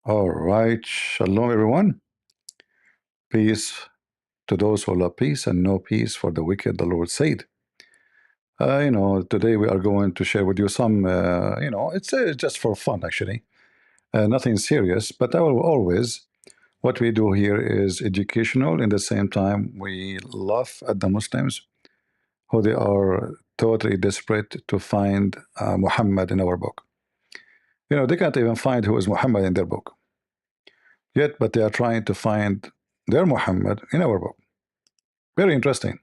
All right, shalom everyone. Peace to those who love peace and no peace for the wicked, the Lord said. Today we are going to share with you some, it's just for fun actually, nothing serious, but what we do here is educational. In the same time, we laugh at the Muslims who they are totally desperate to find Muhammad in our book. They can't even find who is Muhammad in their book yet, but they are trying to find their Muhammad in our book. Very interesting.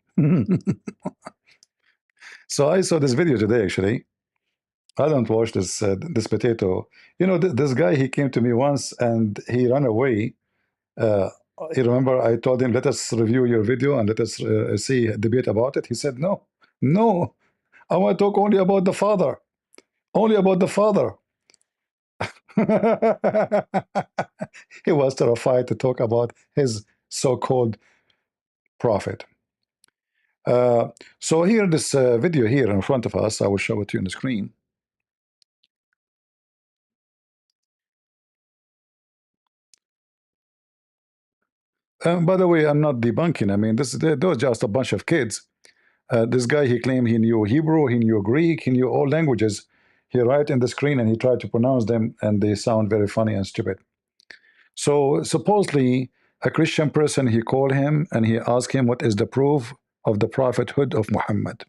So I saw this video today. Actually, I don't watch this potato. This guy. He came to me once and he ran away. Uh, you remember I told him, "Let us review your video and let us see a debate about it." He said, "No, no, I want to talk only about the Father, only about the Father." He was terrified to talk about his so-called prophet. So here, this video here in front of us, I will show it to you on the screen. By the way, I'm not debunking. I mean, those just a bunch of kids. This guy, he claimed he knew Hebrew, he knew Greek, he knew all languages. He write in the screen and he tried to pronounce them, and they sound very funny and stupid. So supposedly, a Christian person, he called him and he asked him, what is the proof of the prophethood of Muhammad?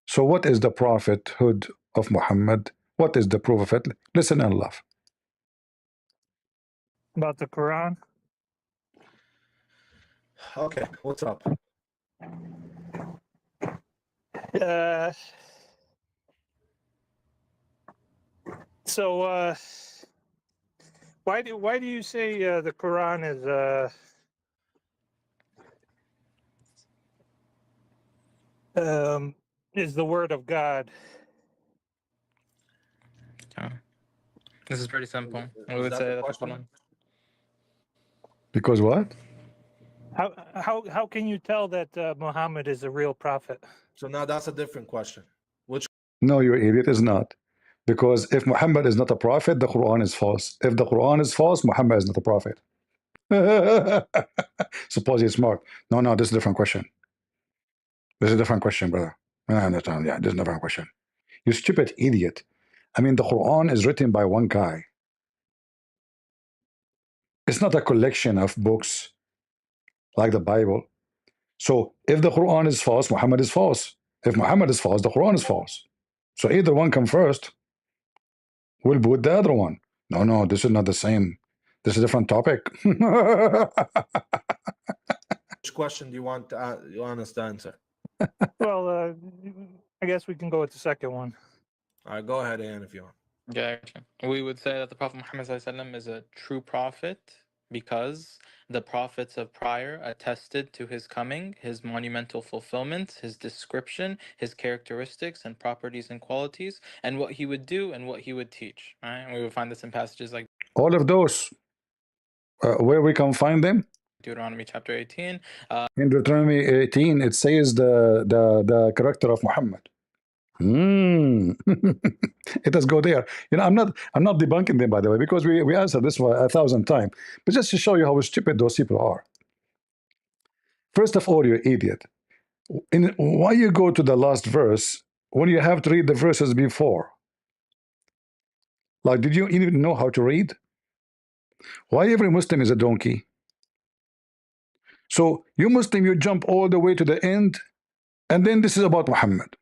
So what is the prophethood of Muhammad? What is the proof of it? Listen and laugh. About the Quran? Okay, what's up? So why do you say the Quran is the word of God? This is pretty simple. We would say that the Quran. Because what? How can you tell that Muhammad is a real prophet? So now that's a different question. Which No, you idiot, is not. Because if Muhammad is not a prophet, the Quran is false. If the Quran is false, Muhammad is not a prophet. Suppose he's smart. No, this is a different question. This is a different question, brother. Yeah, this is a different question. You stupid idiot. I mean, the Quran is written by one guy. It's not a collection of books like the Bible. So if the Quran is false, Muhammad is false. If Muhammad is false, the Quran is false. So either one come first. We'll boot the other one. No, this is not the same. This is a different topic. which question do you want us to answer? Well, I guess we can go with the second one. All right, go ahead, Ian, if you want. Yeah, we would say that the Prophet Muhammad ﷺ is a true prophet because the prophets of prior attested to his coming, his monumental fulfillment, his description, his characteristics and properties and qualities, and what he would do and what he would teach. Right? And we would find this in passages like All of those, where we can find them? Deuteronomy chapter 18. In Deuteronomy 18, it says the character of Muhammad. It does go there. I'm not debunking them, by the way, because we answered this 1,000 times. But just to show you how stupid those people are. First of all, you idiot. Why you go to the last verse when you have to read the verses before? Like, did you even know how to read? Why every Muslim is a donkey? So you Muslim, you jump all the way to the end, and then this is about Muhammad.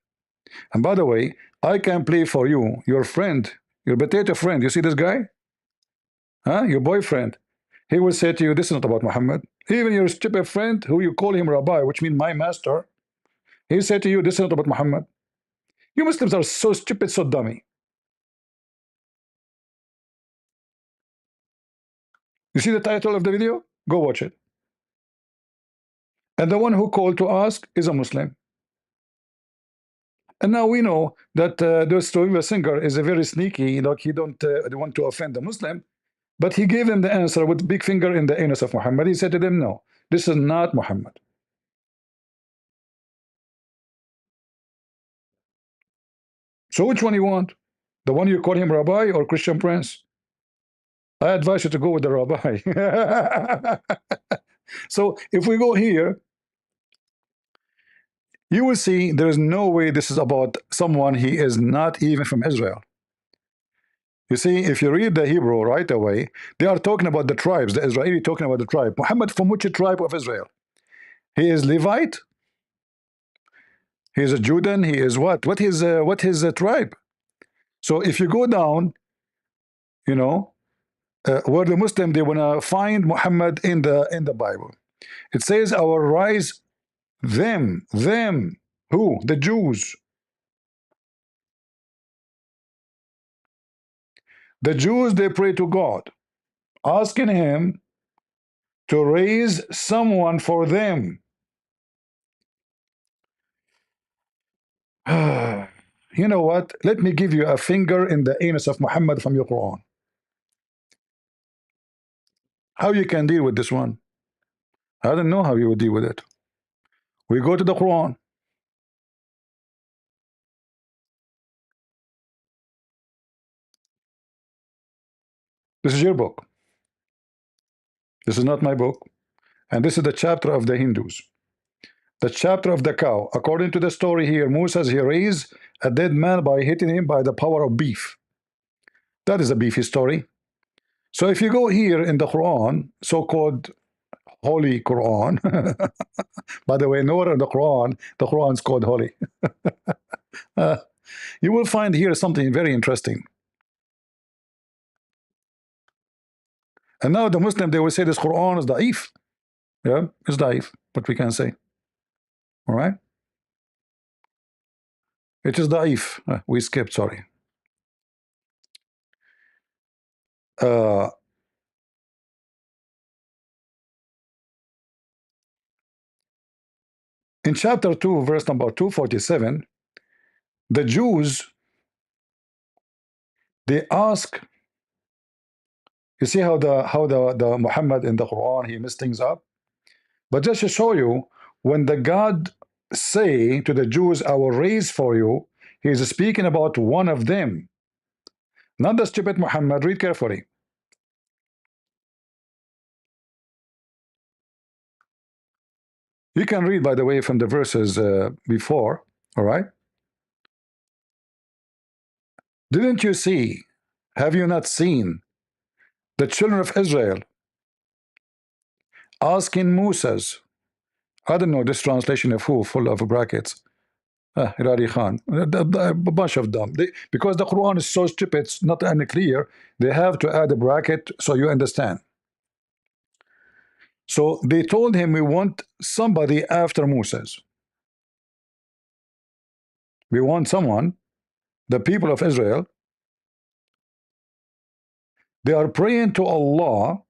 And by the way, I can play for you, your friend, your potato friend. You see this guy? Huh? Your boyfriend. He will say to you, this is not about Muhammad. Even your stupid friend, who you call him Rabbi, which means my master, he said to you, this is not about Muhammad. You Muslims are so stupid, so dummy. You see the title of the video? Go watch it. And the one who called to ask is a Muslim. And now we know that Dostoevsky Singer is a very sneaky, like he don't want to offend the Muslim, but he gave them the answer with big finger in the anus of Muhammad. He said to them, no, this is not Muhammad. So which one you want? The one you call him Rabbi or Christian Prince? I advise you to go with the rabbi. So if we go here, you will see there is no way this is about someone he is not even from Israel. You see, if you read the Hebrew right away, they are talking about the tribes, the Israeli talking about the tribe. Muhammad from which tribe of Israel? He is Levite. He is a Judan. He is what? What his tribe? So if you go down, you know, where the Muslim they wanna find Muhammad in the Bible, it says our rise them who the Jews. The Jews they pray to God, asking him to raise someone for them. You know what? Let me give you a finger in the anus of Muhammad from your Quran. How you can deal with this one? I don't know how you would deal with it. We go to the Quran. This is your book. This is not my book. And this is the chapter of the Hindus. The chapter of the cow. According to the story here, Moses he raised a dead man by hitting him by the power of beef. That is a beefy story. So if you go here in the Quran, so-called Holy Quran, by the way, nowhere in the Quran is called holy. You will find here something very interesting. And now the Muslim they will say this Quran is da'if. Yeah, it's da'if, what we can say. All right, it is da'if. We skipped, sorry. In chapter 2, verse number 247, the Jews they ask, you see how the Muhammad in the Quran he messed things up. But just to show you, when the God say to the Jews, I will raise for you, he is speaking about one of them, not the stupid Muhammad. Read carefully. You can read, by the way, from the verses before. All right. Didn't you see? Have you not seen the children of Israel asking Moses? I don't know this translation of who, full of brackets. Irari Khan, a bunch of them. Because the Quran is so stupid, it's not unclear. They have to add a bracket so you understand. So they told him, we want somebody after Moses. We want someone, the people of Israel, they are praying to Allah.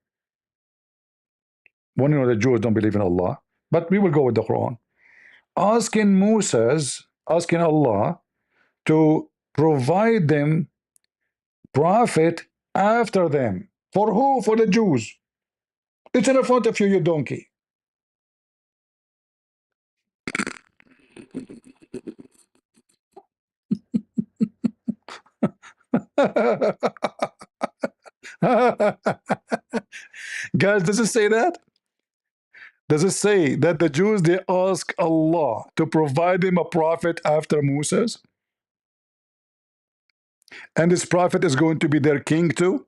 Well, you know, the Jews don't believe in Allah, but we will go with the Quran. Asking Moses, asking Allah to provide them prophet after them. For who? For the Jews. It's in front of you, you donkey. Guys, does it say that? Does it say that the Jews they ask Allah to provide them a prophet after Moses? And this prophet is going to be their king too?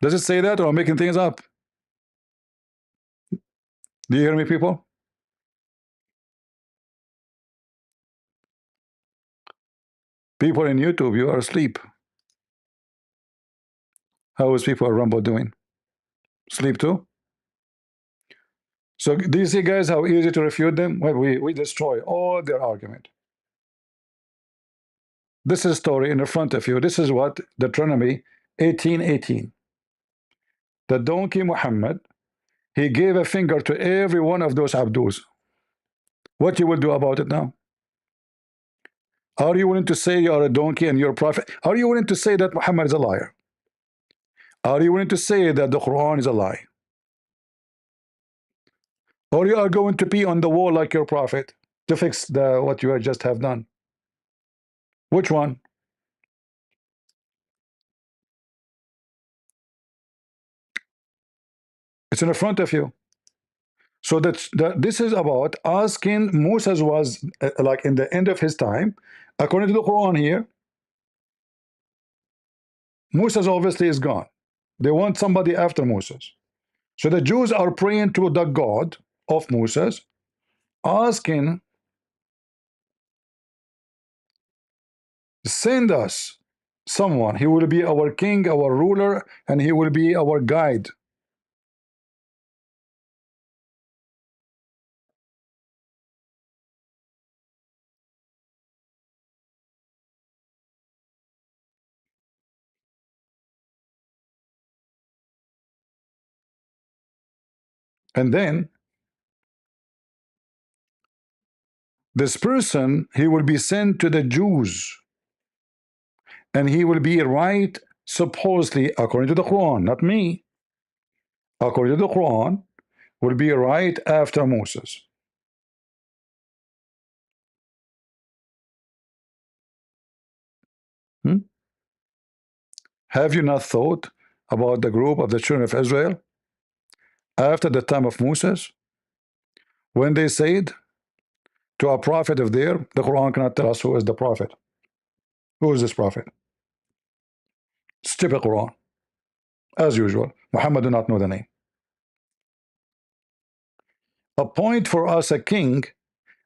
Does it say that, or am I making things up? Do you hear me, people? People in YouTube, you are asleep. How is people at Rumble doing? Sleep too? So do you see, guys, how easy to refute them? Well, we destroy all their argument. This is a story in front of you. This is what Deuteronomy 18:18. The donkey Muhammad, he gave a finger to every one of those Abdus. What you will do about it now? Are you willing to say you are a donkey and you're a prophet? Are you willing to say that Muhammad is a liar? Are you willing to say that the Quran is a lie? Or you are going to be on the wall like your prophet to fix the what you just have done? Which one? It's in front of you. So this is about asking. Moses was like in the end of his time, according to the Quran here. Moses obviously is gone. They want somebody after Moses. So the Jews are praying to the God of Moses, asking, send us someone. He will be our king, our ruler, and he will be our guide. And then this person, he will be sent to the Jews, and he will be right, supposedly, according to the Quran, not me, according to the Quran, will be right after Moses. Have you not thought about the group of the children of Israel after the time of Moses, when they said to a prophet of theirs, the Quran cannot tell us who is the prophet? Who is this prophet? Stupid Quran, as usual. Muhammad do not know the name. Appoint for us a king,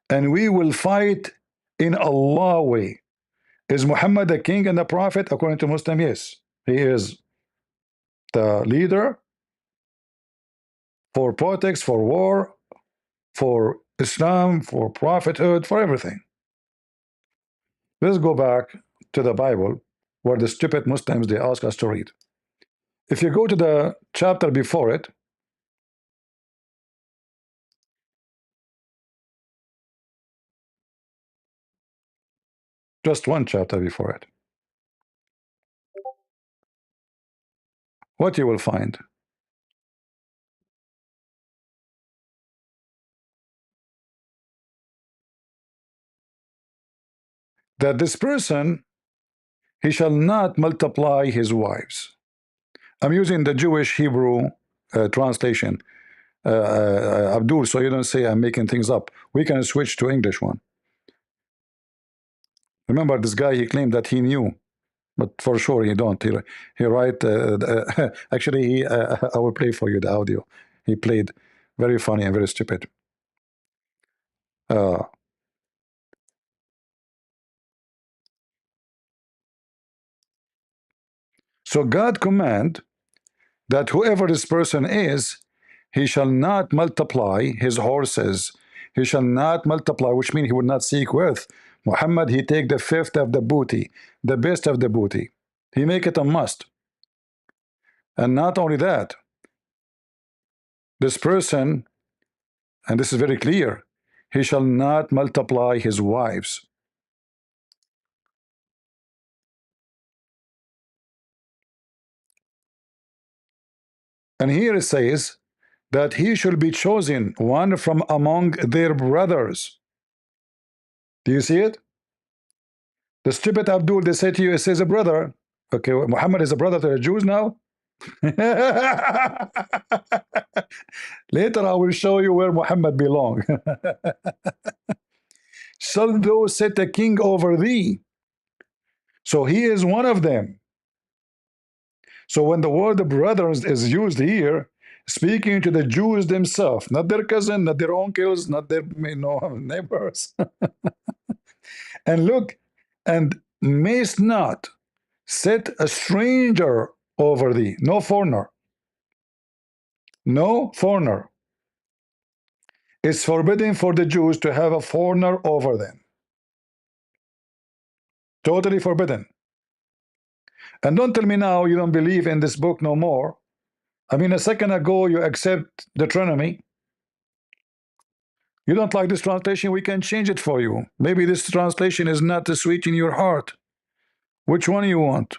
and we will fight in Allah way. Is Muhammad a king and a prophet? According to Muslim, yes. He is the leader for politics, for war, for Islam, for prophethood, for everything. Let's go back to the Bible, where the stupid Muslims, they ask us to read. If you go to the chapter before it, just one chapter before it, what you will find? That this person, he shall not multiply his wives. I'm using the Jewish Hebrew translation, Abdul, so you don't say I'm making things up. We can switch to English one. Remember, this guy, he claimed that he knew, but for sure he don't. He write. Actually, I will play for you the audio. He played very funny and very stupid. So God command that whoever this person is, he shall not multiply his horses. He shall not multiply, which means he would not seek wealth. Muhammad, he take the fifth of the booty, the best of the booty. He make it a must. And not only that, this person, and this is very clear, he shall not multiply his wives. And here it says that he should be chosen one from among their brothers. Do you see it? The stupid Abdul, they say to you, it says a brother. Okay, Muhammad is a brother to the Jews now? Later I will show you where Muhammad belongs. Shall thou set a king over thee? So he is one of them. So when the word brothers is used here, speaking to the Jews themselves, not their cousin, not their uncles, not their neighbors. And look, and mayst not set a stranger over thee. No foreigner. No foreigner. It's forbidden for the Jews to have a foreigner over them. Totally forbidden. And don't tell me now you don't believe in this book no more. I mean, a second ago you accept Deuteronomy. You don't like this translation, we can change it for you. Maybe this translation is not sweet in your heart. Which one you want?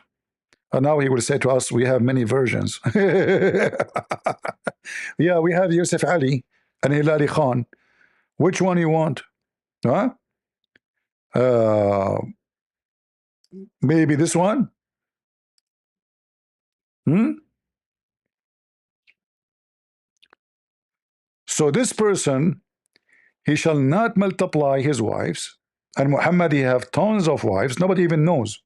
And now he will say to us, we have many versions. Yeah, we have Yusuf Ali and Hilali Khan. Which one you want? Huh? Maybe this one? So this person, he shall not multiply his wives. And Muhammad, he have tons of wives, nobody even knows.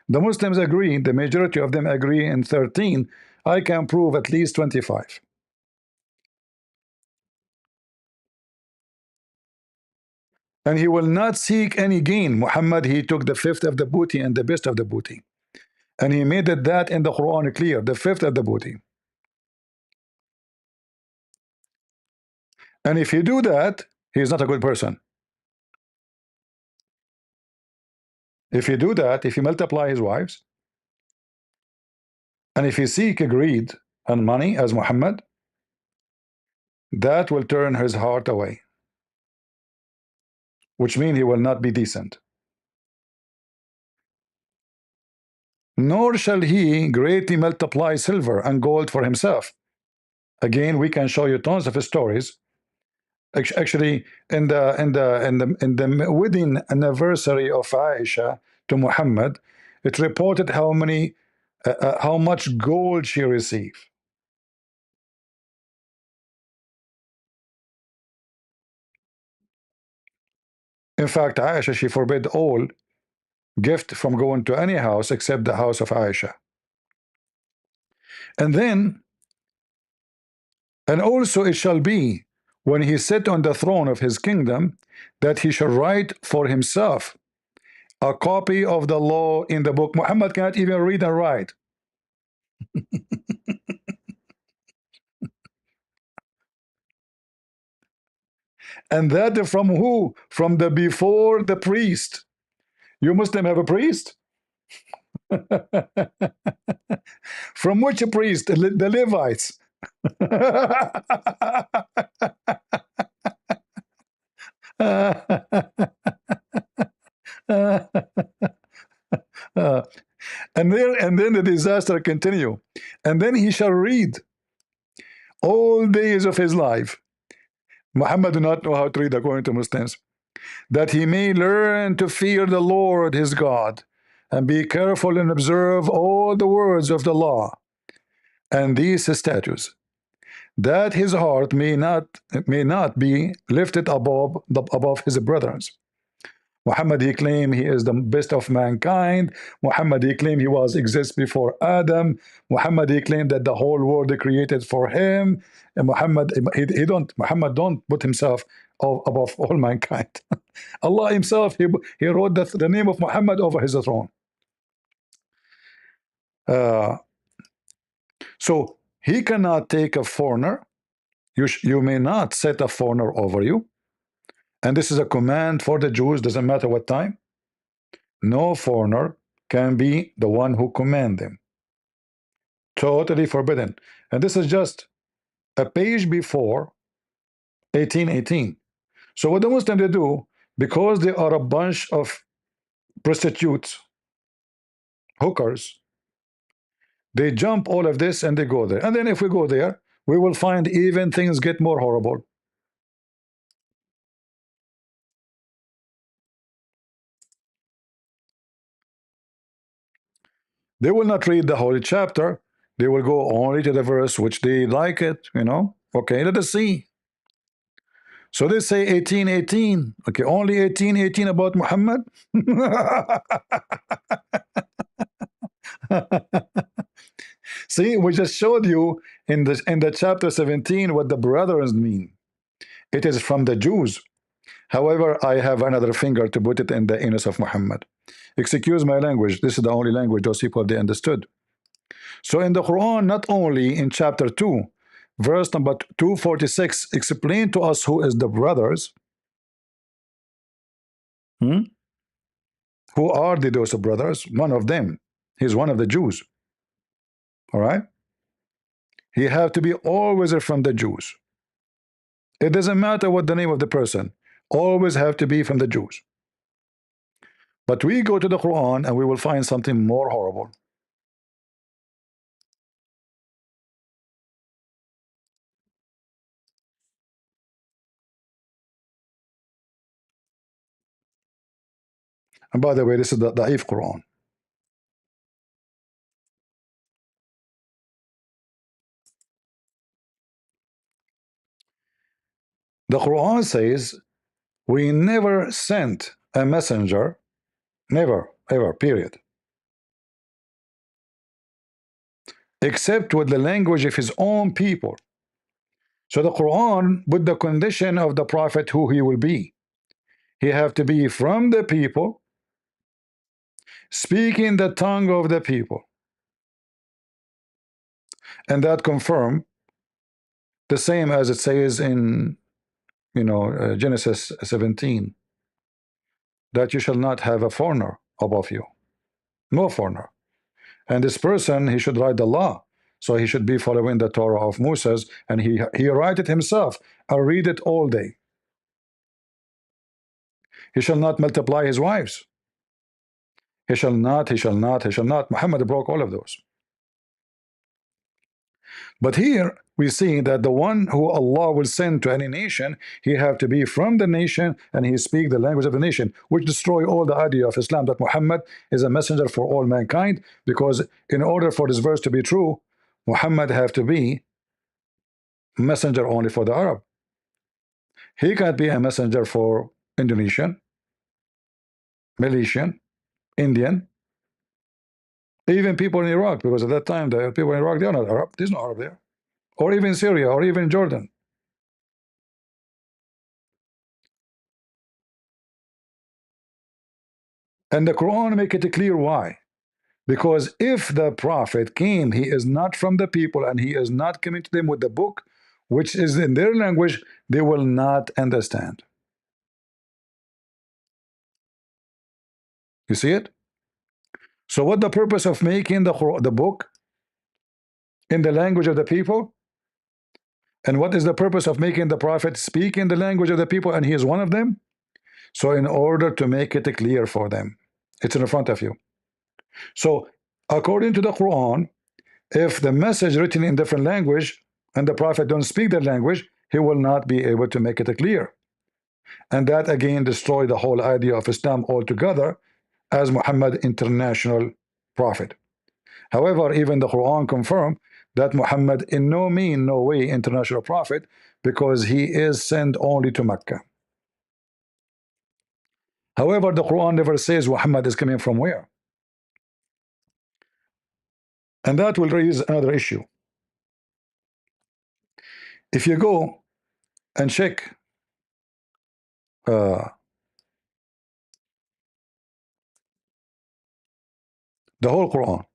The Muslims agree, the majority of them agree in 13. I can prove at least 25. And he will not seek any gain. Muhammad, he took the fifth of the booty and the best of the booty. And he made it that in the Quran clear, the fifth of the booty. And if you do that, he is not a good person. If you do that, if you multiply his wives, and if you seek greed and money as Muhammad, that will turn his heart away, which means he will not be decent. Nor shall he greatly multiply silver and gold for himself. Again, we can show you tons of stories. Actually, in the wedding anniversary of Aisha to Muhammad, it reported how much gold she received. In fact, Aisha, she forbid all gift from going to any house except the house of Aisha. And also it shall be when he sit on the throne of his kingdom that he shall write for himself a copy of the law in the book. Muhammad cannot even read and write. And that from who? From the before the priest. You Muslim have a priest? From which priest? The Levites. And then the disaster continue. And then he shall read all days of his life. Muhammad do not know how to read according to Muslims. That he may learn to fear the Lord his God, and be careful and observe all the words of the law and these statutes, that his heart may not be lifted above his brothers. Muhammad, he claimed he is the best of mankind. Muhammad, he claimed he was exist before Adam. Muhammad, he claimed that the whole world created for him. And Muhammad don't put himself above all mankind. Allah himself, he wrote the name of Muhammad over his throne. So he cannot take a foreigner. You may not set a foreigner over you. And this is a command for the Jews, doesn't matter what time. No foreigner can be the one who command them. Totally forbidden. And this is just a page before 1818. So what the Muslims they do, because they are a bunch of prostitutes, hookers, they jump all of this and they go there. And then if we go there, we will find even things get more horrible. They will not read the holy chapter. They will go only to the verse which they like it, you know. Okay, let us see. So they say 1818. Okay, only 1818 about Muhammad. See, we just showed you in the chapter 17 what the brothers mean. It is from the Jews. However, I have another finger to put it in the anus of Muhammad. Excuse my language. This is the only language those people they understood. So in the Quran, not only in chapter 2, verse number 246, explain to us who is the brothers. Who are those brothers? One of them. He's one of the Jews. All right. He have to be always from the Jews. It doesn't matter what the name of the person. Always have to be from the Jews. But we go to the Quran and we will find something more horrible. And by the way, this is the Da'if Quran. The Quran says we never sent a messenger, never, ever, period, except with the language of his own people. So the Quran put the condition of the prophet who he will be. He have to be from the people, speaking the tongue of the people. And that confirm the same as it says in Genesis 17, that you shall not have a foreigner above you, no foreigner. And this person, he should write the law, so he should be following the Torah of Moses, and he write it himself. I read it all day. He shall not multiply his wives. He shall not, he shall not, he shall not. Muhammad broke all of those. But here we see that the one who Allah will send to any nation, he have to be from the nation, and he speak the language of the nation, which destroy all the idea of Islam, that Muhammad is a messenger for all mankind. Because in order for this verse to be true, Muhammad have to be messenger only for the Arab. He can't be a messenger for Indonesian, Malaysian, Indian, even people in Iraq, because at that time the people in Iraq, they are not Arab. There's no Arab there. Or even Syria, or even Jordan. And the Quran make it clear why. Because if the prophet came, he is not from the people, and he is not coming to them with the book, which is in their language, they will not understand. You see it? So what the purpose of making the book in the language of the people? And what is the purpose of making the prophet speak in the language of the people, and he is one of them? So in order to make it clear for them. It's in front of you. So according to the Quran, if the message written in different language and the prophet don't speak that language, he will not be able to make it clear. And that again destroy the whole idea of Islam altogether, as Muhammad international prophet. However, even the Quran confirmed that Muhammad in no way international prophet, because he is sent only to Mecca. However, the Quran never says Muhammad is coming from where. And that will raise another issue. If you go and check the whole Quran,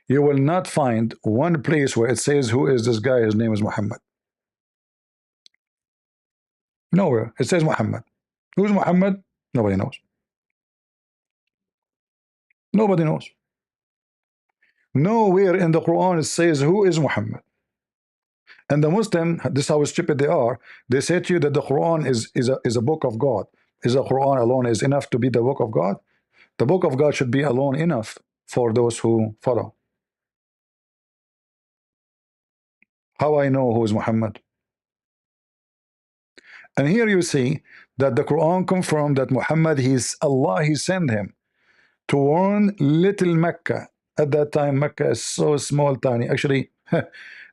you will not find one place where it says who is this guy, his name is Muhammad. Nowhere. It says Muhammad. Who's Muhammad? Nobody knows. Nobody knows. Nowhere in the Quran it says who is Muhammad. And the Muslim, this is how stupid they are, they say to you that the Quran is a book of God. Is the Quran alone is enough to be the book of God? The book of God should be alone enough for those who follow. How I know who is Muhammad? And here you see that the Quran confirmed that Muhammad, Allah, he sent him to warn little Mecca. At that time, Mecca is so small, tiny. Actually,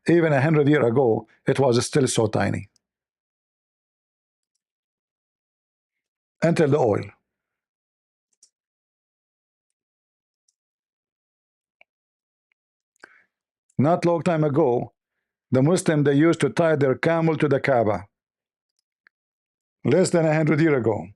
even 100 years ago, it was still so tiny. Until the oil. Not long time ago, the Muslim, they used to tie their camel to the Kaaba. Less than 100 years ago.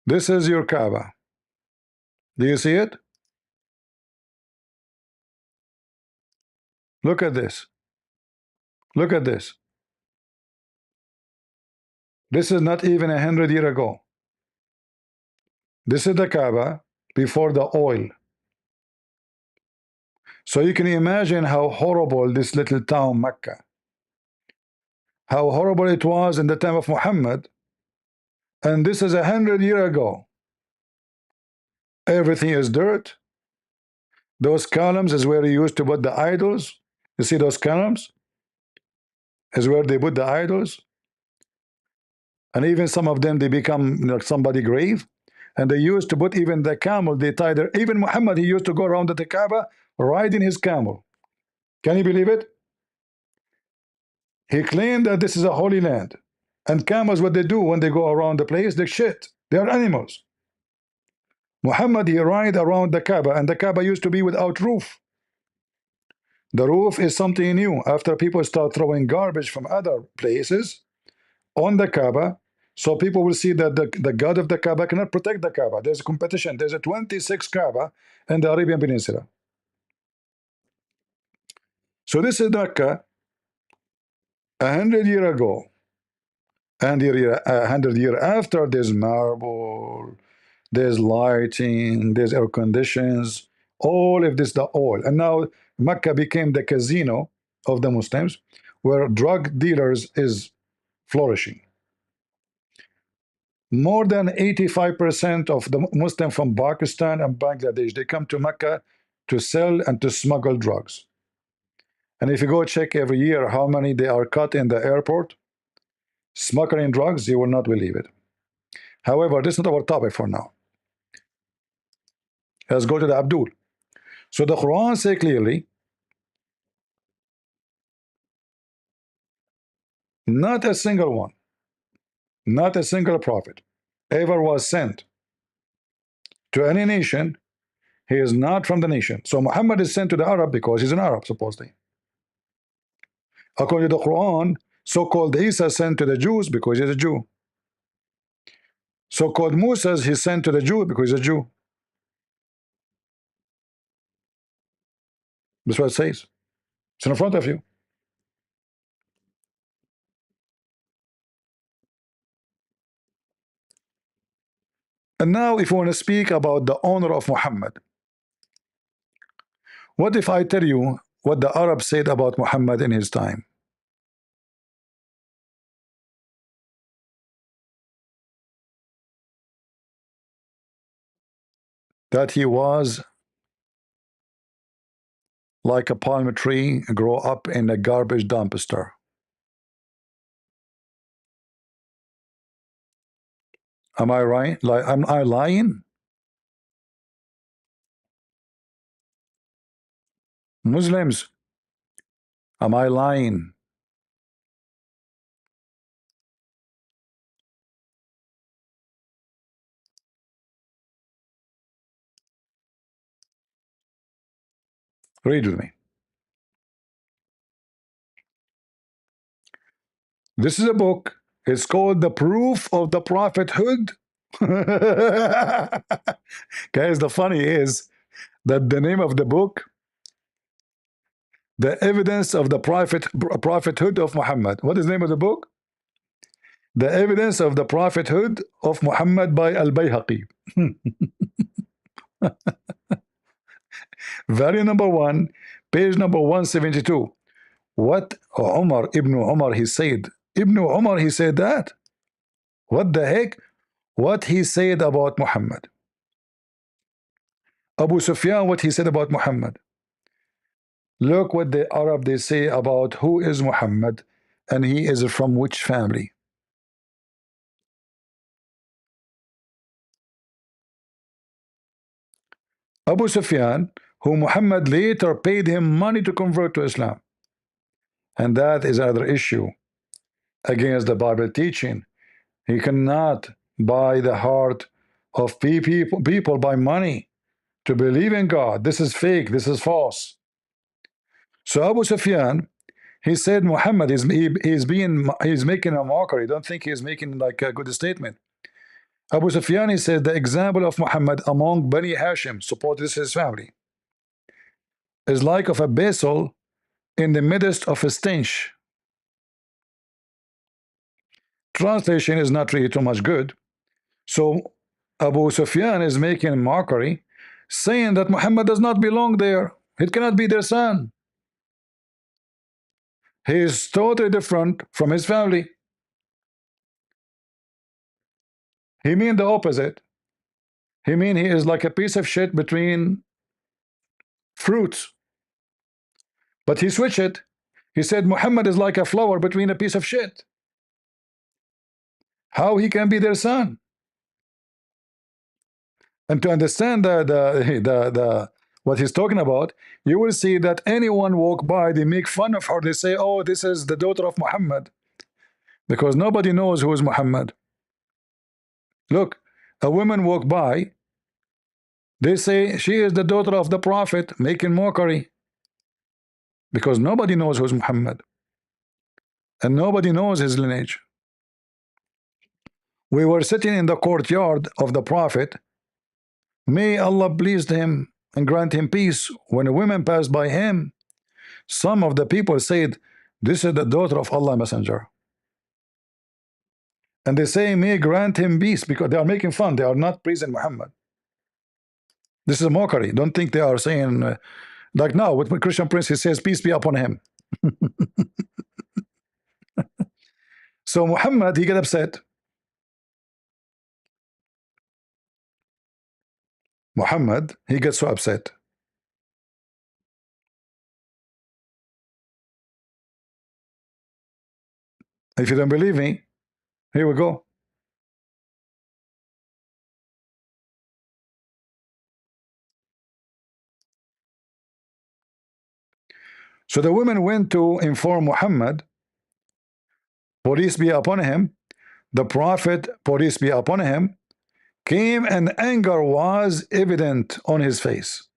This is your Kaaba. Do you see it? Look at this. Look at this. This is not even 100 years ago. This is the Kaaba before the oil. So you can imagine how horrible this little town Mecca, how horrible it was in the time of Muhammad, and this is 100 years ago. Everything is dirt. Those columns is where you used to put the idols. You see those columns is where they put the idols, and even some of them, they become like somebody's grave. And they used to put even the camel, they tied there. Even Muhammad, he used to go around the Kaaba riding his camel. Can you believe it? He claimed that this is a holy land. And camels, what they do when they go around the place, they shit. They are animals. Muhammad, he ride around the Kaaba, and the Kaaba used to be without roof. The roof is something new. After people start throwing garbage from other places on the Kaaba, so people will see that the God of the Kaaba cannot protect the Kaaba. There's a competition. There's a 26 Kaaba in the Arabian Peninsula. So this is Mecca 100 years ago. And 100 years after, there's marble, there's lighting, there's air conditions, all of this, the oil. And now Mecca became the casino of the Muslims, where drug dealers is flourishing. More than 85% of the Muslims from Pakistan and Bangladesh, they come to Mecca to sell and to smuggle drugs. And if you go check every year how many they are caught in the airport smuggling drugs, you will not believe it. However, this is not our topic for now. Let's go to the Abdul. So the Quran says clearly, not a single one, not a single prophet ever was sent to any nation. He is not from the nation. So Muhammad is sent to the Arab because he's an Arab, supposedly. According to the Quran, so-called Isa sent to the Jews because he's a Jew. So-called Musa, he's sent to the Jew because he's a Jew. That's what it says. It's in front of you. And now if you want to speak about the honor of Muhammad, what if I tell you what the Arabs said about Muhammad in his time? That he was like a palm tree grow up in a garbage dumpster. Am I right? Like, am I lying? Muslims, am I lying? Read with me. This is a book. It's called The Proof of the Prophethood. Guys, the funny is that the name of the book, The Evidence of the Prophethood of Muhammad. What is the name of the book? The Evidence of the Prophethood of Muhammad by Al-Bayhaqi. Volume number 1, page number 172. What Ibn Umar, he said. Ibn Umar, he said that. What the heck? What he said about Muhammad. Abu Sufyan, what he said about Muhammad. Look what the Arab they say about who is Muhammad and he is from which family. Abu Sufyan, who Muhammad later paid him money to convert to Islam. And that is another issue against the Bible teaching. He cannot buy the heart of people by money to believe in God. This is fake. This is false. So Abu Sufyan, he said Muhammad he's making a mockery. Don't think he's making like a good statement. Abu Sufyan, he said the example of Muhammad among Bani Hashim, support this his family, is like of a vessel in the midst of a stench. Translation is not really too much good. So Abu Sufyan is making mockery, saying that Muhammad does not belong there. It cannot be their son. He is totally different from his family. He mean the opposite. He mean he is like a piece of shit between fruits. But he switched it. He said Muhammad is like a flower between a piece of shit. How he can be their son? And to understand what he's talking about, you will see that anyone walk by, they make fun of her. They say, "Oh, this is the daughter of Muhammad," because nobody knows who is Muhammad. Look, a woman walk by, they say she is the daughter of the Prophet, making mockery, because nobody knows who's Muhammad, and nobody knows his lineage. We were sitting in the courtyard of the Prophet. May Allah please him and grant him peace. When a woman passed by him, some of the people said, "This is the daughter of Allah Messenger." And they say, "May grant him peace," because they are making fun. They are not praising Muhammad. This is a mockery. Don't think they are saying like now with Christian Prince, he says, "Peace be upon him." So Muhammad, he get upset. Muhammad, he gets so upset. If you don't believe me, here we go. So the women went to inform Muhammad, peace be upon him. The Prophet, peace be upon him, came, and anger was evident on his face.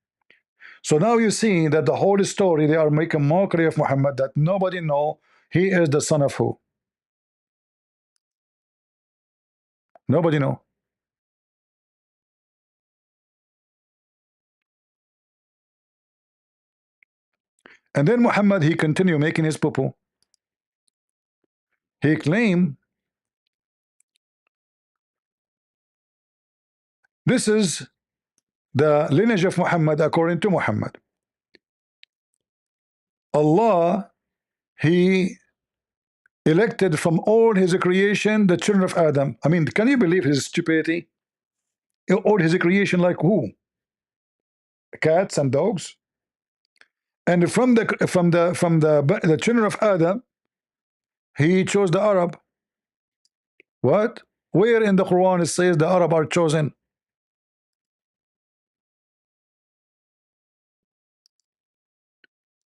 So now you see that the whole story, they are making mockery of Muhammad, that nobody know he is the son of who. Nobody know. And then Muhammad, he continued making his poo-poo. He claimed this is the lineage of Muhammad according to Muhammad. Allah, he elected from all his creation the children of Adam. I mean, can you believe his stupidity? All his creation, like who? Cats and dogs. And from the children of Adam, he chose the Arab. What? Where in the Quran it says the Arab are chosen?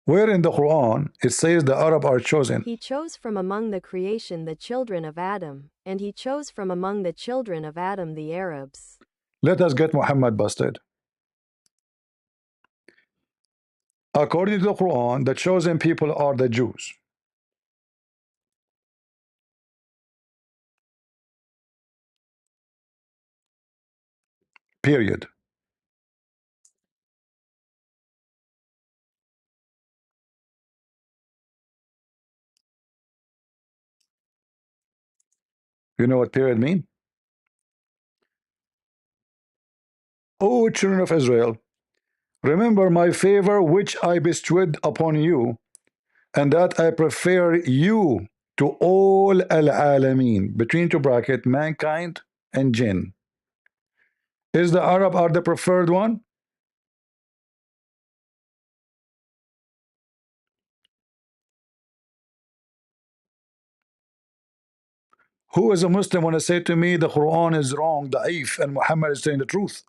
Where in the Quran it says the Arab are chosen? He chose from among the creation the children of Adam, and he chose from among the children of Adam the Arabs. Let us get Muhammad busted. According to the Quran, the chosen people are the Jews. Period. You know what period mean? O children of Israel, remember my favor which I bestowed upon you, and that I prefer you to all al-alameen, between two brackets, mankind and jinn. Is the Arab are the preferred one? Who is a Muslim want to say to me the Quran is wrong, da'if, and Muhammad is saying the truth?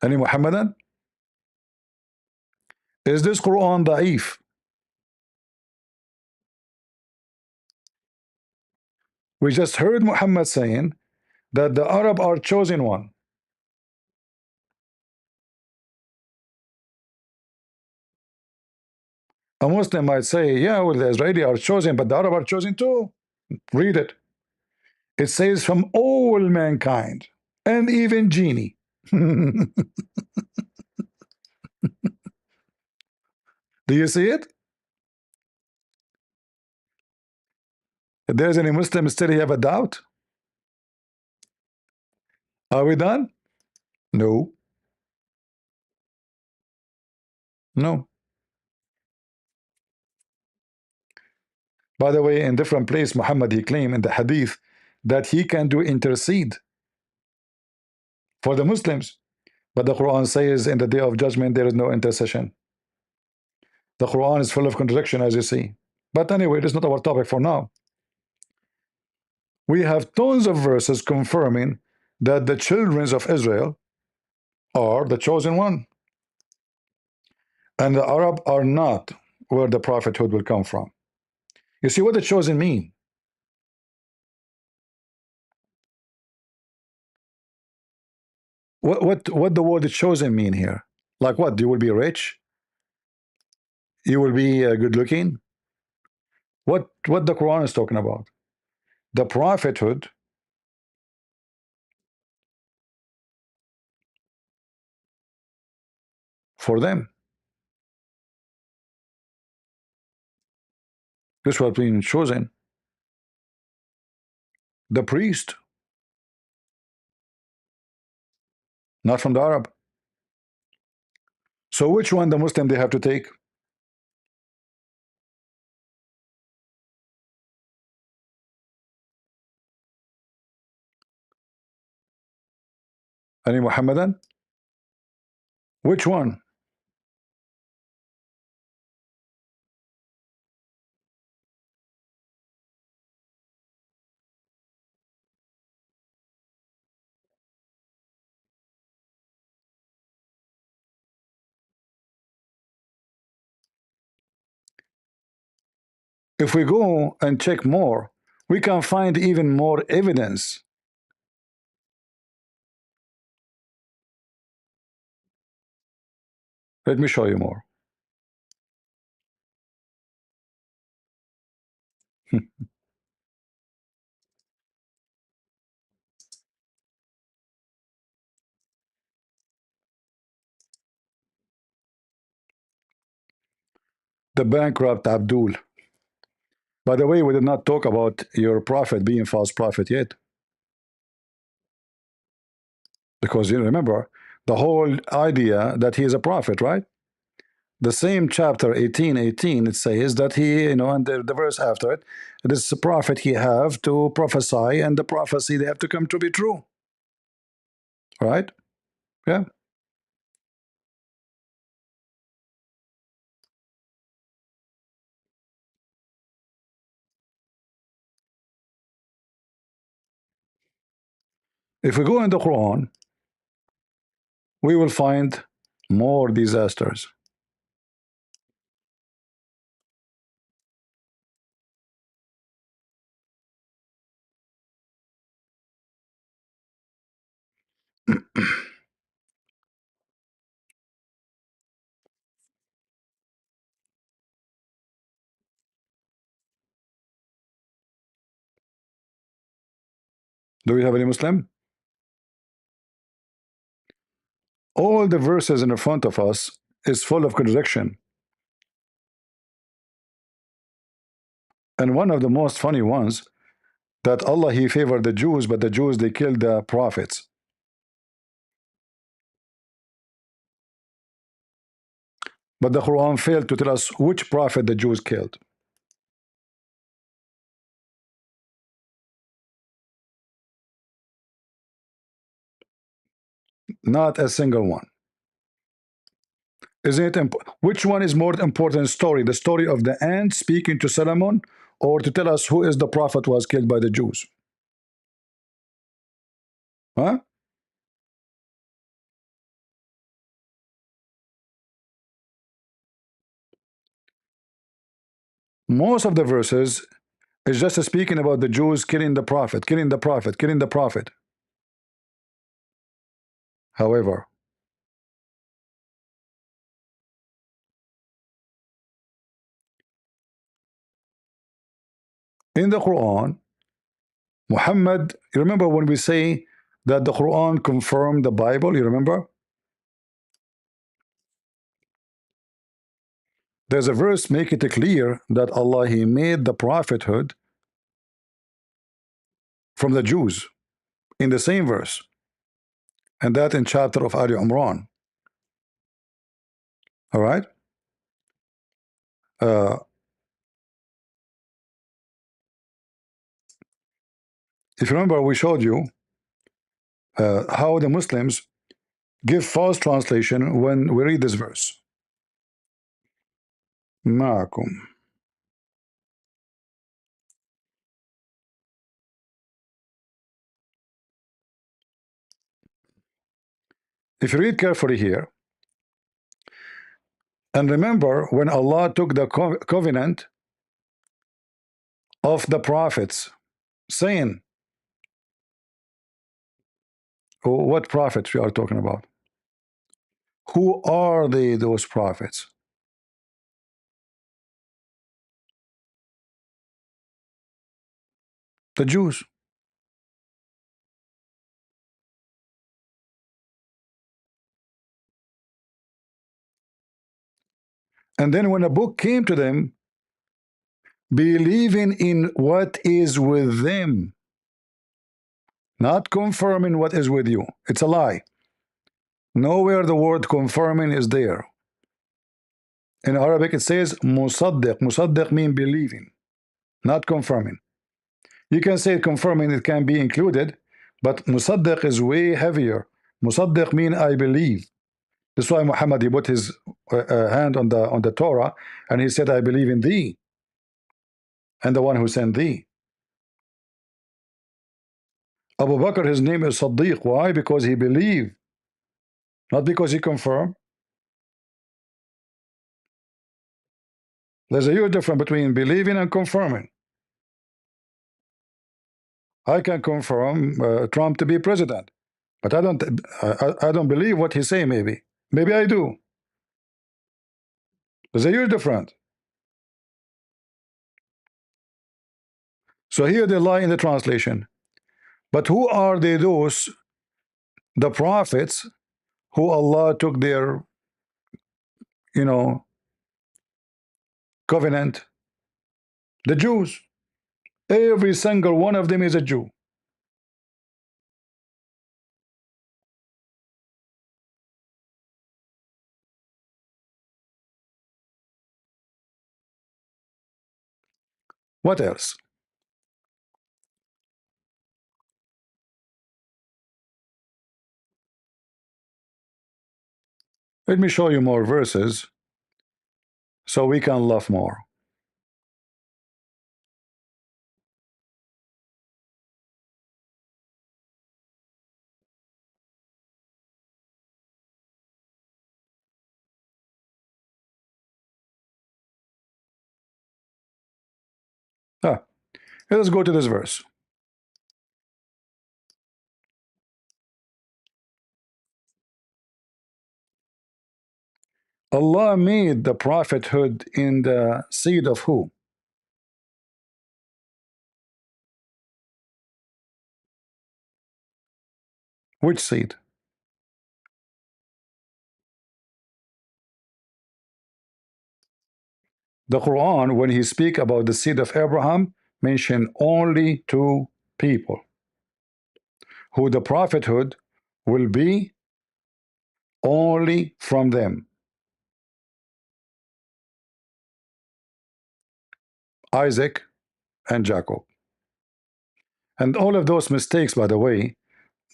Any Muhammadan? Is this Quran da'if? We just heard Muhammad saying that the Arab are chosen one. A Muslim might say, yeah, well, the Israeli are chosen, but the Arab are chosen too. Read it. It says from all mankind, and even genie. Do you see it? If there's any Muslim still have a doubt? Are we done? No. No. By the way, in different place, Muhammad, he claimed in the hadith that he can do intercede for the Muslims. But the Quran says in the day of judgment, there is no intercession. The Quran is full of contradiction, as you see. But anyway, it is not our topic for now. We have tons of verses confirming that the children of Israel are the chosen one, and the Arab are not where the prophethood will come from. You see what the chosen mean? What the word chosen mean here? Like what? You will be rich? You will be good looking? What the Quran is talking about? The prophethood for them. This was being chosen. The priest, not from the Arab. So which one the Muslim they have to take? Any Muhammadan? Which one? If we go and check more, we can find even more evidence. Let me show you more. The bankrupt Abdul. By the way, we did not talk about your prophet being false prophet yet. Because you remember the whole idea that he is a prophet, right? The same chapter 18:18, it says that he, and the verse after it, it is a prophet he have to prophesy, and the prophecy they have to come to be true. Right? Yeah. If we go in the Quran, we will find more disasters. Do we have any Muslim? All the verses in front of us is full of contradiction. And one of the most funny ones, that Allah he favored the Jews, but the Jews they killed the prophets. But the Quran failed to tell us which prophet the Jews killed. Not a single one. Isn't it? Which one is more important story? The story of the ant speaking to Solomon, or to tell us who is the prophet was killed by the Jews? Huh? Most of the verses is just speaking about the Jews killing the prophet, killing the prophet, killing the prophet. However, in the Quran, Muhammad, you remember when we say that the Quran confirmed the Bible, you remember? There's a verse make it clear that Allah he made the prophethood from the Jews in the same verse, and that in chapter of Ali Imran. All right. If you remember, we showed you how the Muslims give false translation when we read this verse. معكم If you read carefully here, and remember when Allah took the covenant of the prophets, saying, what prophets we are talking about? Who are they, those prophets? The Jews. And then when a book came to them, believing in what is with them, not confirming what is with you. It's a lie. Nowhere the word confirming is there. In Arabic it says musaddiq. Musaddiq means believing, not confirming. You can say confirming, it can be included, but musaddiq is way heavier. Musaddiq means I believe. That's why Muhammad, he put his hand on the Torah and he said, I believe in thee and the one who sent thee. Abu Bakr, his name is Saddiq. Why? Because he believed, not because he confirmed. There's a huge difference between believing and confirming. I can confirm Trump to be president, but I don't believe what he say. Maybe I do. There's a huge difference. So here they lie in the translation. But who are they, those, the prophets who Allah took their, covenant? The Jews. Every single one of them is a Jew. What else? Let me show you more verses so we can laugh more. Let's go to this verse. Allah made the prophethood in the seed of who? Which seed? The Quran, when he speak about the seed of Abraham, mention only two people who the prophethood will be only from them: Isaac and Jacob. And all of those mistakes, by the way,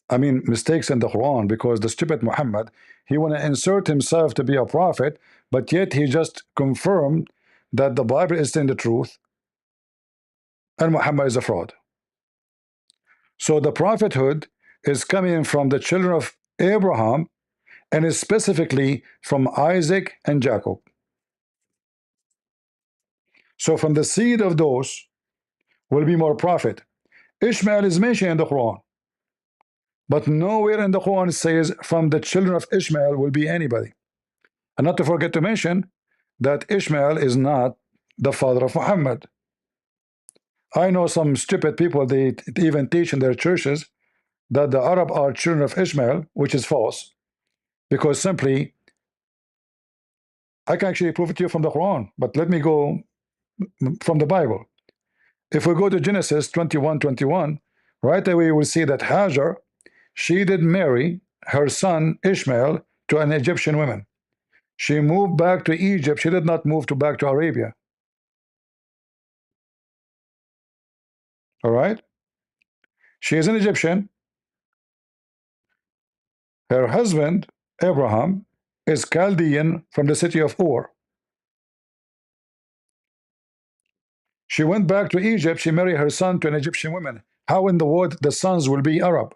I mean mistakes in the Quran, because the stupid Muhammad, he want to insert himself to be a prophet, but yet he just confirmed that the Bible is in the truth and Muhammad is a fraud. So the prophethood is coming from the children of Abraham, and is specifically from Isaac and Jacob. So from the seed of those will be more prophet. Ishmael is mentioned in the Quran, but nowhere in the Quran says from the children of Ishmael will be anybody. And not to forget to mention that Ishmael is not the father of Muhammad. I know some stupid people, they even teach in their churches that the Arab are children of Ishmael, which is false, because simply, I can actually prove it to you from the Quran, but let me go from the Bible. If we go to Genesis 21:21, right away we'll see that Hajar, she did marry her son Ishmael to an Egyptian woman. She moved back to Egypt. She did not move back to Arabia. All right? She is an Egyptian. Her husband, Abraham, is Chaldean from the city of Ur. She went back to Egypt. She married her son to an Egyptian woman. How in the world the sons will be Arab?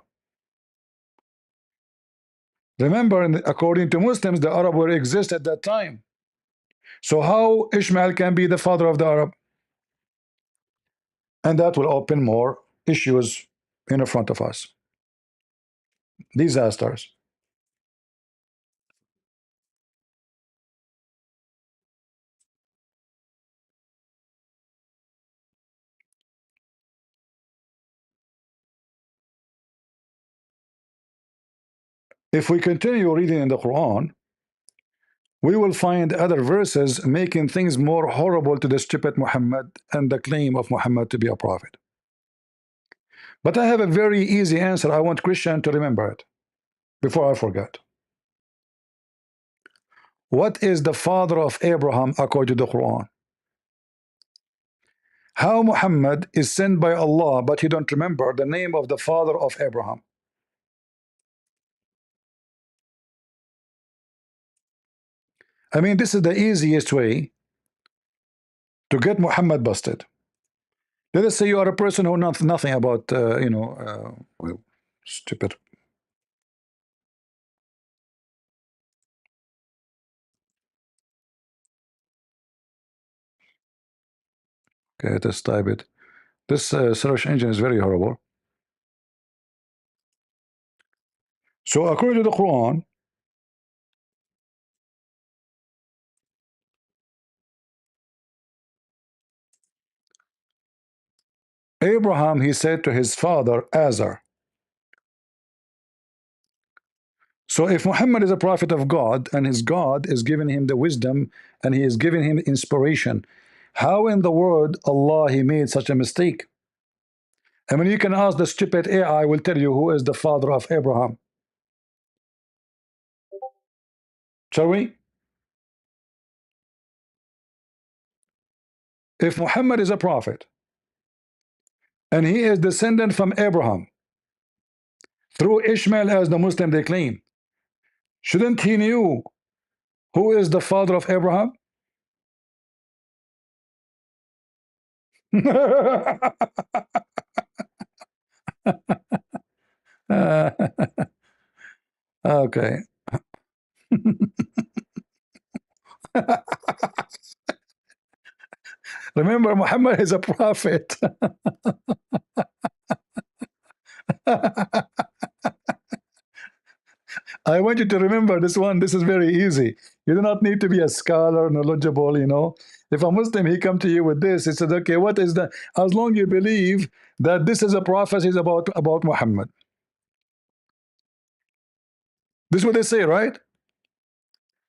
Remember, according to Muslims, the Arab will exist at that time. So how Ishmael can be the father of the Arab? And that will open more issues in front of us. Disasters. If we continue reading in the Quran, we will find other verses making things more horrible to the stupid Muhammad and the claim of Muhammad to be a prophet. But I have a very easy answer. I want Christian to remember it before I forget. What is the father of Abraham according to the Quran? How Muhammad is sent by Allah, but he don't remember the name of the father of Abraham? I mean, this is the easiest way to get Muhammad busted. Let us say you are a person who knows nothing about, well, stupid. Okay, let's type it. This search engine is very horrible. So according to the Quran, Abraham, he said to his father Azar. So if Muhammad is a prophet of God and his God is giving him the wisdom and he is giving him inspiration, how in the world Allah he made such a mistake? I mean, you can ask the stupid AI will tell you who is the father of Abraham. Shall we? If Muhammad is a prophet and he is descendant from Abraham through Ishmael as the Muslim they claim, shouldn't he knew who is the father of Abraham? Okay. Remember, Muhammad is a prophet. I want you to remember this one. This is very easy. You do not need to be a scholar, knowledgeable, you know. If a Muslim, he come to you with this, he said, okay, what is the, as long you believe that this is a prophecy about Muhammad. This is what they say, right?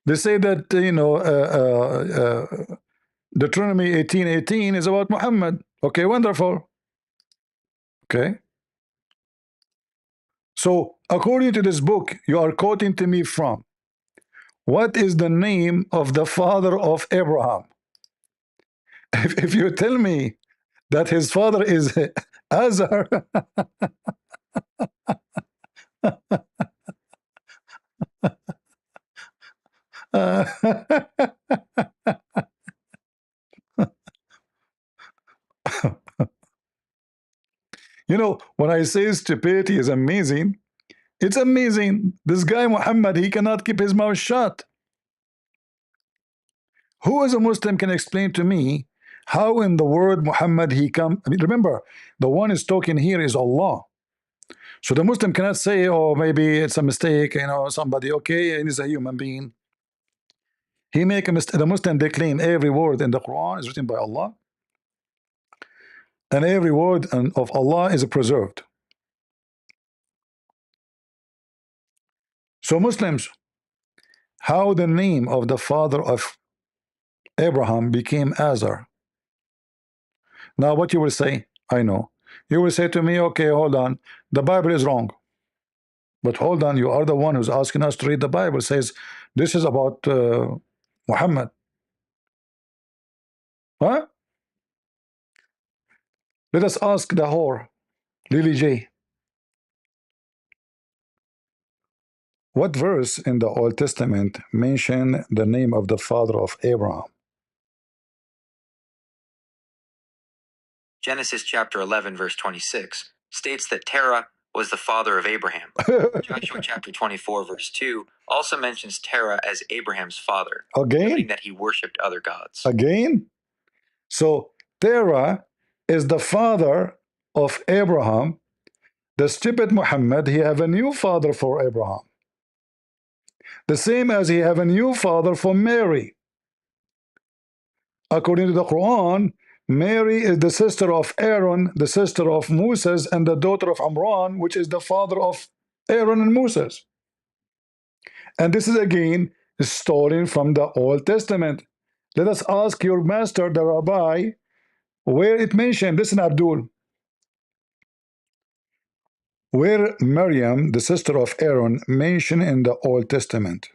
They say that, Deuteronomy 18:18 is about Muhammad. Okay, wonderful. Okay. So, according to this book you are quoting to me from, what is the name of the father of Abraham? If you tell me that his father is Azar, you know, when I say stupidity is amazing, it's amazing. This guy Muhammad, he cannot keep his mouth shut. Who as a Muslim can explain to me how in the word Muhammad he come? I mean, remember, the one is talking here is Allah. So the Muslim cannot say, oh, maybe it's a mistake, you know, somebody, okay, and he's a human being. He make a mistake. The Muslim, they claim every word in the Quran is written by Allah, and every word of Allah is preserved. So Muslims, how the name of the father of Abraham became Azar? Now what you will say, I know. You will say to me, okay, hold on, the Bible is wrong. But hold on, you are the one who's asking us to read the Bible. It says this is about Muhammad. Huh? Let us ask the whore, Lily J. What verse in the Old Testament mention the name of the father of Abraham? Genesis chapter 11 verse 26 states that Terah was the father of Abraham. Joshua chapter 24, verse 2 also mentions Terah as Abraham's father, noting Again? that he worshipped other gods. Again? So Terah is the father of Abraham. The stupid Muhammad, he have a new father for Abraham. The same as he have a new father for Mary. According to the Quran, Mary is the sister of Aaron, the sister of Moses, and the daughter of Amran, which is the father of Aaron and Moses. And this is again stolen from the Old Testament. Let us ask your master, the rabbi, where it mentioned. Listen, Abdul. Where Miriam, the sister of Aaron, mentioned in the Old Testament.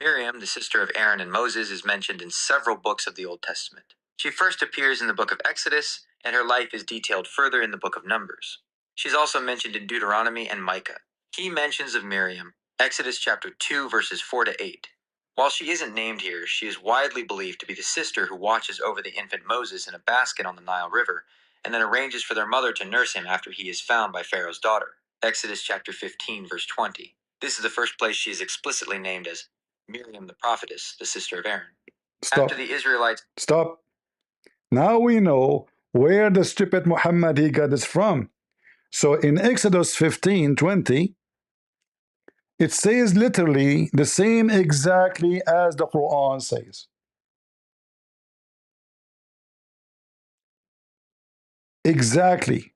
Miriam, the sister of Aaron and Moses, is mentioned in several books of the Old Testament. She first appears in the book of Exodus, and her life is detailed further in the book of Numbers. She's also mentioned in Deuteronomy and Micah. Key mentions of Miriam: Exodus chapter 2, verses 4 to 8. While she isn't named here, she is widely believed to be the sister who watches over the infant Moses in a basket on the Nile River, and then arranges for their mother to nurse him after he is found by Pharaoh's daughter. Exodus chapter 15, verse 20. This is the first place she is explicitly named as Miriam the prophetess, the sister of Aaron. Stop. After the Israelites... Stop. Now we know where the stupid Muhammad he got this from. So in Exodus 15:20, it says literally the same exactly as the Quran says. Exactly.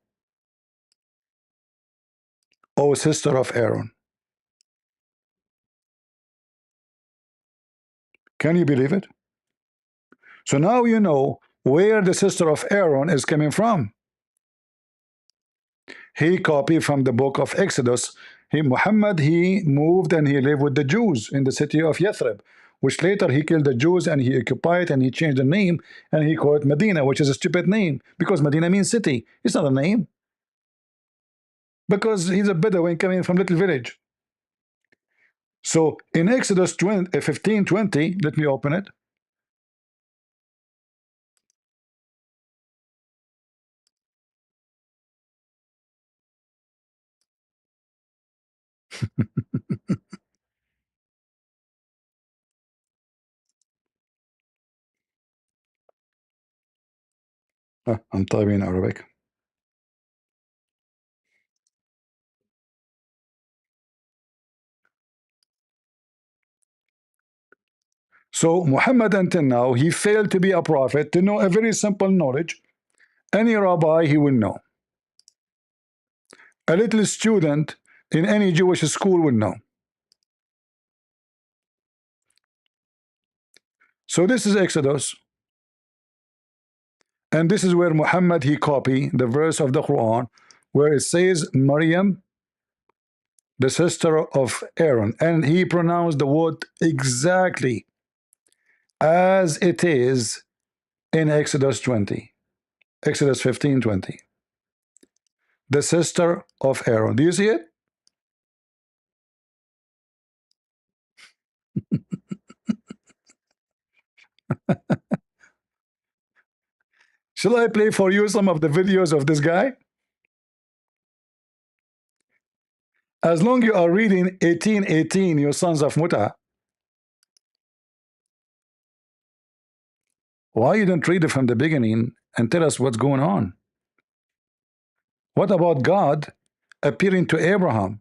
O sister of Aaron. Can you believe it? So now you know where the sister of Aaron is coming from. He copied from the book of Exodus. Muhammad, he moved and he lived with the Jews in the city of Yathrib, which later he killed the Jews and he occupied and he changed the name and he called it Medina, which is a stupid name because Medina means city. It's not a name. Because he's a Bedouin coming from little village. So in Exodus 15:20, let me open it. I'm typing in Arabic. So Muhammad until now, he failed to be a prophet, to know a very simple knowledge. Any rabbi he will know. A little student in any Jewish school will know. So this is Exodus. And this is where Muhammad he copied the verse of the Quran where it says Maryam, the sister of Aaron, and he pronounced the word exactly as it is in Exodus 20. Exodus 15:20. The sister of Aaron. Do you see it? Shall I play for you some of the videos of this guy? As long you are reading 18:18, you sons of Muta, why you don't read it from the beginning and tell us what's going on? What about God appearing to Abraham?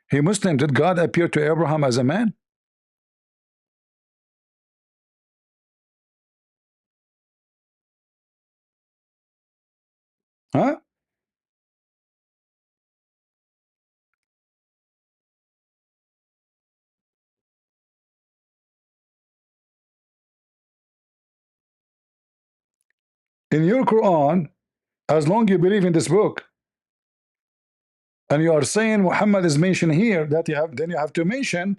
He Muslim, did God appear to Abraham as a man? Huh? In your Quran, as long you believe in this book, and you are saying Muhammad is mentioned here, that then you have to mention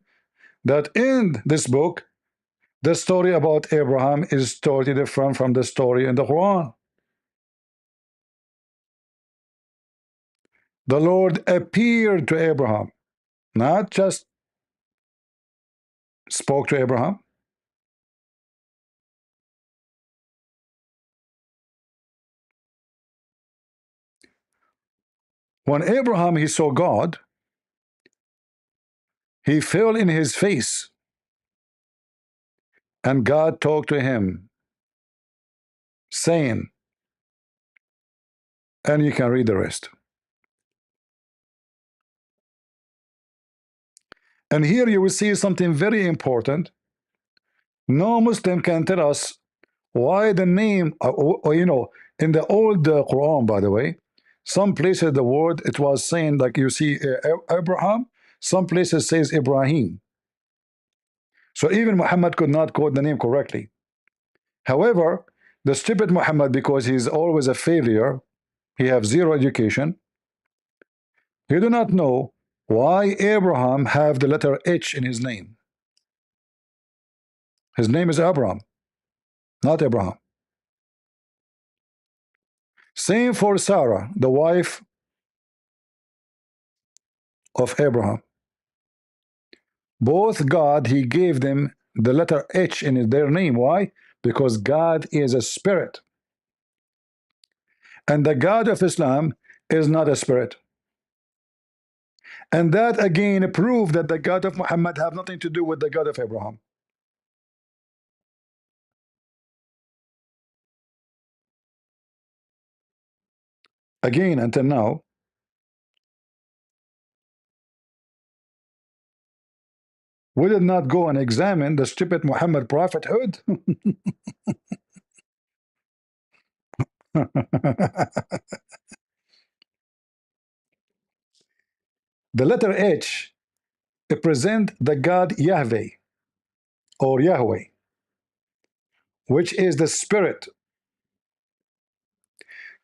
that in this book, the story about Abraham is totally different from the story in the Quran. The Lord appeared to Abraham, not just spoke to Abraham. When Abraham he saw God, he fell in his face, and God talked to him, saying, and you can read the rest. And here you will see something very important. No Muslim can tell us why the name, or, you know, in the old Quran, by the way, some places the word it was saying, like you see Abraham, some places says Ibrahim. So even Muhammad could not quote the name correctly. However, the stupid Muhammad, because he's always a failure, he have zero education, he do not know why Abraham have the letter H in his name. His name is Abraham, not Abraham. Same for Sarah, the wife of Abraham. Both God, he gave them the letter H in their name. Why? Because God is a spirit. And the God of Islam is not a spirit. And that again proved that the God of Muhammad have nothing to do with the God of Abraham. Again, until now, we did not go and examine the stupid Muhammad prophethood. The letter H represent the God Yahweh or Yahweh, which is the spirit.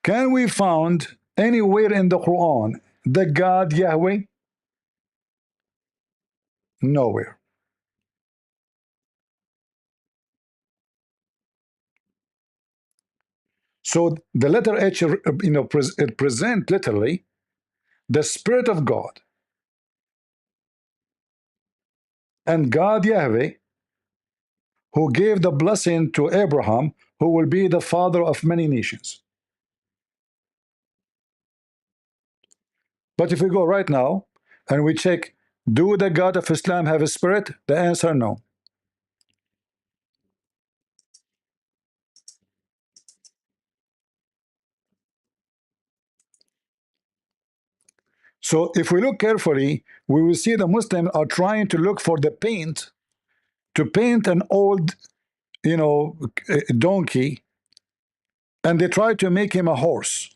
Can we find anywhere in the Quran the God Yahweh? Nowhere. So the letter H, it present literally the Spirit of God, and God Yahweh, who gave the blessing to Abraham, who will be the father of many nations. But if we go right now and we check, do the God of Islam have a spirit? The answer, no. So if we look carefully, we will see the Muslims are trying to look for the paint to paint an old, donkey, and they try to make him a horse.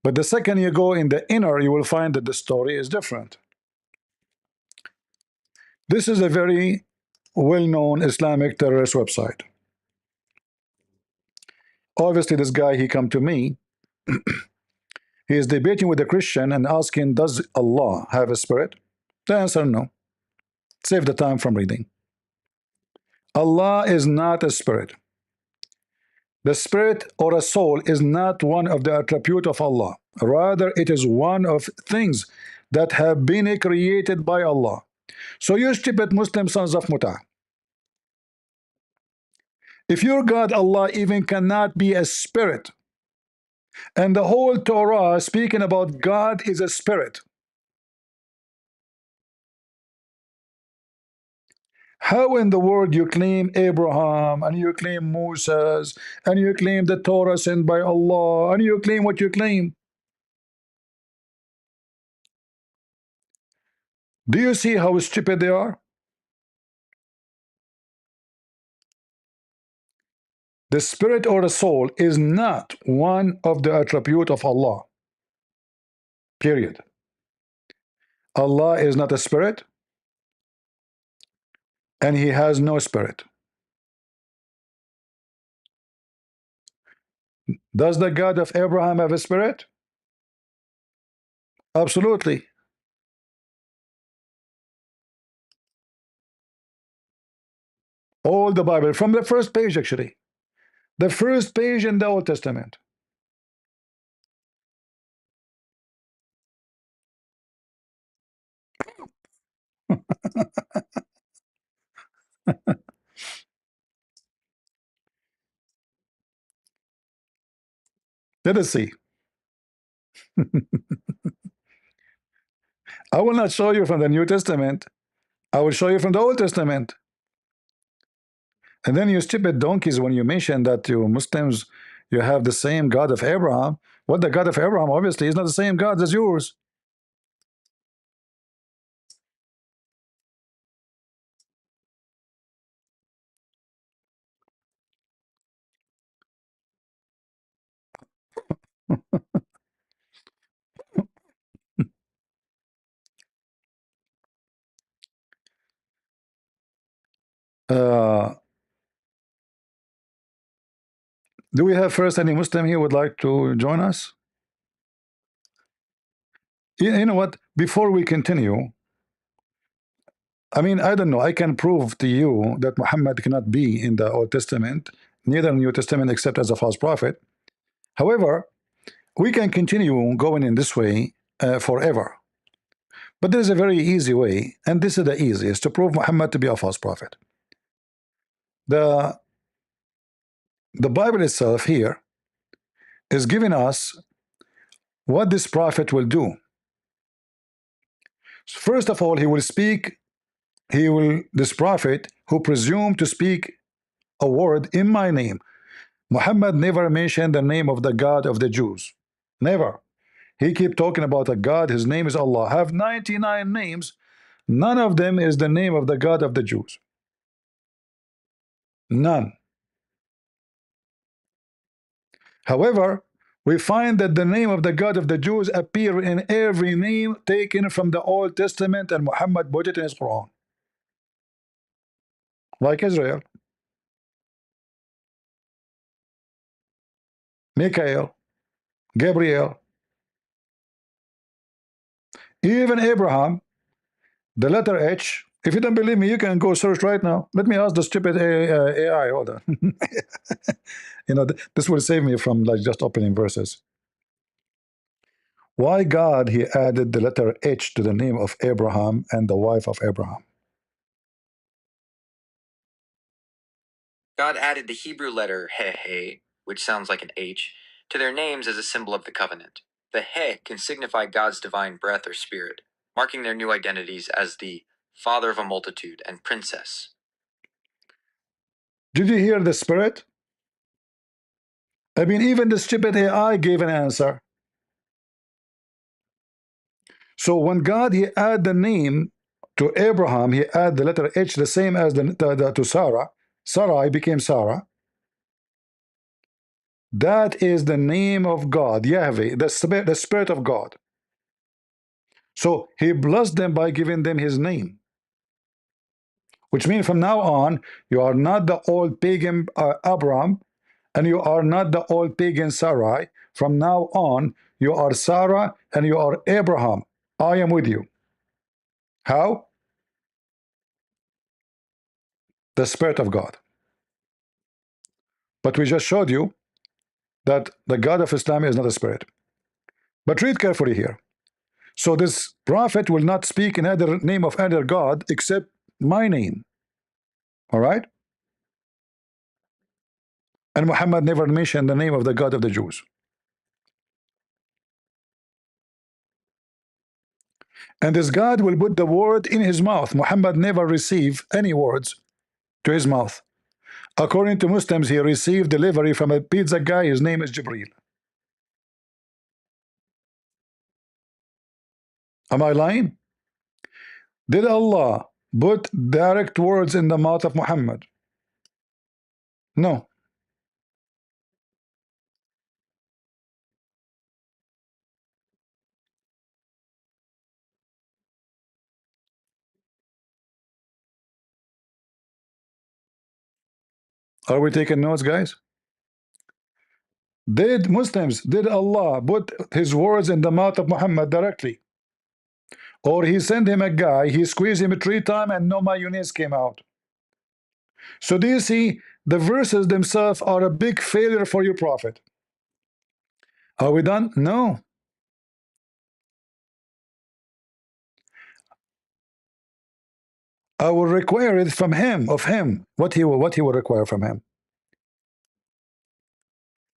But the second you go in the inner, you will find that the story is different. This is a very well-known Islamic terrorist website. Obviously, this guy, he come to me. He is debating with a Christian and asking, does Allah have a spirit? The answer, no. Save the time from reading. Allah is not a spirit. The spirit or a soul is not one of the attributes of Allah. Rather, it is one of things that have been created by Allah. So you stupid Muslim sons of Muta, if your God Allah even cannot be a spirit, and the whole Torah speaking about God is a spirit, how in the world you claim Abraham, and you claim Moses, and you claim the Torah sent by Allah, and you claim what you claim? Do you see how stupid they are? The spirit or the soul is not one of the attributes of Allah. Period. Allah is not a spirit, and He has no spirit. Does the God of Abraham have a spirit? Absolutely. All the Bible, from the first page actually. The first page in the Old Testament. Let us see. I will not show you from the New Testament. I will show you from the Old Testament. And then you stupid donkeys, when you mention that you Muslims, you have the same God of Abraham. What the God of Abraham obviously is not the same God as yours. Uh, do we have first any Muslim here would like to join us? You know what? Before we continue, I mean, I don't know. I can prove to you that Muhammad cannot be in the Old Testament, neither in the New Testament, except as a false prophet. However, we can continue going in this way forever. But there is a very easy way, and this is the easiest to prove Muhammad to be a false prophet. The Bible itself here is giving us what this prophet will do. First of all, he will speak. This prophet who presumed to speak a word in my name. Muhammad never mentioned the name of the God of the Jews. Never. He keep talking about a God. His name is Allah. Have 99 names. None of them is the name of the God of the Jews. None. However, we find that the name of the God of the Jews appear in every name taken from the Old Testament, and Muhammad put it in his Quran. Like Israel, Michael, Gabriel, even Abraham, the letter H. If you don't believe me, you can go search right now. Let me ask the stupid AI. Hold on. You know, this will save me from like just opening verses. Why God he added the letter H to the name of Abraham and the wife of Abraham? God added the Hebrew letter he, which sounds like an H, to their names as a symbol of the covenant. The he can signify God's divine breath or spirit, marking their new identities as the father of a multitude and princess. Did you hear the spirit? I mean, even the stupid AI gave an answer. So when God he add the name to Abraham, he add the letter H, the same as to Sarah. Sarai became Sarah. That is the name of God, Yahweh, the spirit of God. So he blessed them by giving them his name, which means from now on, you are not the old pagan Abraham, and you are not the old pagan Sarai. From now on, you are Sarah and you are Abraham. I am with you. How? The Spirit of God. But we just showed you that the God of Islam is not a spirit. But read carefully here. So this prophet will not speak in other name of other God except my name. All right? And Muhammad never mentioned the name of the God of the Jews. And this God will put the word in his mouth. Muhammad never received any words to his mouth. According to Muslims, he received delivery from a pizza guy. His name is Jibreel. Am I lying? Did Allah put direct words in the mouth of Muhammad? No. Are we taking notes, guys? Did Allah put his words in the mouth of Muhammad directly? Or he sent him a guy, he squeezed him 3 times and no mayonnaise came out? So do you see, the verses themselves are a big failure for your prophet. Are we done? No. I will require it from him, of him. What he will require from him?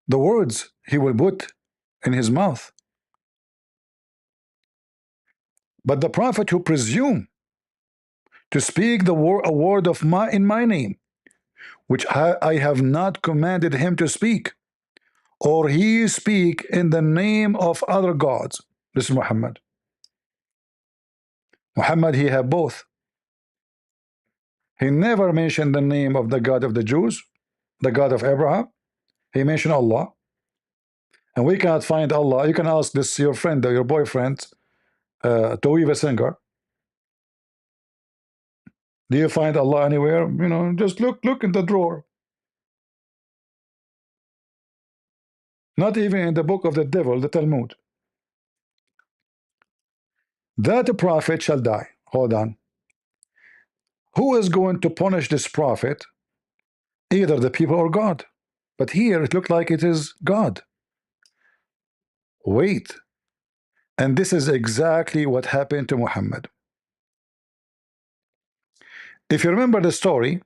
The words he will put in his mouth. But the prophet who presume to speak a word of in my name, which I have not commanded him to speak, or he speak in the name of other gods. This is Muhammad. Muhammad, he have both. He never mentioned the name of the God of the Jews, the God of Abraham. He mentioned Allah. And we cannot find Allah. You can ask this your friend or your boyfriend, Toiva Singer. Do you find Allah anywhere? You know, just look in the drawer. Not even in the book of the devil, the Talmud. That prophet shall die. Hold on. Who is going to punish this prophet? Either the people or God. But here it looked like it is God. Wait. And this is exactly what happened to Muhammad. If you remember the story,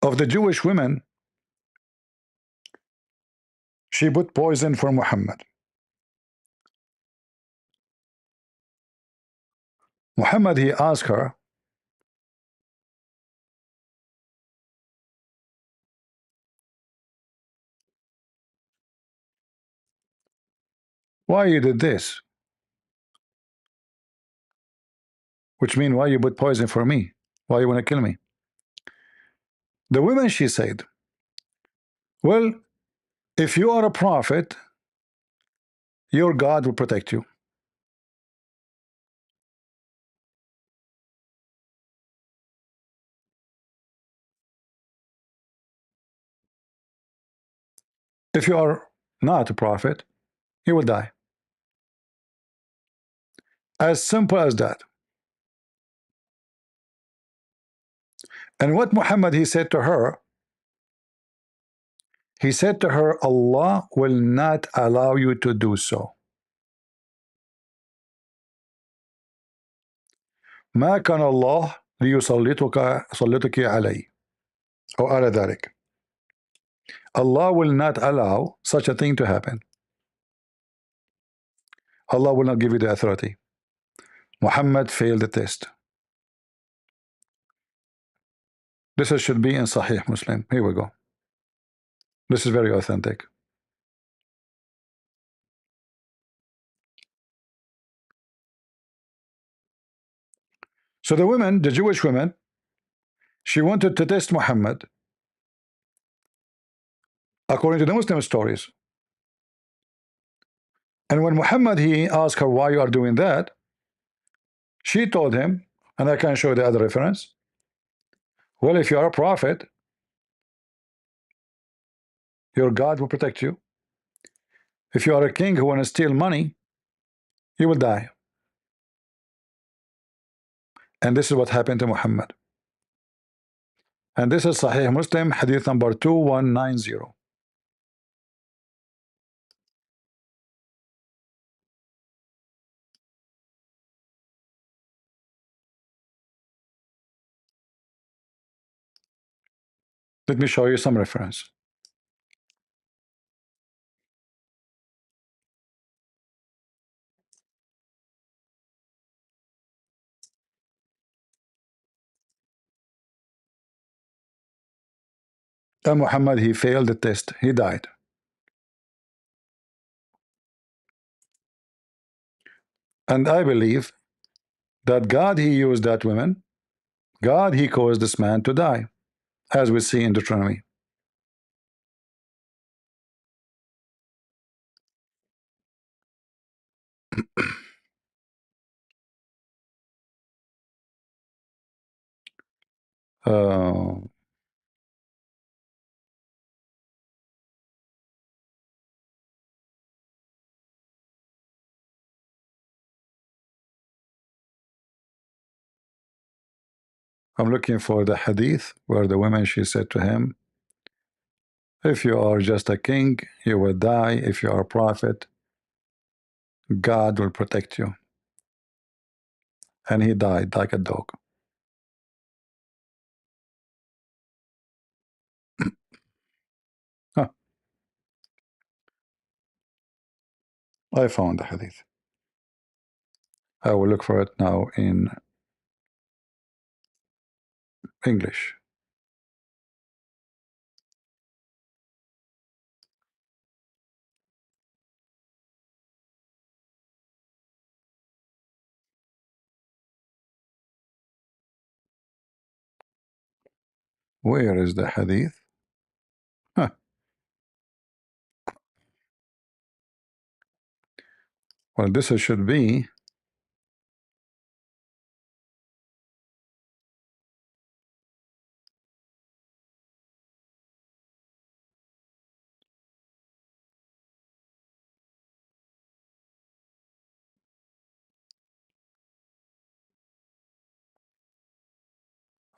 of the Jewish women, she put poison for Muhammad. Muhammad, he asked her, why you did this? Which means, why you put poison for me? Why you want to kill me? The woman, she said, well, if you are a prophet, your God will protect you. If you are not a prophet, you will die. As simple as that. And what Muhammad, he said to her, he said to her, Allah will not allow you to do so. ما كان الله ليسلطك علي أو على ذلك. Allah will not allow such a thing to happen. Allah will not give you the authority. Muhammad failed the test. This should be in Sahih Muslim. Here we go. This is very authentic. So the women, the Jewish women, she wanted to test Muhammad according to the Muslim stories. And when Muhammad, he asked her why you are doing that, she told him, and I can show you the other reference, well, if you are a prophet, your God will protect you. If you are a king who want to steal money, you will die. And this is what happened to Muhammad. And this is Sahih Muslim, hadith number 2190. Let me show you some reference. And Muhammad, he failed the test. He died. And I believe that God, he used that woman. God, he caused this man to die, as we see in Deuteronomy. I'm looking for the hadith where the woman, she said to him, if you are just a king, you will die. If you are a prophet, God will protect you. And he died like a dog. I found the hadith. I will look for it now in English. Where is the hadith? Huh. Well, this should be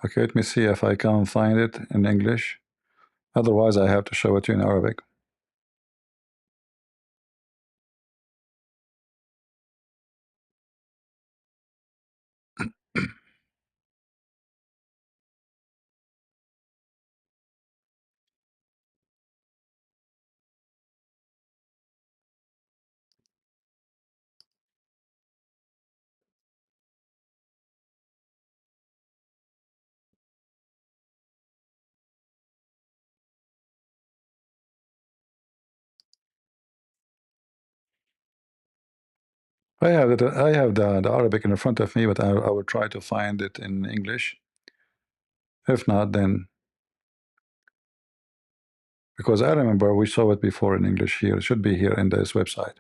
okay. Let me see if I can find it in English. Otherwise, I have to show it to you in Arabic. I have it. I have the Arabic in front of me, but I will try to find it in English. If not, then because I remember we saw it before in English here. It should be here in this website.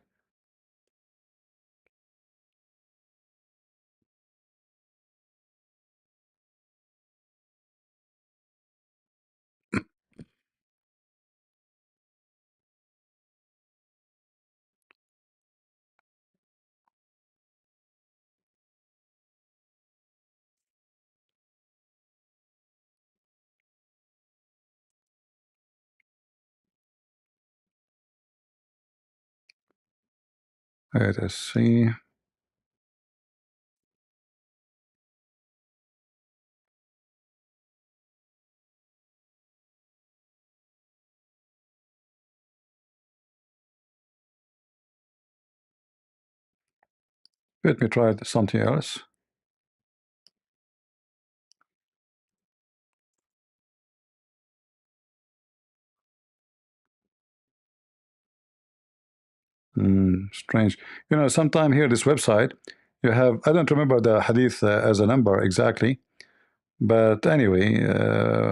Let us see. Let me try something else. Strange. You know, sometime here this website, you have, I don't remember the hadith as a number exactly, but anyway,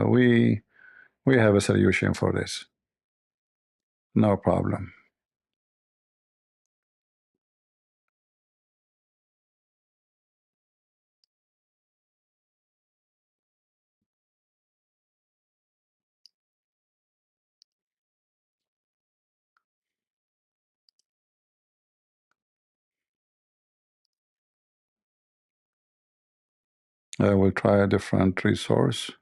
we have a solution for this. No problem. I will try a different resource.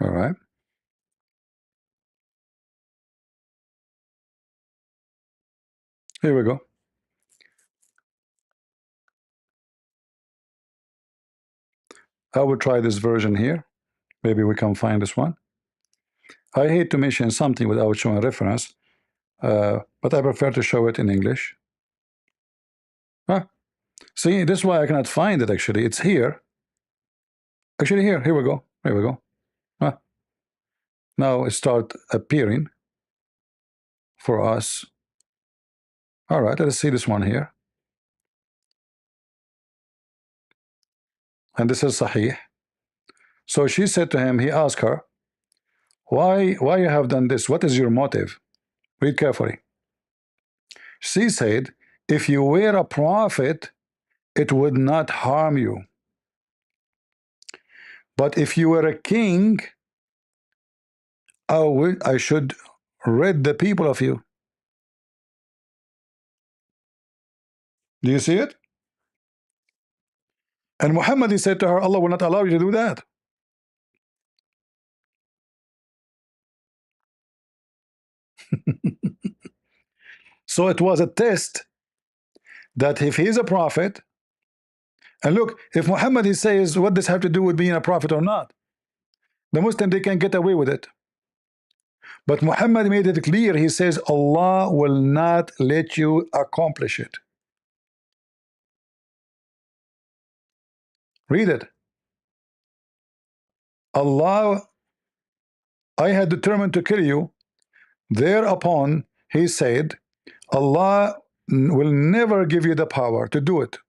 All right. Here we go. I will try this version here. Maybe we can find this one. I hate to mention something without showing reference, but I prefer to show it in English. Huh? See, this is why I cannot find it actually. It's here. Actually, here we go. Here we go. Huh? Now it start appearing for us. All right, let's see this one here. And this is Sahih. So she said to him, he asked her, why you have done this? What is your motive? Read carefully. She said, if you were a prophet, it would not harm you. But if you were a king, I should rid the people of you. Do you see it? And Muhammad, he said to her, Allah will not allow you to do that. So it was a test that if he's a prophet, and look, if Muhammad, he says, what does have to do with being a prophet or not? The Muslim, they can get away with it. But Muhammad made it clear. He says, Allah will not let you accomplish it. Read it. Allah, I had determined to kill you. Thereupon, he said, Allah will never give you the power to do it.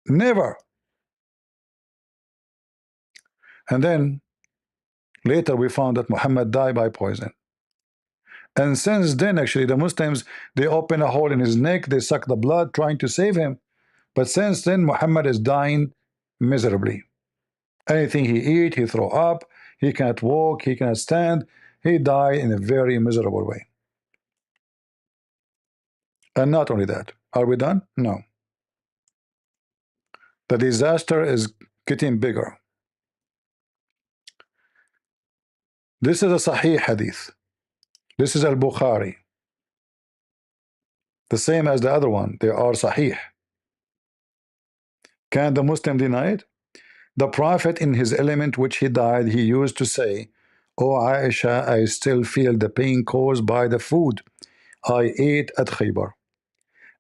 Never. And then later we found that Muhammad died by poison. And since then, actually, the Muslims, they open a hole in his neck, they suck the blood, trying to save him. But since then, Muhammad is dying miserably. Anything he eat, he throw up, he cannot walk, he cannot stand. He died in a very miserable way. And not only that, are we done? No. The disaster is getting bigger. This is a Sahih hadith. This is al-Bukhari. The same as the other one. They are Sahih. Can the Muslim deny it? The Prophet, in his element which he died, he used to say, "O Aisha, I still feel the pain caused by the food I ate at Khaybar.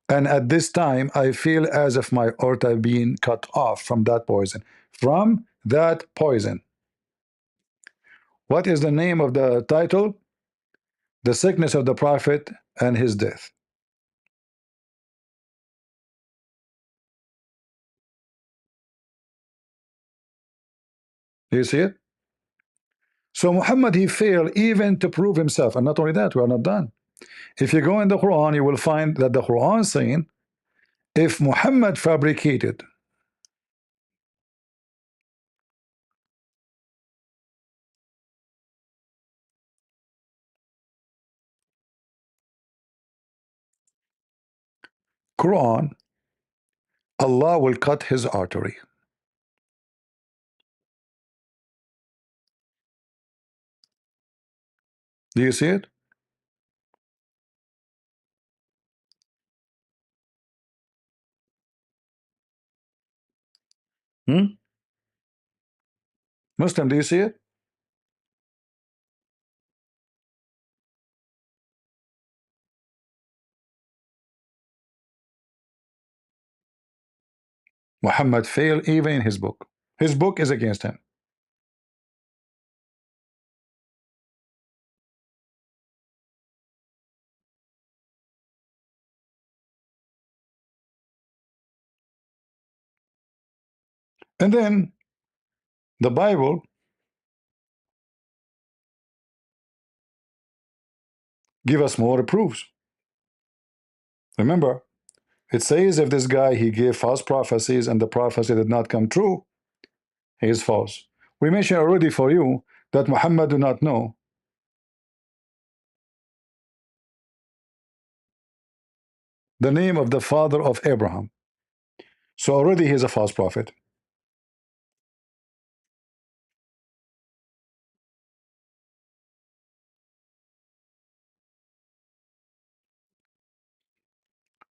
And at this time, I feel as if my aorta being cut off from that poison." From that poison. What is the name of the title? The sickness of the Prophet and his death. Do you see it? So Muhammad, he failed even to prove himself. And not only that, we are not done. If you go in the Quran, you will find that the Quran saying, if Muhammad fabricated Quran, Allah will cut his artery. Do you see it? Muslim, do you see it? Muhammad failed even in his book. His book is against him. And then the Bible give us more proofs. Remember, it says if this guy, he gave false prophecies and the prophecy did not come true, he is false. We mentioned already for you that Muhammad do not know the name of the father of Abraham. So already he is a false prophet.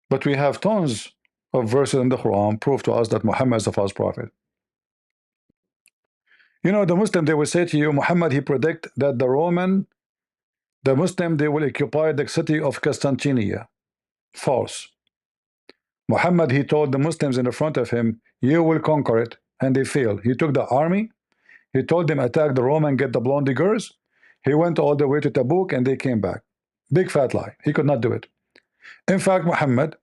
But we have tons of verses in the Quran prove to us that Muhammad is a false prophet. You know, the Muslim, they will say to you, Muhammad, he predict that the Muslim, they will occupy the city of Constantinople. False. Muhammad, he told the Muslims in the front of him, you will conquer it, and they failed. He took the army, he told them attack the Roman, get the blonde girls. He went all the way to Tabuk and they came back. Big fat lie. He could not do it. In fact, Muhammad,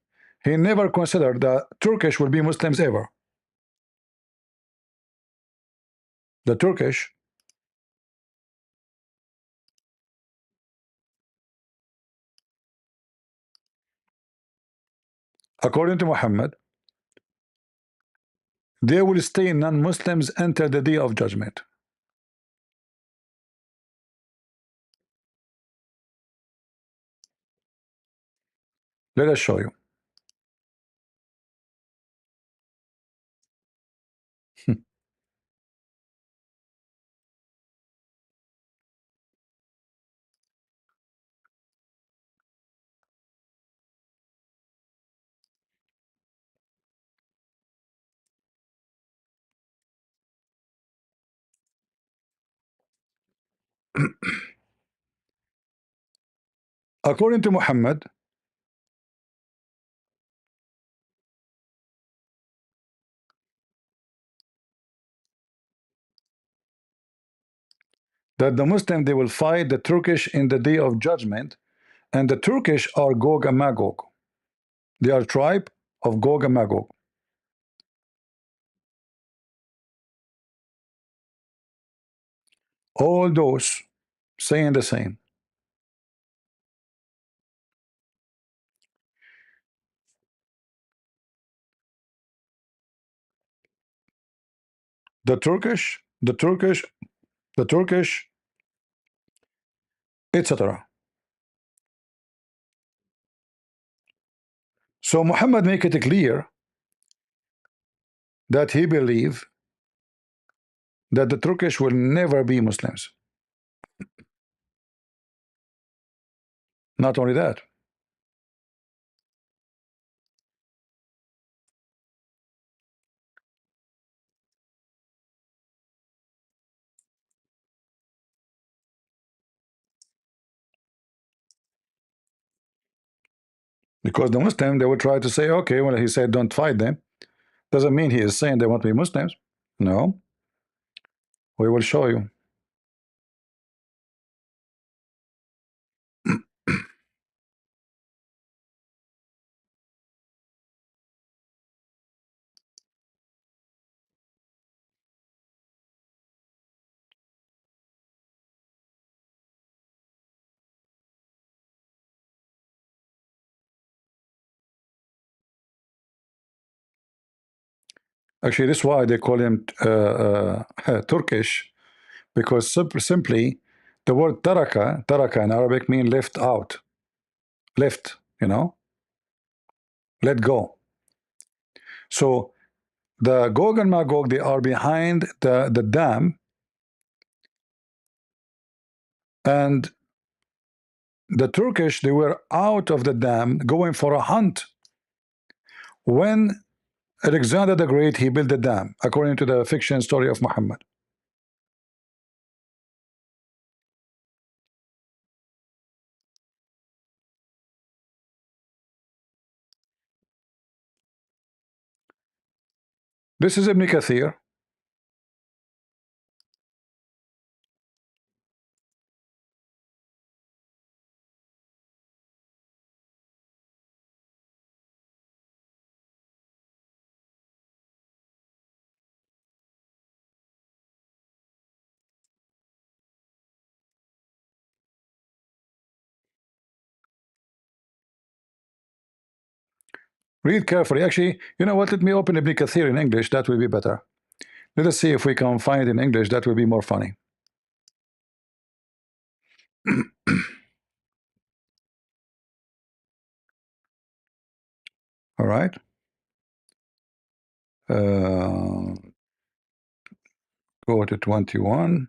he never considered that Turkish will be Muslims ever. The Turkish, according to Muhammad, they will stay non-Muslims until the day of judgment. Let us show you. According to Muhammad, that the Muslim, they will fight the Turkish in the day of judgment, and the Turkish are Gog and Magog. They are tribe of Gog and Magog. All those saying the same. The Turkish, etc. So Muhammad make it clear that he believe that the Turkish will never be Muslims. Not only that, because the Muslim, they will try to say, okay, well, he said don't fight them, doesn't mean he is saying they won't be Muslims. No, we will show you. Actually, this is why they call him Turkish, because simply the word taraka in Arabic means left out, left, you know, let go. So the Gog and Magog, they are behind the dam, and the Turkish, they were out of the dam going for a hunt when Alexander the Great, he built the dam, according to the fiction story of Muhammad. This is Ibn Kathir. Read carefully. Actually, you know what? Let me open Ibn Kathir in English. That will be better. Let us see if we can find it in English. That will be more funny. All right. Go to 21.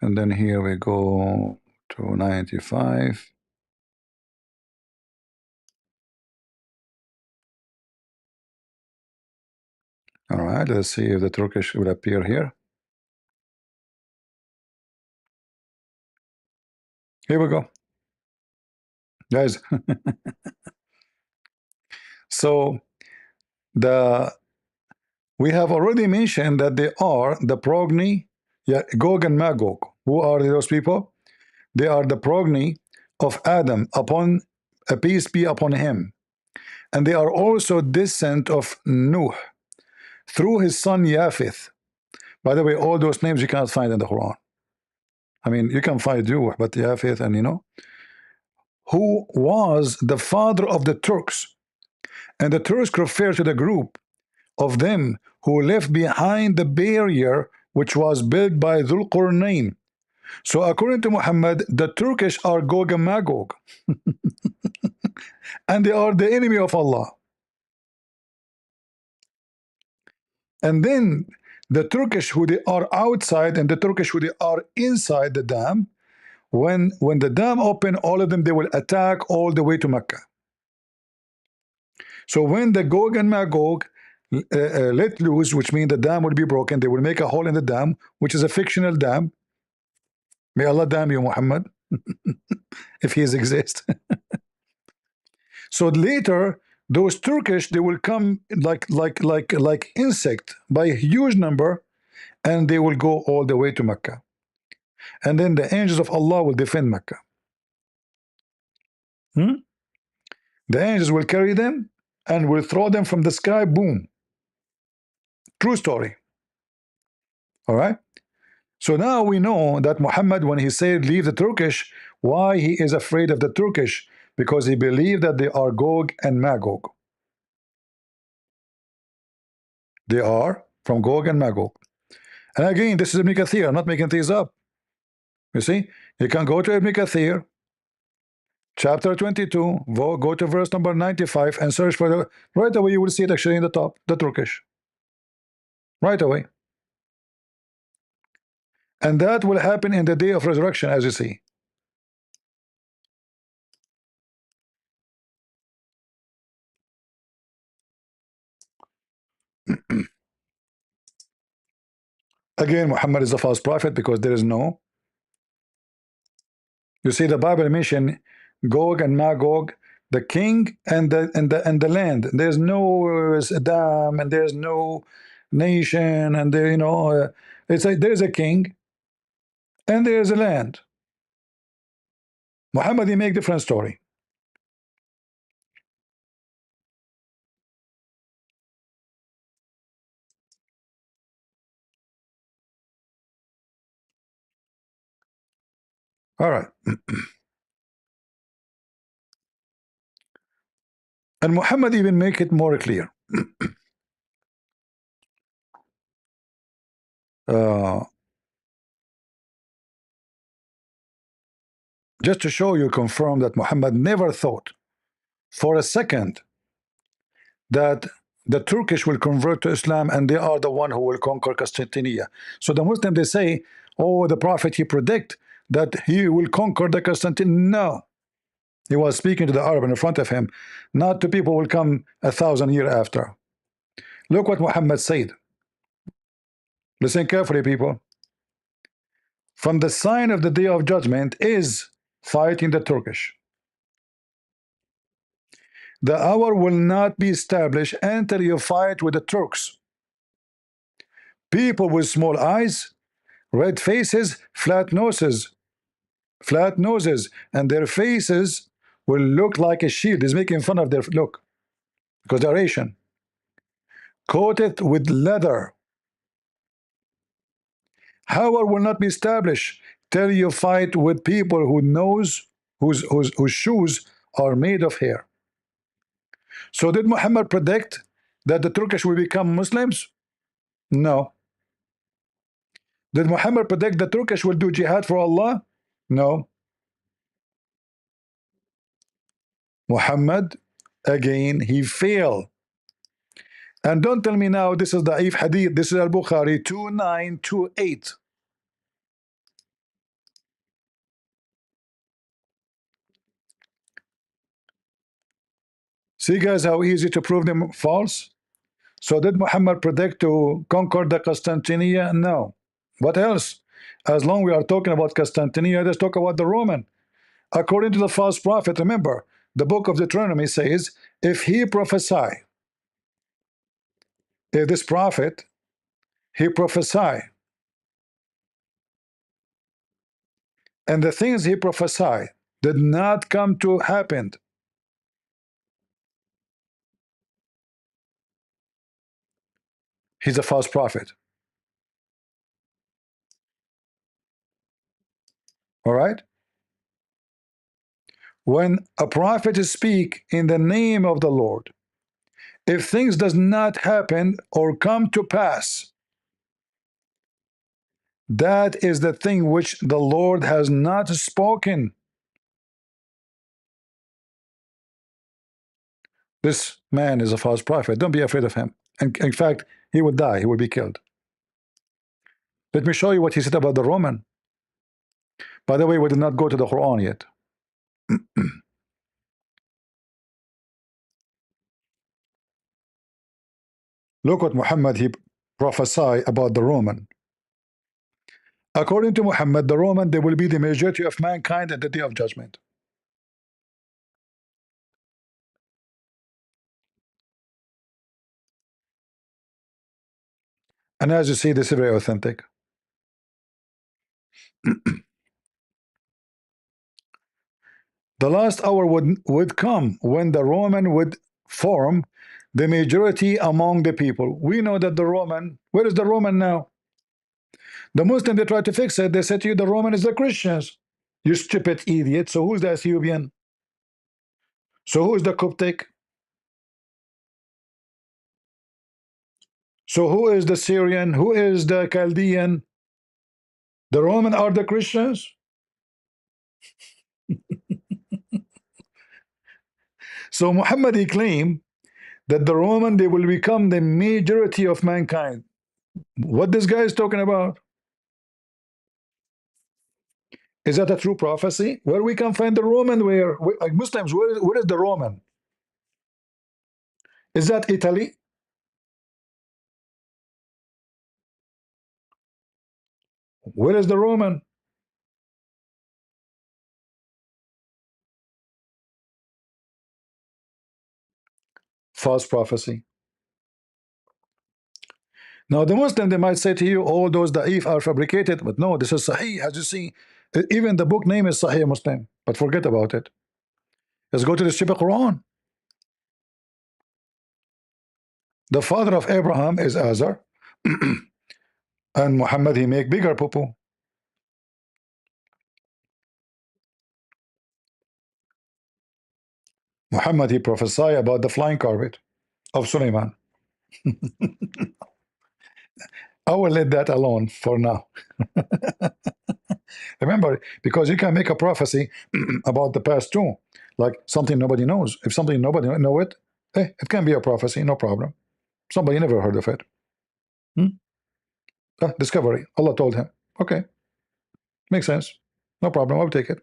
And then here we go to 95. All right. Let's see if the Turkish will appear here. Here we go. Guys. So we have already mentioned that they are the progeny, Gog and Magog. Who are those people? They are the progeny of Adam, upon a peace be upon him, and they are also descent of Nuh through his son Japheth. By the way, all those names you can't find in the Quran. I mean, you can find Nuh, but Japheth, and you know, who was the father of the Turks. And the Turks refer to the group of them who left behind the barrier which was built by Dhul Qarnayn. So according to Muhammad, the Turkish are Gog and Magog. And they are the enemy of Allah. And then the Turkish who they are outside and the Turkish who they are inside the dam, when the dam open, all of them, they will attack all the way to Mecca. So when the Gog and Magog let loose, which means the dam will be broken, they will make a hole in the dam, which is a fictional dam. May Allah damn you, Muhammad, if he exists. So later, those Turkish, they will come like insect by a huge number, and they will go all the way to Mecca. And then the angels of Allah will defend Mecca. The angels will carry them and will throw them from the sky. Boom. True story. All right. So now we know that Muhammad, when he said leave the Turkish, why he is afraid of the Turkish? Because he believed that they are Gog and Magog. They are from Gog and Magog. And again, this is Ibn Kathir. I'm not making things up. You see, you can go to Ibn Kathir, chapter 22, go to verse number 95 and search for the, right away you will see it actually in the top, the Turkish. Right away. And that will happen in the day of resurrection, as you see. Again, Muhammad is a false prophet because there is no. You see, the Bible mention Gog and Magog, the king and the land. There's no dam and there's no nation, and there, you know, it's like there's a king and there's a land. Muhammad, he make different story. All right. And Muhammad even make it more clear. Just to show you, confirm that Muhammad never thought for a second that the Turkish will convert to Islam and they are the one who will conquer Constantinople. So the Muslim, they say, oh, the Prophet, he predict that he will conquer the Constantinople. No. He was speaking to the Arab in front of him, not to people who will come 1,000 years after. Look what Muhammad said. Listen carefully, people. From the sign of the day of judgment is fighting the Turkish. The hour will not be established until you fight with the Turks. People with small eyes, red faces, flat noses, and their faces will look like a shield. He's making fun of their look because they're Asian. Coated with leather. Hour will not be established till you fight with people whose shoes are made of hair. So did Muhammad predict that the Turkish will become Muslims? No. Did Muhammad predict the Turkish will do jihad for Allah? No. Muhammad, again, he failed. And don't tell me now this is Da'if Hadith. This is Al-Bukhari 2928. See, guys, how easy to prove them false? So did Muhammad predict to conquer the Constantinople? No. What else? As long we are talking about Constantinople, let's talk about the Roman. According to the false prophet, remember, the book of Deuteronomy says, if he prophesy, if this prophet, he prophesy, and the things he prophesied did not come to happen, he's a false prophet. All right? when a prophet speak in the name of the Lord, if things does not happen or come to pass, that is the thing which the Lord has not spoken. This man is a false prophet. Don't be afraid of him. And in fact, he would die. He would be killed. Let me show you what he said about the Roman. By the way, we did not go to the Quran yet. Look what Muhammad he prophesied about the Roman. According to Muhammad, the Roman, they will be the majority of mankind at the day of judgment. And as you see, this is very authentic. The last hour would come when the Roman would form the majority among the people. We know that the Roman, where is the Roman now? The Muslim, they try to fix it. They said to you, the Roman is the Christians. You stupid idiot. So who's the Ethiopian? So who is the Coptic? So who is the Syrian? Who is the Chaldean? The Roman are the Christians? So Muhammad, he claimed that the Roman, they will become the majority of mankind. What this guy is talking about? Is that a true prophecy? Where we can find the Roman? Where like Muslims, where is the Roman? Is that Italy? Where is the Roman? False prophecy. Now the Muslim, they might say to you, all those da'if are fabricated, but no, this is Sahih. As you see, even the book name is Sahih Muslim, but forget about it. Let's go to the stupid Quran. The father of Abraham is Azar, and Muhammad, he make bigger poo-poo. Muhammad, he prophesy about the flying carpet of Suleiman. I will let that alone for now. Remember, because you can make a prophecy about the past too, like something nobody knows. If something nobody know it, hey, it can be a prophecy, no problem. Somebody never heard of it. Discovery. Allah told him. Okay, makes sense. No problem. I'll take it.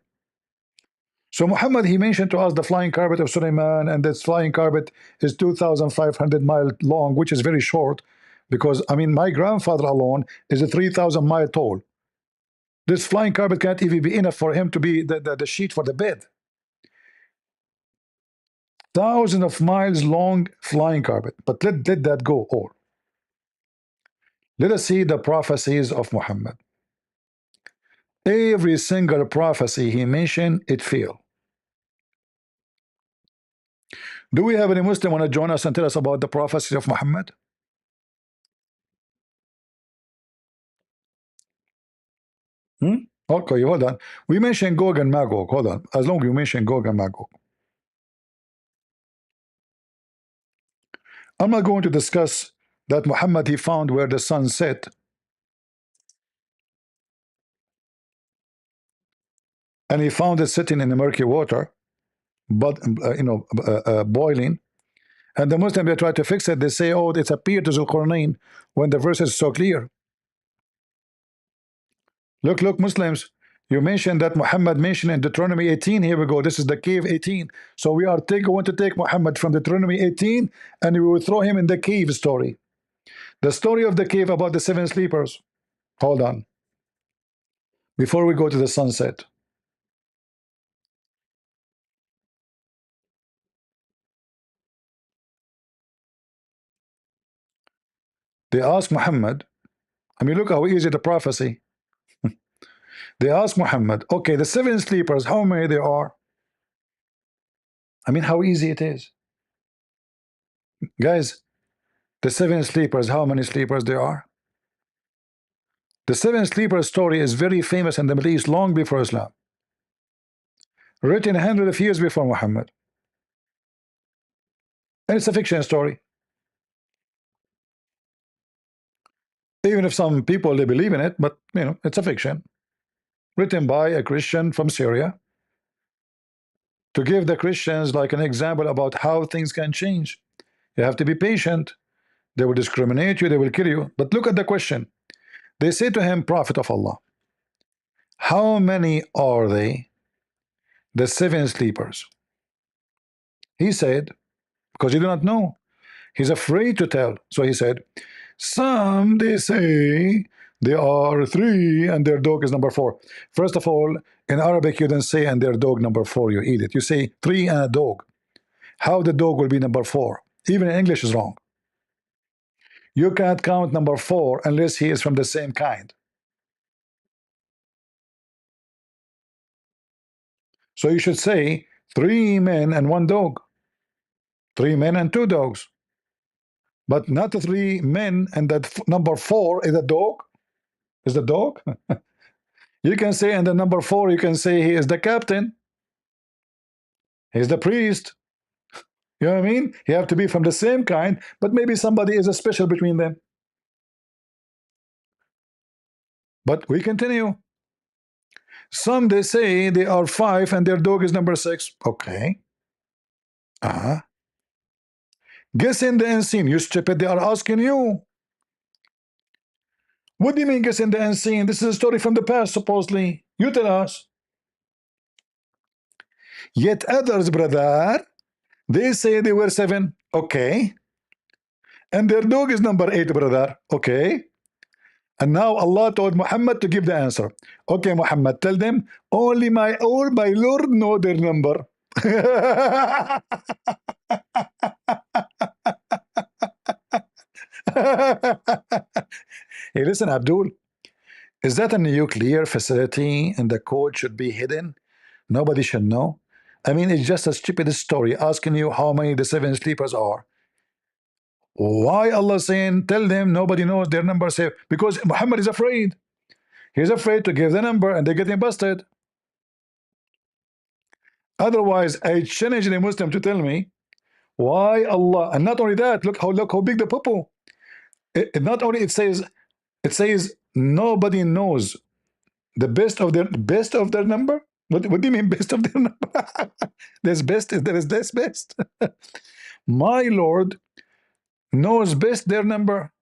So Muhammad, he mentioned to us the flying carpet of Suleiman, and this flying carpet is 2,500 miles long, which is very short, because I mean my grandfather alone is a 3,000 mile tall. This flying carpet can't even be enough for him to be the sheet for the bed. Thousands of miles long flying carpet. But let that go all. Let us see the prophecies of Muhammad. Every single prophecy he mentioned, it failed. Do we have any Muslim want to join us and tell us about the prophecies of Muhammad? Okay, hold on. We mentioned Gog and Magog. Hold on. As long as you mention Gog and Magog, I'm not going to discuss that Muhammad, he found where the sun set, and he found it sitting in the murky water, but boiling. And the Muslim, they try to fix it. They say, oh, it's appeared to Zulqarnain, when the verse is so clear. Look, Muslims, you mentioned that Muhammad mentioned in Deuteronomy 18. Here we go. This is the cave 18. So we are going to take Muhammad from Deuteronomy 18, and we will throw him in the cave story. The story of the cave about the 7 sleepers. Hold on. Before we go to the sunset. They asked Muhammad, I mean, look how easy the prophecy. They asked Muhammad, okay, the 7 sleepers, how many there are? I mean, how easy it is. Guys, the 7 sleepers, how many sleepers there are? The 7 sleepers story is very famous in the Middle East long before Islam. written hundreds of years before Muhammad. And it's a fiction story. Even if some people they believe in it, but you know, it's a fiction. Written by a Christian from Syria to give the Christians like an example about how things can change. You have to be patient. They will discriminate you, they will kill you. But look at the question. They say to him, Prophet of Allah, how many are they? The 7 sleepers. He said, because he did not know, he's afraid to tell. So he said, some they say they are 3 and their dog is number 4. First of all, in Arabic you don't say and their dog number 4, you eat it. You say 3 and a dog. How the dog will be number 4? Even in English is wrong. You can't count number 4 unless he is from the same kind. So you should say 3 men and 1 dog. 3 men and 2 dogs. But not 3 men and that number 4 is a dog. Is the dog? You can say, and the number 4, you can say he is the captain. He's the priest. You know what I mean? He have to be from the same kind, but maybe somebody is a special between them. But we continue. Some they say they are 5 and their dog is number 6. Okay. Guess in the unseen. You stupid, they are asking you. What do you mean guess in the unseen? This is a story from the past, supposedly. You tell us. Yet others, brother, they say they were 7. Okay. And their dog is number 8, brother. Okay. And now Allah told Muhammad to give the answer. Okay, Muhammad, tell them only my Lord know their number. Hey, listen, Abdul, is that a nuclear facility and the code should be hidden? Nobody should know. I mean, it's just a stupid story asking you how many the 7 sleepers are. Why Allah saying tell them nobody knows their number? Say because Muhammad is afraid. He's afraid to give the number and they're getting busted. Otherwise, I challenge the Muslim to tell me why Allah, and not only that, look how big the poo-poo. Not only it says nobody knows the best of their number. What do you mean best of their number? There is this best. My Lord knows best their number.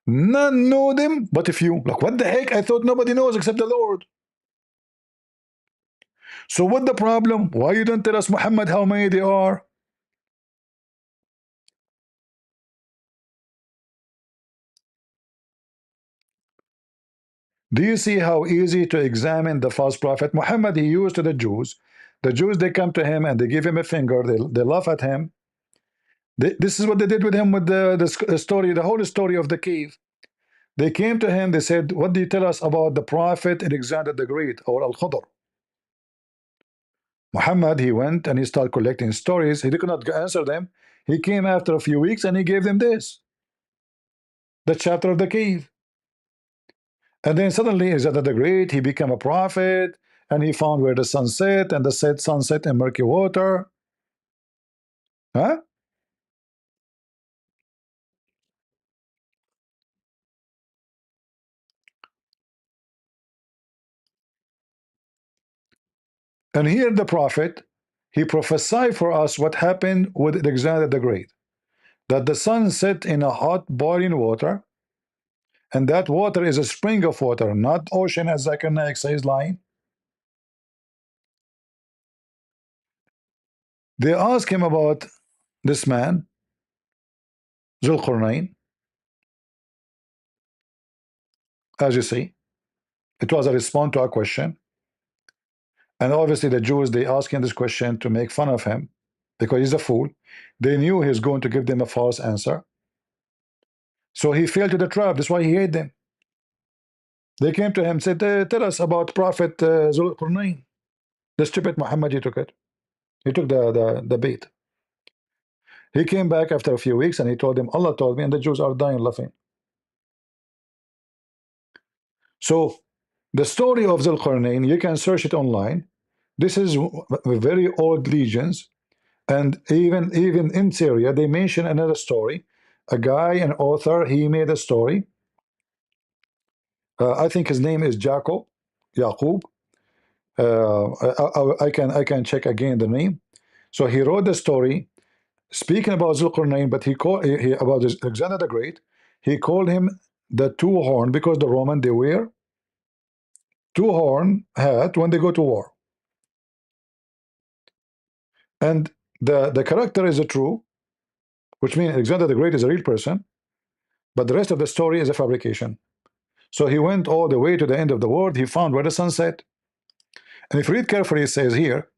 None know them but a few. Like what the heck? I thought nobody knows except the Lord. So what the problem? Why you don't tell us, Muhammad, how many they are? Do you see how easy to examine the false prophet? Muhammad, he used to the Jews. The Jews, they come to him and they give him a finger. They laugh at him. This is what they did with him with the story, the whole story of the cave. They came to him, they said, what do you tell us about the prophet Alexander the Great or Al-Khudr? Muhammad, he went and he started collecting stories. He could not answer them. He came after a few weeks and he gave them this, the chapter of the cave. And then suddenly Alexander the Great, he became a prophet and he found where the sun set and the sun set in murky water. Huh? And here the prophet, he prophesied for us what happened with Alexander the Great. That the sun set in a hot boiling water, and that water is a spring of water, not ocean as Zakir Naik says lying. They ask him about this man, Zulqarnain. As you see, it was a response to a question. And obviously the Jews, they ask him this question to make fun of him because he's a fool. They knew he was going to give them a false answer. So he fell to the trap. That's why he hated them. They came to him, said, tell us about Prophet Zulqarnain. The stupid Muhammad, he took it. He took the bait. He came back after a few weeks and he told them, Allah told me, and the Jews are dying laughing. So the story of Zulqarnain, you can search it online. This is very old legends, and even in Syria, they mention another story. A guy, an author, he made a story. I think his name is Jacob, Yaqub. I can check again the name. So he wrote the story speaking about Zulqarnain, but he called about Alexander the Great. He called him the two horn because the Roman they wear two horn hat when they go to war, and the character is a true, which means Alexander the Great is a real person, but the rest of the story is a fabrication. So he went all the way to the end of the world. He found where the sun set, and if you read carefully, it says here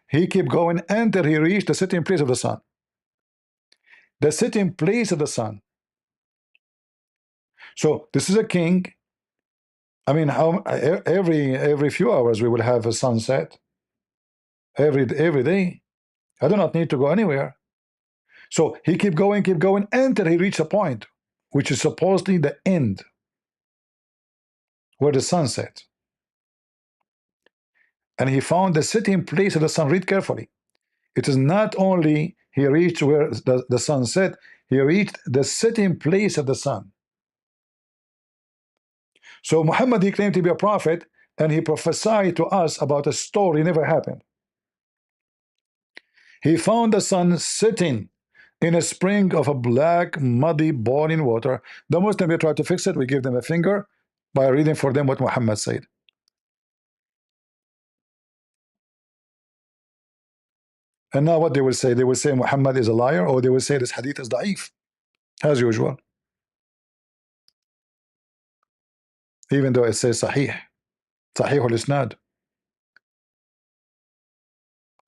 he kept going until he reached the sitting place of the sun. The sitting place of the sun. So this is a king. I mean, how every few hours we will have a sunset. Every day. I do not need to go anywhere. So he kept going until he reached a point, which is supposedly the end, where the sun sets. And he found the sitting place of the sun. Read carefully. It is not only he reached where the sun set, he reached the sitting place of the sun. So Muhammad, he claimed to be a prophet, and he prophesied to us about a story never happened. He found the sun sitting in a spring of a black, muddy, boiling water. The Muslim, they try to fix it. We give them a finger by reading for them what Muhammad said. And now what they will say? They will say Muhammad is a liar, or they will say this hadith is da'if, as usual. Even though it says Sahih al-Isnad.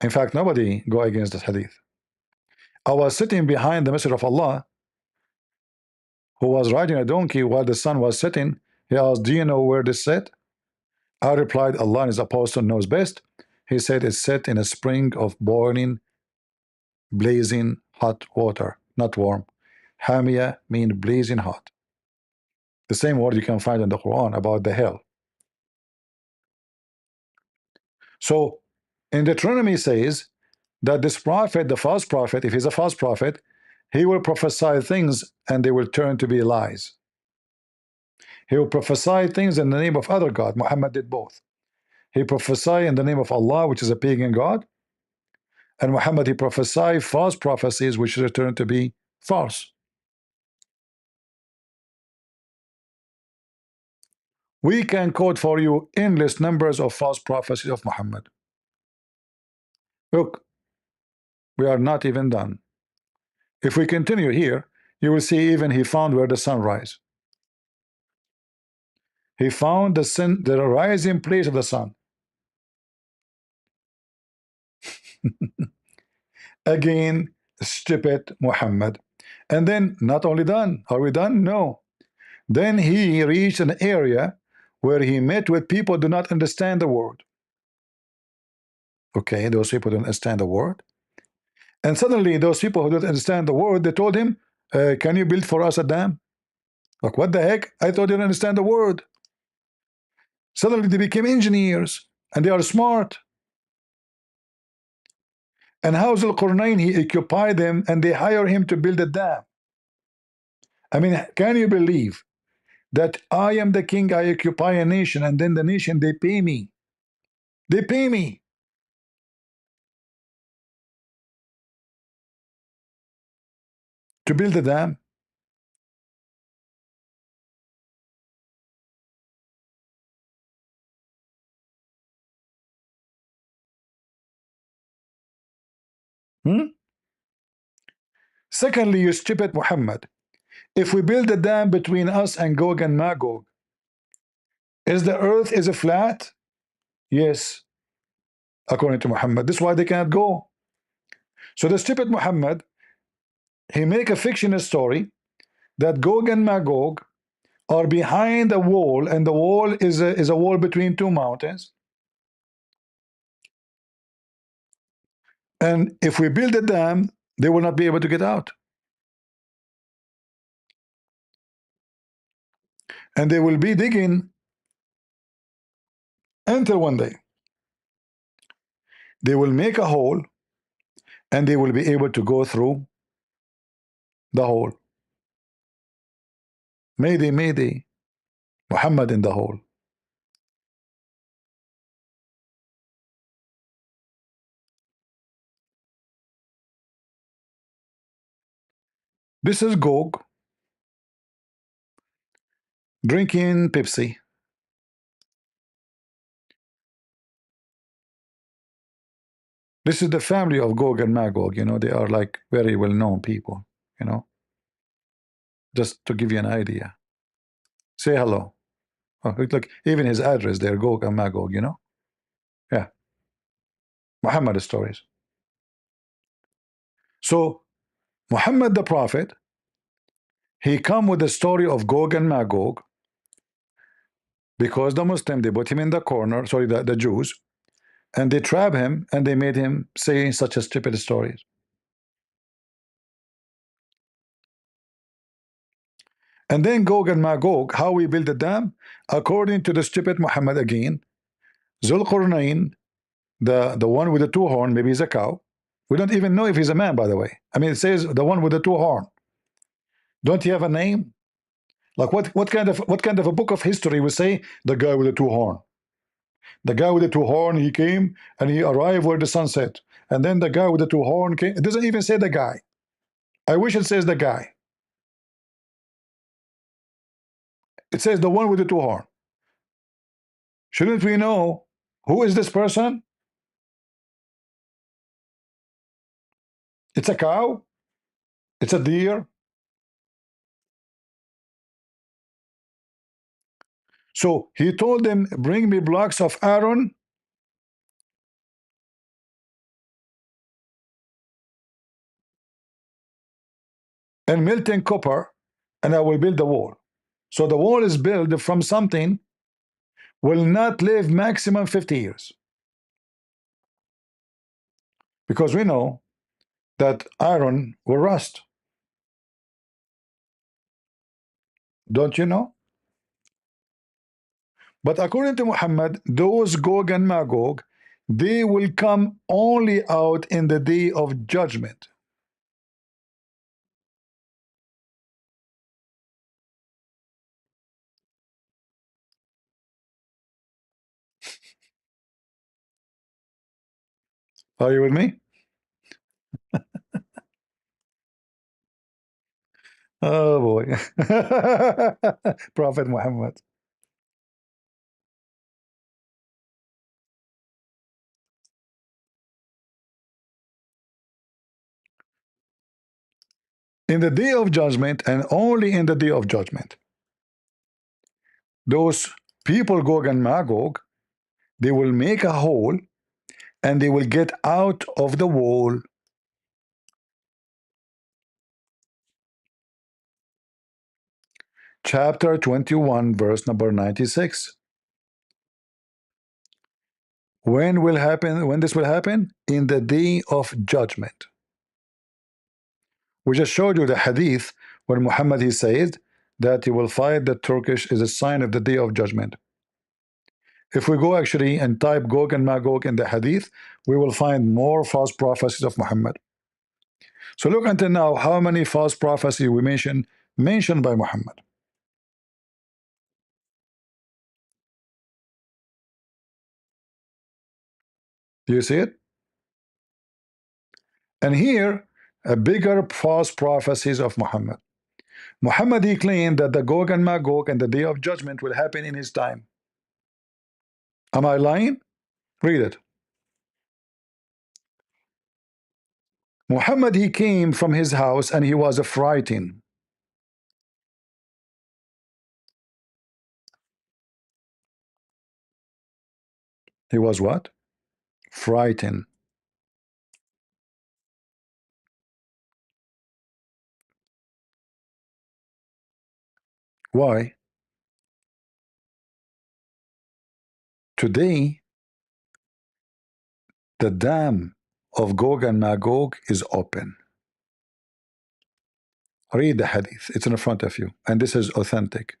In fact, nobody go against this hadith. I was sitting behind the Messenger of Allah, who was riding a donkey while the sun was setting. He asked, do you know where this set? I replied, Allah and his apostle knows best. He said, it's set in a spring of boiling, blazing hot water, not warm. Hamia means blazing hot. The same word you can find in the Quran about the hell. So in Deuteronomy says that this prophet, the false prophet, if he's a false prophet, he will prophesy things and they will turn to be lies. He will prophesy things in the name of other God. Muhammad did both. He prophesied in the name of Allah, which is a pagan God, and Muhammad, he prophesied false prophecies which return to be false. We can quote for you endless numbers of false prophecies of Muhammad. Look, we are not even done. If we continue here, you will see even he found where the sun rise. He found the rising place of the sun. Again, stupid Muhammad. And then, not only done, are we done? No. Then he reached an area where he met with people who do not understand the word. Okay, those people don't understand the word. And suddenly, those people who don't understand the word, they told him, can you build for us a dam? Like, what the heck? I thought you didn't understand the word. Suddenly, they became engineers, and they are smart. And how Zulqarnain, he occupied them, and they hire him to build a dam. I mean, can you believe that I am the king, I occupy a nation, and then the nation, they pay me. They pay me. To build a dam. Secondly, you stupid Muhammad, if we build a dam between us and Gog and Magog, is the earth is it flat? Yes, according to Muhammad. This is why they cannot go. So the stupid Muhammad, he make a fictional story that Gog and Magog are behind a wall, and the wall is a wall between two mountains. And if we build a dam, they will not be able to get out. And they will be digging until one day. they will make a hole and they will be able to go through the hole. Mayday, Mayday, Muhammad in the hole. This is Gog drinking Pepsi. This is the family of Gog and Magog. You know, they are like very well-known people, you know, just to give you an idea. Say hello. Oh, look, even his address there, Gog and Magog, you know. Yeah. Muhammad stories. So Muhammad the Prophet, he come with the story of Gog and Magog because the Muslim, they put him in the corner, sorry, the Jews, and they trap him and they made him say such a stupid stories. And then Gog and Magog, how we build the dam? According to the stupid Muhammad again, Zulqarnain, the one with the two horn, maybe he's a cow. We don't even know if he's a man, by the way. I mean, it says the one with the two horn. Don't he have a name? Like what kind of a book of history would say the guy with the two horn? The guy with the two horn, he came and he arrived where the sun set. And then the guy with the two horn came. It doesn't even say the guy. I wish it says the guy. It says the one with the two horn. Shouldn't we know who is this person? It's a cow. It's a deer. So he told them, bring me blocks of iron and melting copper, and I will build the wall. So the wall is built from something will not live maximum 50 years. Because we know that iron will rust. Don't you know? But according to Muhammad, those Gog and Magog, they will come only out in the day of judgment. Are you with me? Oh boy. Prophet Muhammad. In the day of judgment, and only in the day of judgment, those people, Gog and Magog, they will make a hole and they will get out of the wall. Chapter 21, verse number 96. When will happen? When this will happen? In the day of judgment. We just showed you the hadith where Muhammad, he said that he will fight the Turkish is a sign of the day of judgment. If we go actually and type Gog and Magog in the hadith, we will find more false prophecies of Muhammad. So look until now how many false prophecies we mentioned by Muhammad. Do you see it? And here, a bigger false prophecies of Muhammad. Muhammad, he claimed that the Gog and Magog and the day of judgment will happen in his time. Am I lying? Read it. Muhammad, he came from his house and he was frightened. He was what? Frightened. Why? Today, the dam of Gog and Magog is open. Read the hadith. It's in front of you. And this is authentic.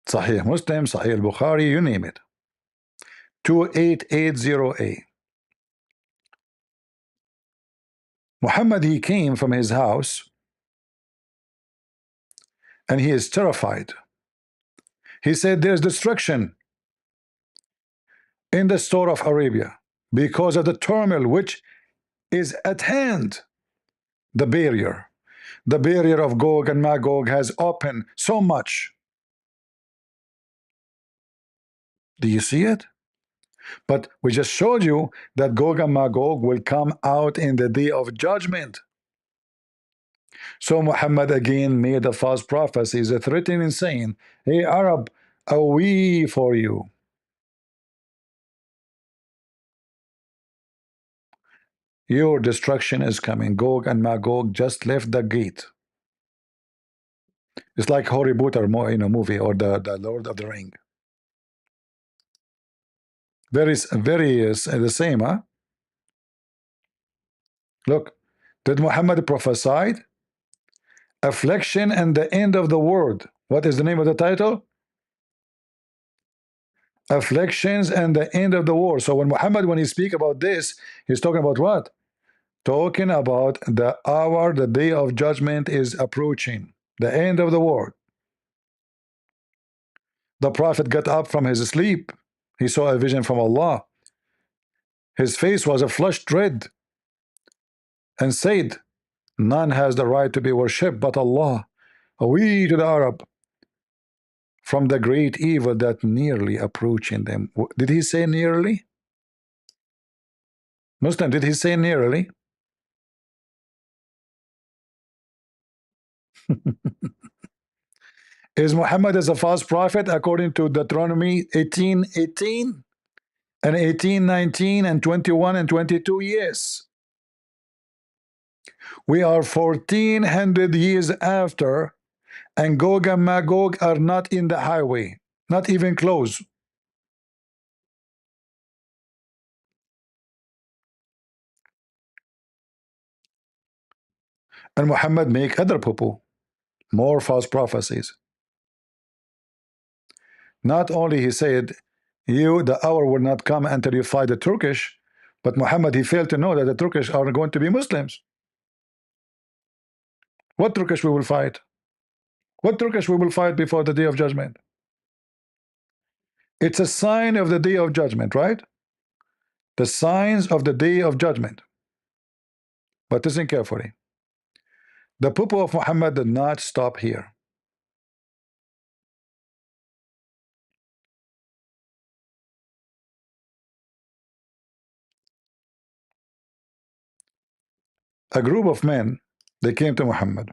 Sahih Muslim, Sahih Bukhari, you name it. 2880A. Muhammad, he came from his house and he is terrified. He said there's destruction in the store of Arabia because of the turmoil which is at hand. The barrier of Gog and Magog has opened so much. Do you see it? But we just showed you that Gog and Magog will come out in the day of judgment. So Muhammad again made a false prophecy, threatening and saying, hey Arab, a we for you. Your destruction is coming. Gog and Magog just left the gate. It's like Harry Potter movie or the Lord of the Ring. Very the same, huh? Look, did Muhammad prophesied affliction and the end of the world? What is the name of the title? Afflictions and the end of the world. So when Muhammad, when he speak about this, he's talking about what? Talking about the hour, the day of judgment is approaching, the end of the world. The prophet got up from his sleep. He saw a vision from Allah. His face was a flushed red and said, none has the right to be worshipped but Allah. We to the Arab from the great evil that nearly approaching them. Did he say nearly? Muslim, did he say nearly? Is Muhammad as a false prophet according to Deuteronomy 18:18 and 18:19 and 21 and 22? Yes. We are 1400 years after, and Gog and Magog are not in the highway, not even close. And Muhammad make other poo-poo, more false prophecies. Not only he said, the hour will not come until you fight the Turkish, but Muhammad, he failed to know that the Turkish are going to be Muslims. What Turkish we will fight? What Turkish we will fight before the day of judgment? It's a sign of the day of judgment, right? The signs of the day of judgment. But listen carefully. The poo-poo of Muhammad did not stop here. A group of men, they came to Muhammad.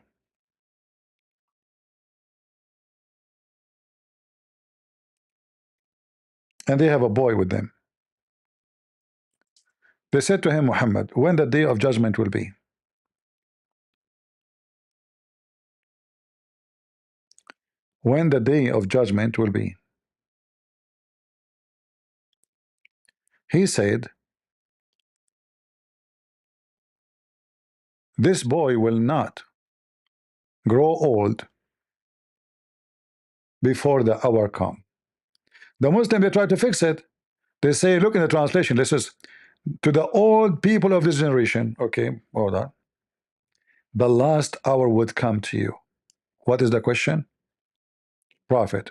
And they have a boy with them. They said to him, Muhammad, when the day of judgment will be? When the day of judgment will be? He said, this boy will not grow old before the hour come. The Muslim, they try to fix it. They say, look in the translation, this is to the old people of this generation. Okay, hold on. The last hour would come to you. What is the question? Prophet.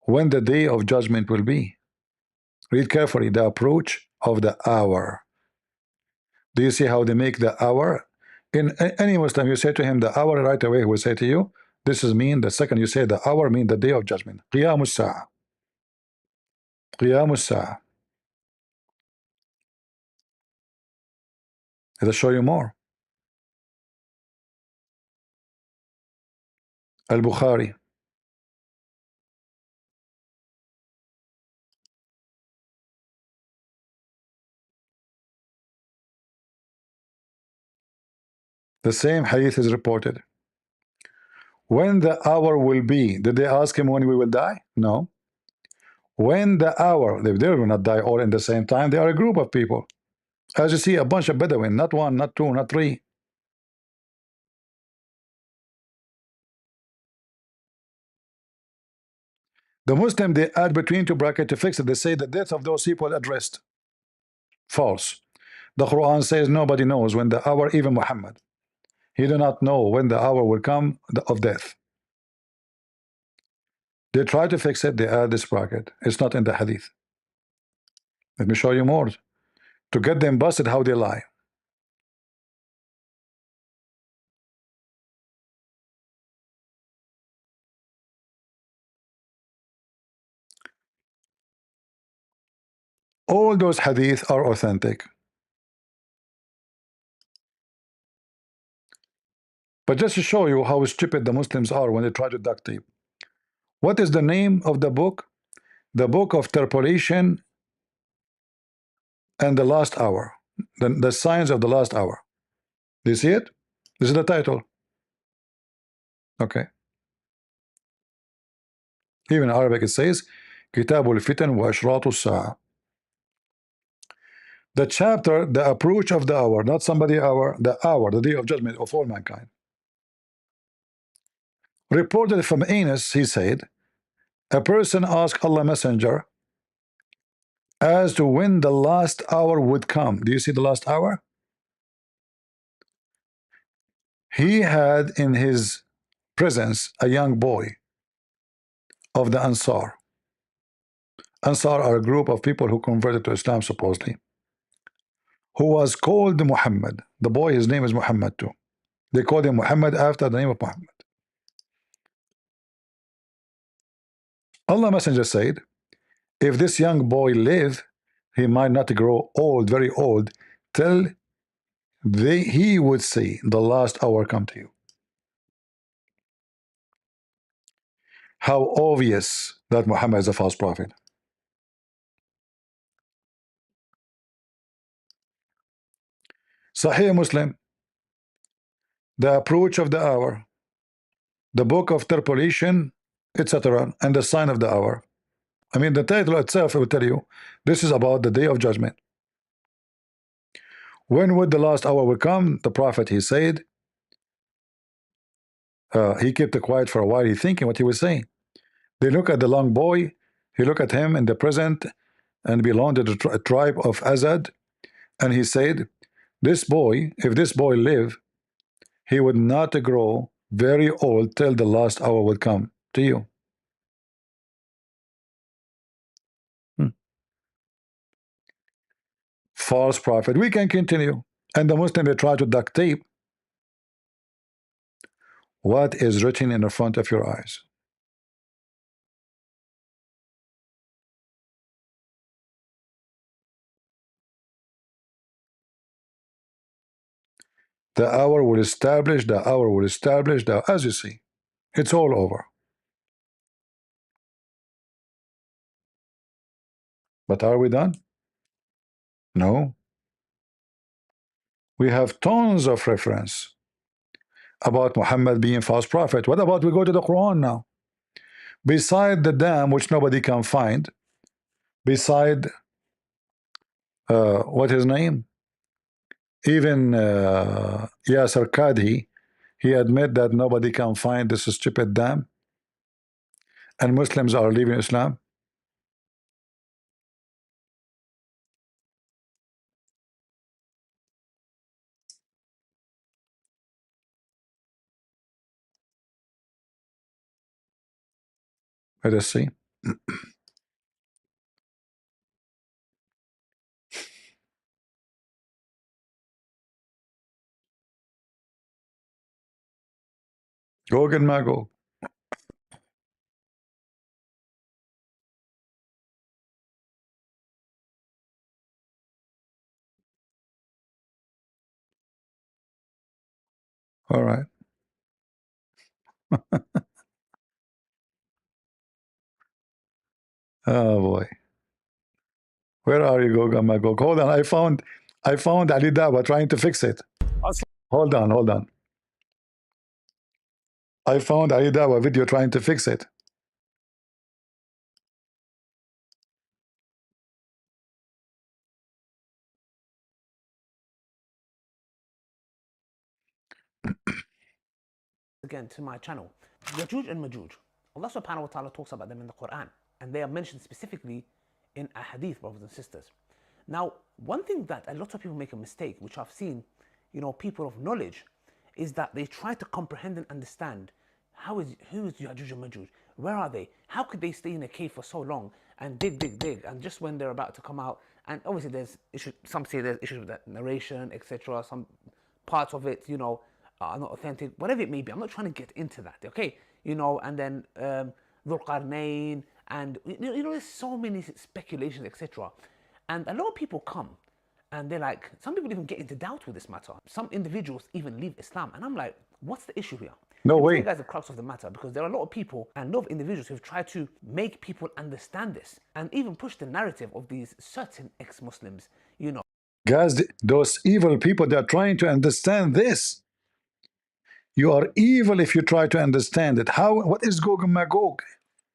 When the day of judgment will be? Read carefully, the approach of the hour. Do you see how they make the hour? In any Muslim, you say to him the hour, right away he will say to you, this is mean, the second you say the hour, mean the day of judgment. Qiyam as-sa'a. Qiyam as-sa'a. I'll show you more. Al-Bukhari. The same hadith is reported. When the hour will be, did they ask him when we will die? No. When the hour, they will not die all in the same time. They are a group of people. As you see, a bunch of Bedouin, not one, not two, not three. The Muslim, they add between two brackets to fix it. They say the death of those people addressed. False. The Quran says nobody knows when the hour, even Muhammad. He do not know when the hour will come of death. They try to fix it, they add this bracket. It's not in the hadith. Let me show you more. To get them busted, how they lie. All those hadith are authentic. But just to show you how stupid the Muslims are when they try to duct tape. What is the name of the book? The Book of Interpolation and the Last Hour. The Signs of the Last Hour. Do you see it? This is the title. Okay. Even in Arabic it says Kitabul Fitan wa Ashratu Sa'a. The chapter, the approach of the hour, not somebody hour, the day of judgment of all mankind. Reported from Anas, he said, a person asked Allah Messenger as to when the last hour would come. Do you see the last hour? He had in his presence a young boy of the Ansar. Ansar are a group of people who converted to Islam supposedly, who was called Muhammad. The boy, his name is Muhammad too. They called him Muhammad after the name of Muhammad. Allah Messenger said, if this young boy live, he might not grow old, very old, till he would see the last hour come to you. How obvious that Muhammad is a false prophet. Sahih Muslim, the approach of the hour, the book of interpolation, etc., and the sign of the hour. I mean, the title itself will tell you this is about the day of judgment. When would the last hour will come? The prophet, he said, he kept it quiet for a while. He thinking what he was saying. They look at the young boy. He look at him in the present and belonged to the tribe of Azad, and he said, this boy, if this boy live, he would not grow very old till the last hour would come to you. False prophet. We can continue. And the Muslim, they try to duct tape what is written in the front of your eyes. The hour will establish, the hour will establish, as you see, it's all over. But are we done? No. We have tons of reference about Muhammad being false prophet. What about we go to the Quran now? Beside the dam, which nobody can find, beside what his name? Even Yasser Qadhi, he admit that nobody can find this stupid dam, and Muslims are leaving Islam. Let us see. Gog and Magog. All right. Oh boy. Where are you, Gog and Magog? Hold on. I found Ali Dawah trying to fix it. Hold on. I found Ali Dawah video trying to fix it. Again to my channel. Yajuj and Majuj. Allah subhanahu wa ta'ala talks about them in the Quran, and they are mentioned specifically in a hadith, brothers and sisters. Now, one thing that a lot of people make a mistake, which I've seen, people of knowledge, is that they try to comprehend and understand who is Ya'juj and Ma'juj? Where are they? How could they stay in a cave for so long and dig, and just when they're about to come out? And obviously there's issues, some say there's issues with that narration, etc. Some parts of it, are not authentic, whatever it may be. I'm not trying to get into that, okay? And then Dhul Qarnayn, and there's so many speculations, etc. And a lot of people come and they're like, some people even get into doubt with this matter. Some individuals even leave Islam, and I'm like, what's the issue here? No way. You guys, the crux of the matter, because there are a lot of people and a lot of individuals who've tried to make people understand this and even push the narrative of these certain ex-Muslims, Guys, those evil people, they're trying to understand this. You are evil if you try to understand it. What is Gog and Magog?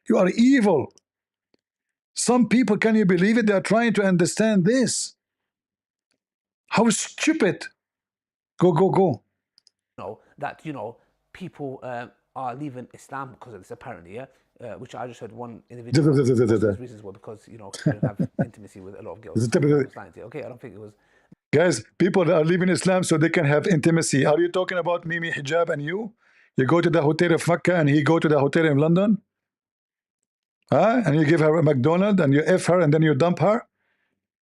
You are evil. Some people, can you believe it? They're trying to understand this. How stupid. Go. That, people are leaving Islam because of this, apparently, which I just heard one individual. His reasons were because, he didn't have intimacy with a lot of girls. Okay, I don't think it was. Guys, people are leaving Islam so they can have intimacy. Are you talking about Mimi Hijab and you? You go to the hotel of Mecca and he go to the hotel in London? Huh? And you give her a McDonald's and you F her and then you dump her?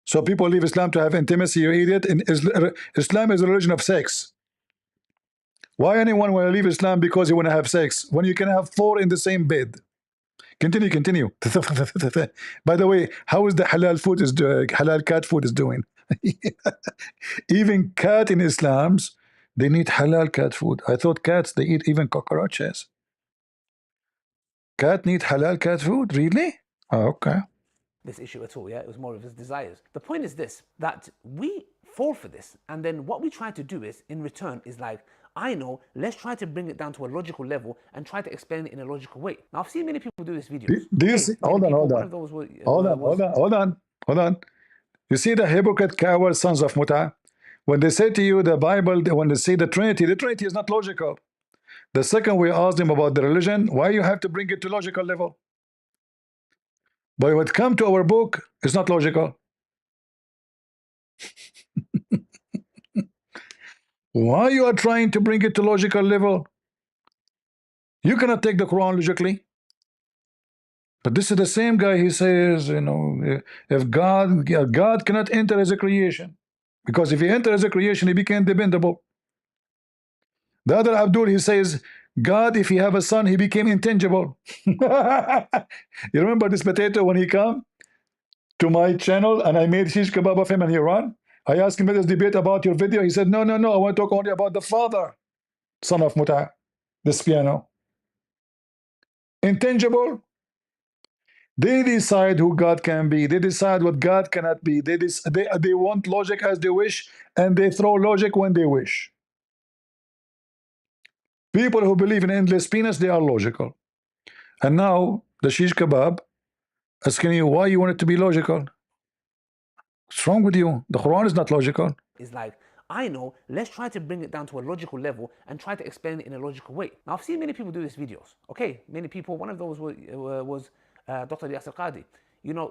So people leave Islam to have intimacy, you idiot. Islam is a religion of sex. Why anyone want to leave Islam because you want to have sex when you can have 4 in the same bed? Continue. By the way, how is the halal cat food is doing? Even cat in Islam's, they need halal cat food. I thought cats, they eat even cockroaches. Cat need halal cat food? Really? Oh, okay. This issue at all, yeah? It was more of his desires. The point is this, that we fall for this, and then what we try to do is, in return, is like, I know, let's try to bring it down to a logical level and try to explain it in a logical way. Now, I've seen many people do this video. Do you see? Hold on. You see the hypocrite coward sons of Muta? When they say to you the Bible, when they say the Trinity is not logical. The second we asked them about the religion, why you have to bring it to logical level? But when it comes to our book, it's not logical. Why you are trying to bring it to logical level? You cannot take the Quran logically. But this is the same guy, he says, if God cannot enter as a creation, because if he enters as a creation, he became dependable. The other Abdul, he says, God, if he have a son, he became intangible. You remember this potato when he come to my channel and I made shish kebab of him and he ran? I asked him, let us debate about your video. He said, no, I want to talk only about the father, son of Muta, this piano. Intangible. They decide who God can be. They decide what God cannot be. They want logic as they wish, and they throw logic when they wish. People who believe in endless penis, they are logical. And now the shish kebab asking you why you want it to be logical. What's wrong with you? The Quran is not logical. It's like, I know, let's try to bring it down to a logical level and try to explain it in a logical way. Now, I've seen many people do these videos. Okay, many people, one of those was Dr. Yasir Qadhi.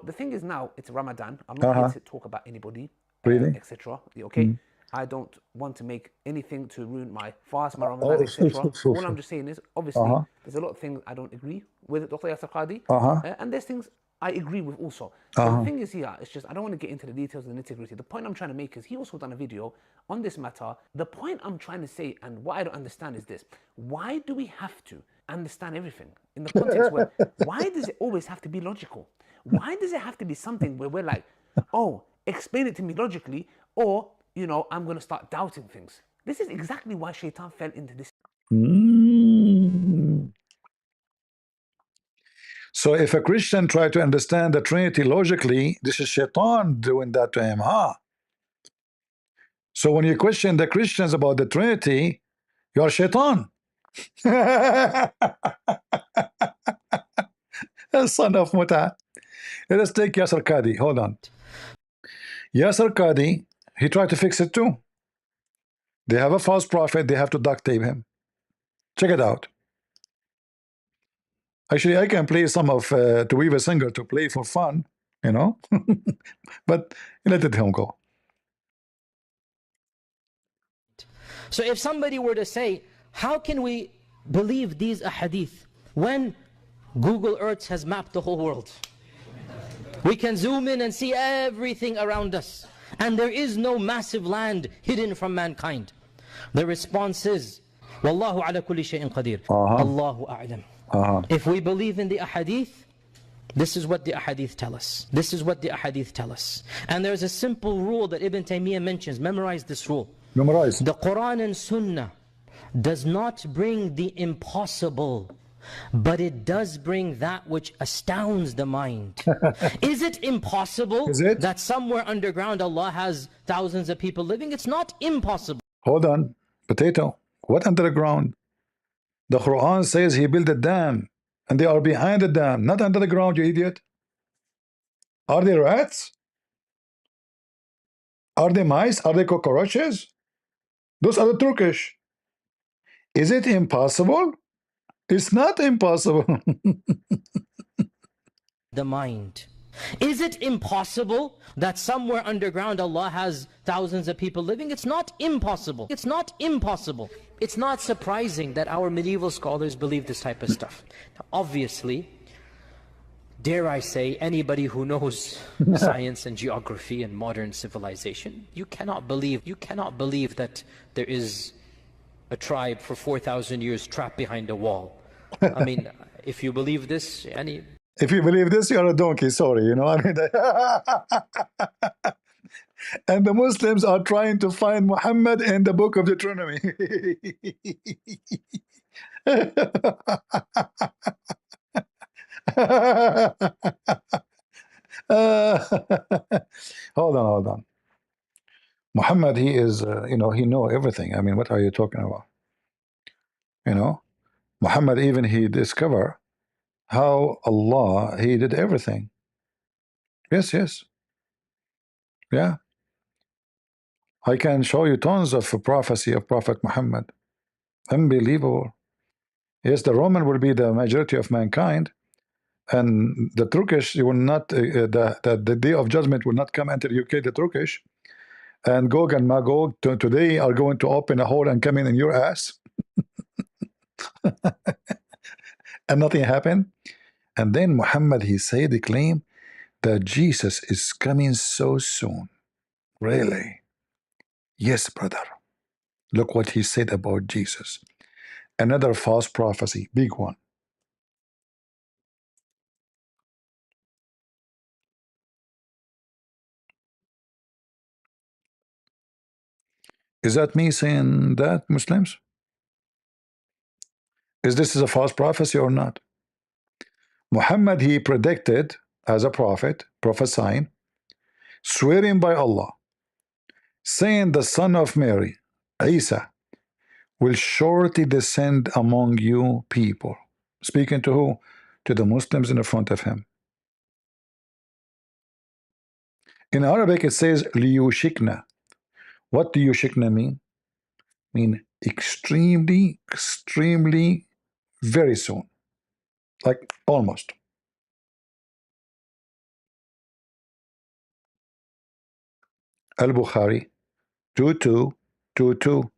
The thing is now, it's Ramadan. I'm not here to talk about anybody, really? etc. Okay? I don't want to make anything to ruin my fast, my Ramadan, etc. All I'm just saying is, obviously, there's a lot of things I don't agree with Dr. Yasir Qadhi, and there's things I agree with also. So the thing is here, it's just, I don't want to get into the details and the nitty-gritty. The point I'm trying to make is, he also done a video on this matter. The point I'm trying to say, and what I don't understand is this: why do we have to understand everything in the context where, why does it always have to be logical? Why does it have to be something where we're like, oh, explain it to me logically, or, I'm going to start doubting things? This is exactly why Shaitan fell into this. So if a Christian try to understand the Trinity logically, this is Shaitan doing that to him, huh? So when you question the Christians about the Trinity, you are Shaitan. Son of Muta. Let's take Yasir Qadhi. Hold on. Yasir Qadhi, he tried to fix it too. They have a false prophet, they have to duct tape him. Check it out. Actually, I can play some of To Weave a Singer to play for fun, you know. But let him go. So if somebody were to say, how can we believe these ahadith when Google Earth has mapped the whole world? We can zoom in and see everything around us, and there is no massive land hidden from mankind. The response is, Wallahu ala kulli shay'in qadir. Allahu a'lam. If we believe in the ahadith, this is what the ahadith tell us. This is what the ahadith tell us. And there's a simple rule that Ibn Taymiyyah mentions. Memorize this rule. Memorize. The Quran and Sunnah does not bring the impossible, but it does bring that which astounds the mind. Is it impossible that somewhere underground Allah has thousands of people living? It's not impossible. Hold on, potato. What underground? The Quran says he built a dam, and they are behind the dam, not under the ground, you idiot. Are they rats? Are they mice? Are they cockroaches? Those are the Turkish. Is it impossible? It's not impossible. The mind. Is it impossible that somewhere underground Allah has thousands of people living? It's not impossible. It's not impossible. It's not surprising that our medieval scholars believe this type of stuff. Now, obviously, dare I say, anybody who knows science and geography and modern civilization, you cannot believe that there is a tribe for 4,000 years trapped behind a wall. I mean, if you believe this, if you believe this, you're a donkey, sorry, you know. I mean, and the Muslims are trying to find Muhammad in the book of Deuteronomy. Hold on. Muhammad, he is, you know, he know everything. I mean, what are you talking about? You know, Muhammad, even he discovered how Allah, he did everything. Yes. Yeah. I can show you tons of prophecy of Prophet Muhammad. Unbelievable. Yes, the Roman will be the majority of mankind, and the Turkish will not, the day of judgment will not come enter UK, the Turkish. And Gog and Magog today are going to open a hole and come in your ass. And nothing happened. And then Muhammad, he said, he claimed that Jesus is coming so soon. Really? Yes, brother. Look what he said about Jesus. Another false prophecy, big one. Is that me saying that, Muslims? Is this a false prophecy or not? Muhammad, he predicted as a prophet, prophesying, swearing by Allah, saying the son of Mary, Isa, will shortly descend among you people. Speaking to who? To the Muslims in the front of him. In Arabic, it says liyushikna. What do yushikna mean? Mean extremely, very soon. Like almost. Al-Bukhari 2222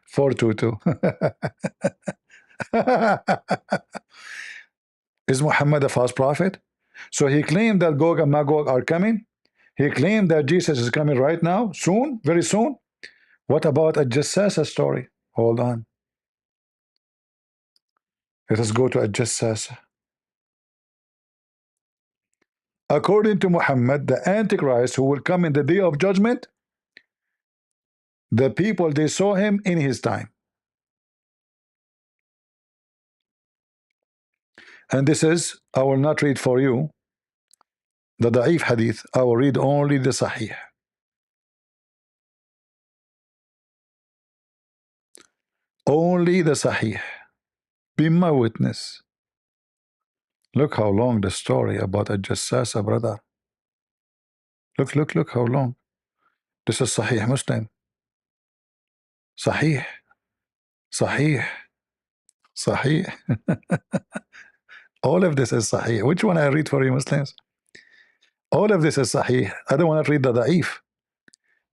422. Is Muhammad a false prophet? So he claimed that Gog and Magog are coming. He claimed that Jesus is coming right now, soon, very soon. What about a Jassasa story? Hold on. Let us go to a Jassasa. According to Muhammad, the Antichrist who will come in the day of judgment, the people, they saw him in his time. And this is, I will not read for you the Da'if hadith, I will read only the Sahih. Only the Sahih. Be my witness. Look how long the story about a Jassasa, brother. Look how long. This is Sahih Muslim. Sahih. All of this is Sahih. Which one I read for you, Muslims? All of this is Sahih. I don't want to read the Da'if.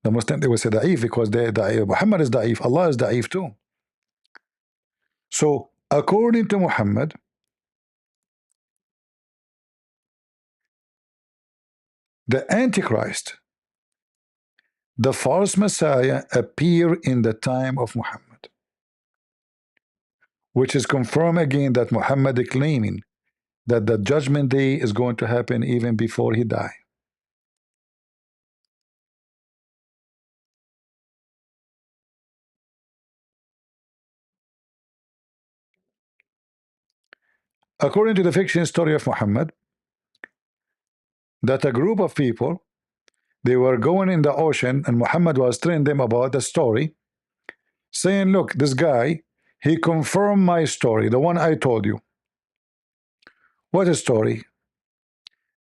The Muslim, they will say Da'if because Muhammad is Da'if. Allah is Da'if too. So, according to Muhammad, the Antichrist, the false Messiah, appear in the time of Muhammad, which is confirmed again that Muhammad is claiming that the judgment day is going to happen even before he died. According to the fiction story of Muhammad, that a group of people, they were going in the ocean and Muhammad was telling them about the story, saying, look, this guy, he confirmed my story, the one I told you. What a story?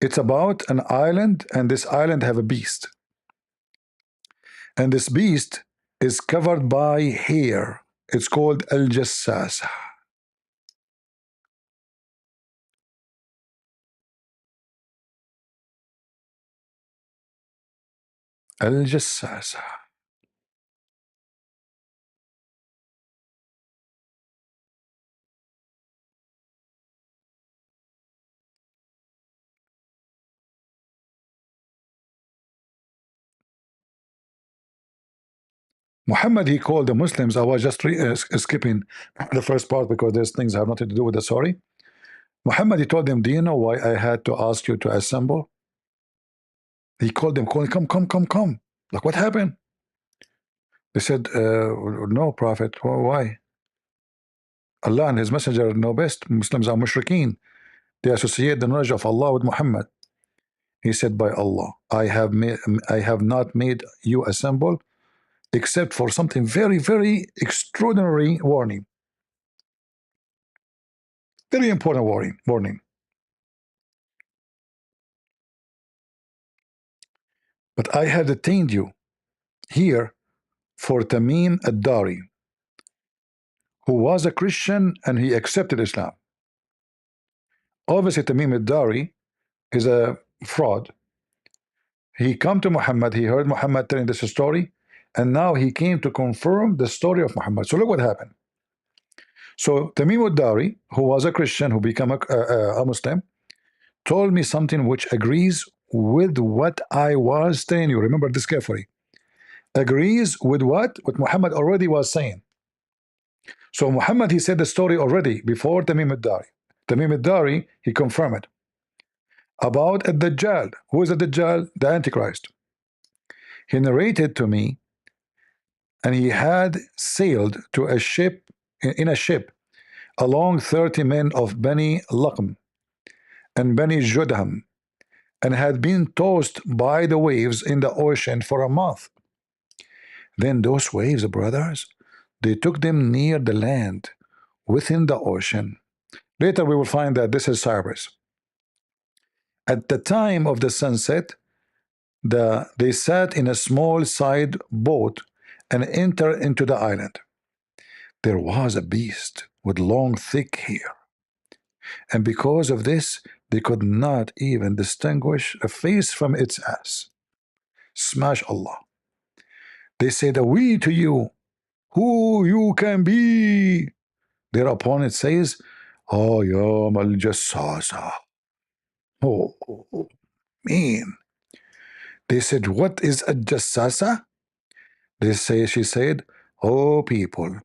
It's about an island, and this island have a beast. And this beast is covered by hair. It's called Al-Jassasa. Al-Jassasa. Muhammad, he called the Muslims. I was just skipping the first part because there's things that have nothing to do with the story. Muhammad, he told them, do you know why I had to ask you to assemble? He called them, come. Like, what happened? They said, no, Prophet. Why? Allah and His Messenger know best. Muslims are mushrikeen. They associate the knowledge of Allah with Muhammad. He said, by Allah, I have not made you assemble except for something very, very extraordinary warning. Very important warning. But I have detained you here for Tamim ad-Dari, who was a Christian and he accepted Islam. Obviously, Tamim ad-Dari is a fraud. He come to Muhammad, he heard Muhammad telling this story, and now he came to confirm the story of Muhammad. So look what happened. So Tamim ad-Dari, who was a Christian, who became a Muslim, told me something which agrees with what I was telling you. Remember this carefully. Agrees with what Muhammad already was saying. So Muhammad, he said the story already before Tamim ad-Dari. Tamim ad-Dari, he confirmed it. About ad-Dajjal. Who is ad-Dajjal? The Antichrist. He narrated to me, and he had sailed to a ship, in a ship, along 30 men of Bani Laqm and Bani Judham, and had been tossed by the waves in the ocean for a month. Then those waves, brothers, they took them near the land, within the ocean. Later we will find that this is Cyprus. At the time of the sunset, they sat in a small side boat and entered into the island. There was a beast with long, thick hair, and because of this, they could not even distinguish a face from its ass. Smash Allah. They said, we to you, who you can be. Their opponent says, oh, Yom al-Jassasa. Oh, mean. They said, what is a Jassasa? She said, oh, people,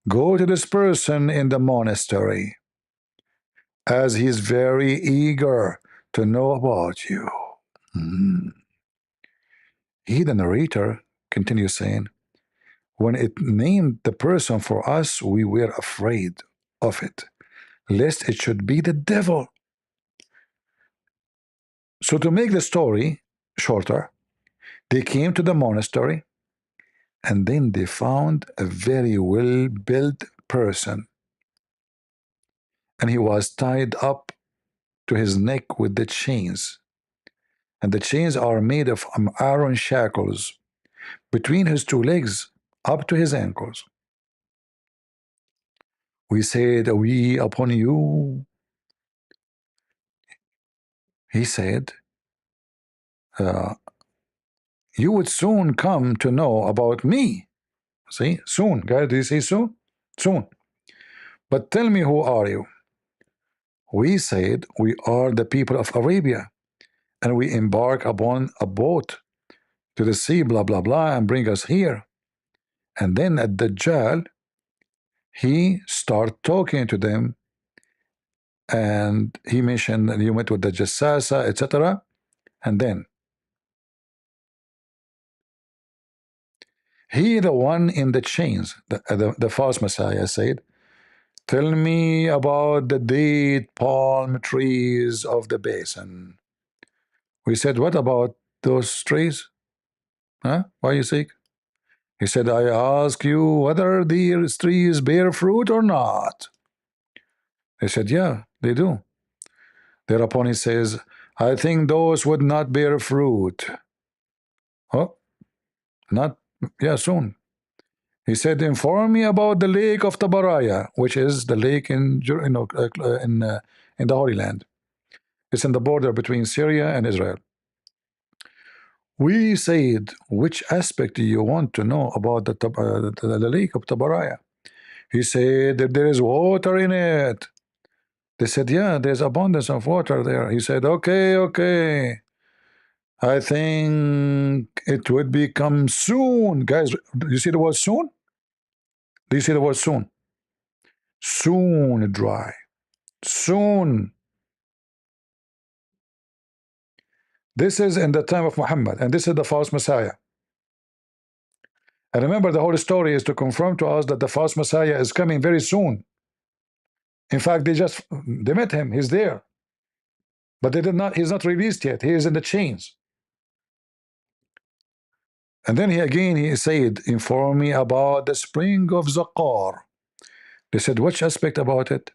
go to this person in the monastery, as he is very eager to know about you. He, the narrator, continues saying, when it named the person for us, we were afraid of it, lest it should be the devil. So to make the story shorter, they came to the monastery, and then they found a very well-built person, and he was tied up to his neck with the chains, and the chains are made of iron shackles between his two legs up to his ankles. We said, we upon you, He said, you would soon come to know about me. See, soon, guys, do you see soon? Soon. But tell me, who are you? We said, we are the people of Arabia, and we embark upon a boat to the sea, blah, blah, blah, and bring us here. And then at Dajjal, he start talking to them, and he mentioned that you met with the Jassasa, etc. And then he, the one in the chains, the false Messiah, said, tell me about the date palm trees of the basin. We said, what about those trees? Huh? Why you sick? He said, I ask you whether these trees bear fruit or not. They said, yeah, they do. Thereupon he says, I think those would not bear fruit. Oh, not, yeah, soon. He said, inform me about the lake of Tabaraya, which is the lake in the Holy Land. It's in the border between Syria and Israel. We said, which aspect do you want to know about the lake of Tabaraya? He said that there is water in it. They said, yeah, there's abundance of water there. He said, okay. I think it would become soon. Guys, do you see the word soon? Do you see the word soon? Soon dry. Soon. This is in the time of Muhammad, and this is the false Messiah. And remember, the whole story is to confirm to us that the false Messiah is coming very soon. In fact, they met him, he's there. But he's not released yet. He is in the chains. And then he said, inform me about the spring of Zaqar. They said, which aspect about it?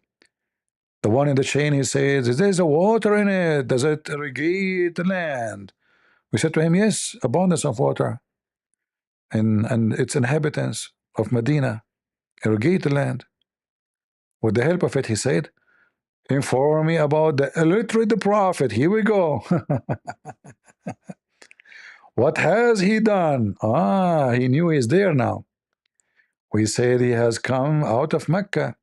The one in the chain, he says, there's a water in it. Does it irrigate the land? We said to him, yes, abundance of water. And its inhabitants of Medina irrigate the land. With the help of it, he said, inform me about the illiterate prophet. Here we go. What has he done? He knew he's there now. We said he has come out of Mecca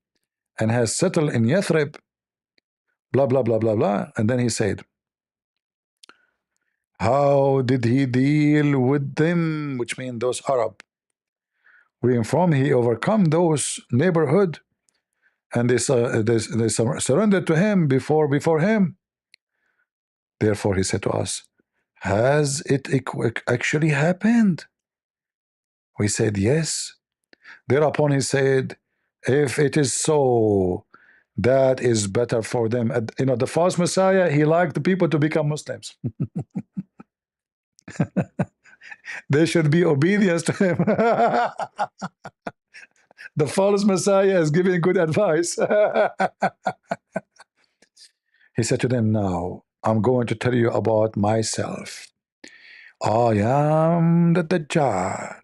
and has settled in Yathrib, blah, blah, blah, blah, blah. And then he said, how did he deal with them, which means those Arab? We inform he overcome those neighborhood, and they surrendered to him before him. Therefore he said to us, has it actually happened? We said yes. Thereupon he said, if it is so, that is better for them. The false Messiah, he liked the people to become Muslims. They should be obedient to him. The false Messiah is giving good advice. He said to them, now I'm going to tell you about myself. I am the Dajjal.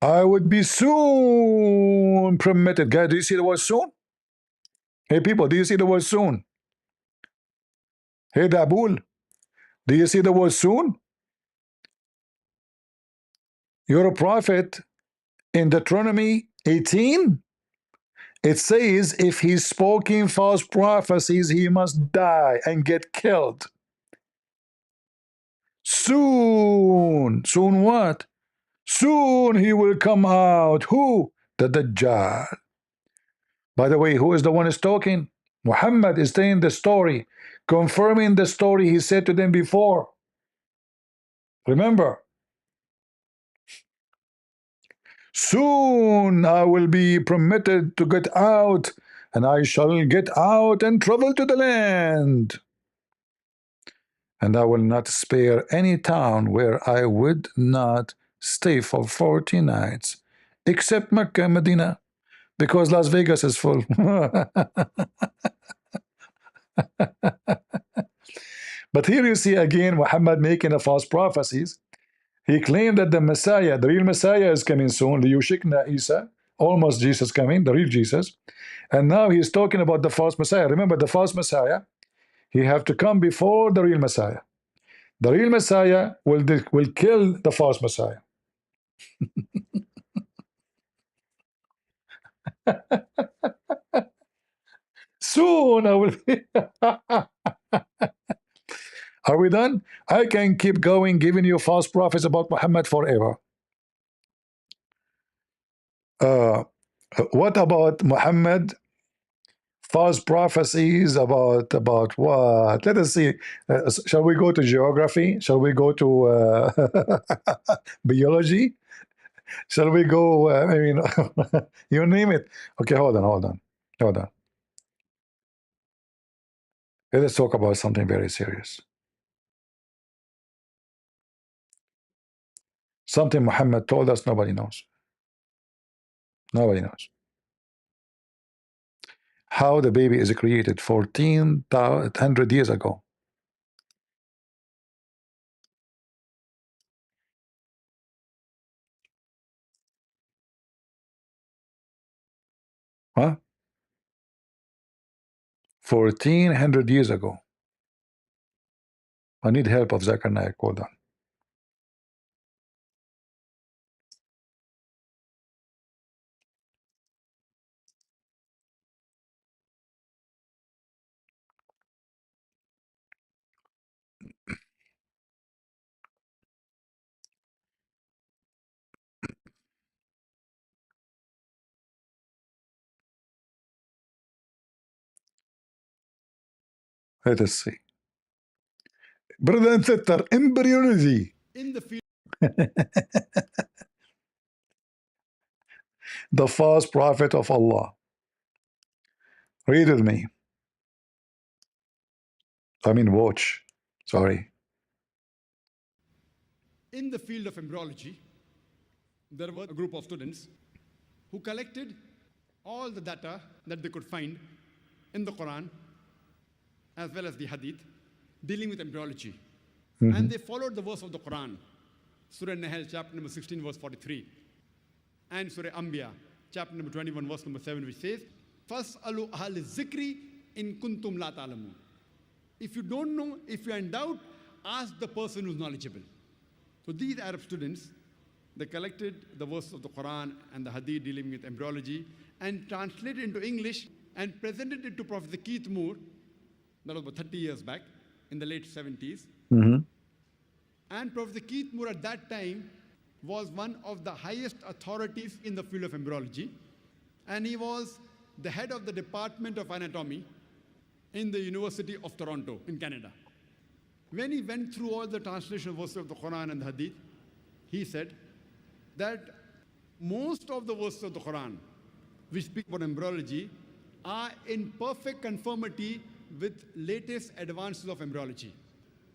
I would be soon permitted. Guys, do you see the word soon? Hey people, do you see the word soon? Hey Dabul, do you see the word soon? You're a prophet. In Deuteronomy 18, it says if he's spoken false prophecies, he must die and get killed. Soon. Soon what? Soon he will come out. Who? The Dajjal. By the way, who is the one who's talking? Muhammad is saying the story, confirming the story he said to them before. Remember, soon I will be permitted to get out, and I shall get out and travel to the land. And I will not spare any town where I would not stay for 40 nights, except Mecca and Medina, because Las Vegas is full. But here you see again Muhammad making the false prophecies. He claimed that the Messiah, the real Messiah, is coming soon. Liyushikna Isa, almost Jesus coming, the real Jesus. And now he's talking about the false Messiah. Remember, the false Messiah, He have to come before the real Messiah. The real Messiah will kill the false Messiah. Soon I will be. Are we done? I can keep going giving you false prophets about Muhammad forever. What about Muhammad? False prophecies about what? Let us see. Shall we go to geography? Shall we go to biology? Shall we go? I mean, you name it. Okay, hold on. Let us talk about something very serious. Something Muhammad told us nobody knows. Nobody knows. How the baby is created 1400 years ago. Huh? 1400 years ago. I need help of Zakir Naik. Hold on. Let us see. Brother and sister, embryology. In the field The false prophet of Allah. Read with me. I mean, watch. Sorry. of embryology, there was a group of students who collected all the data that they could find in the Quran as well as the Hadith dealing with embryology. And they followed the verse of the Quran, Surah Nahl, chapter number 16, verse 43, and Surah Anbiya, chapter number 21, verse number 7, which says, "Fas'alu ahal zikri in kuntum la ta'lamun." If you don't know, if you are in doubt, ask the person who's knowledgeable. So these Arab students, they collected the verses of the Quran and the Hadith dealing with embryology and translated it into English and presented it to Professor Keith Moore. That was about 30 years back, in the late 70s. And Professor Keith Moore at that time was one of the highest authorities in the field of embryology. And he was the head of the Department of Anatomy in the University of Toronto in Canada. When he went through all the translation verses of the Quran and the Hadith, he said that most of the verses of the Quran which speak about embryology are in perfect conformity with latest advances of embryology.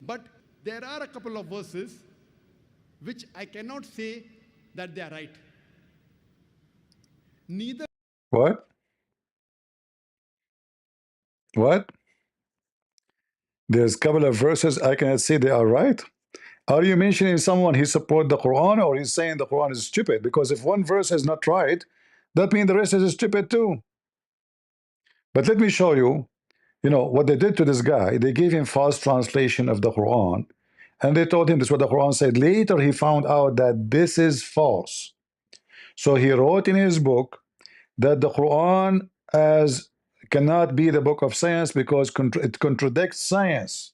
But there are a couple of verses which I cannot say that they are right. Neither. What? What? There's a couple of verses I cannot say they are right. Are you mentioning someone he support the Quran, or he's saying the Quran is stupid? Because if one verse is not right, that means the rest is stupid too. But let me show you, what they did to this guy. They gave him false translation of the Quran, and they told him this is what the Quran said. Later he found out that this is false. So he wrote in his book that the Quran cannot be the book of science because it contradicts science.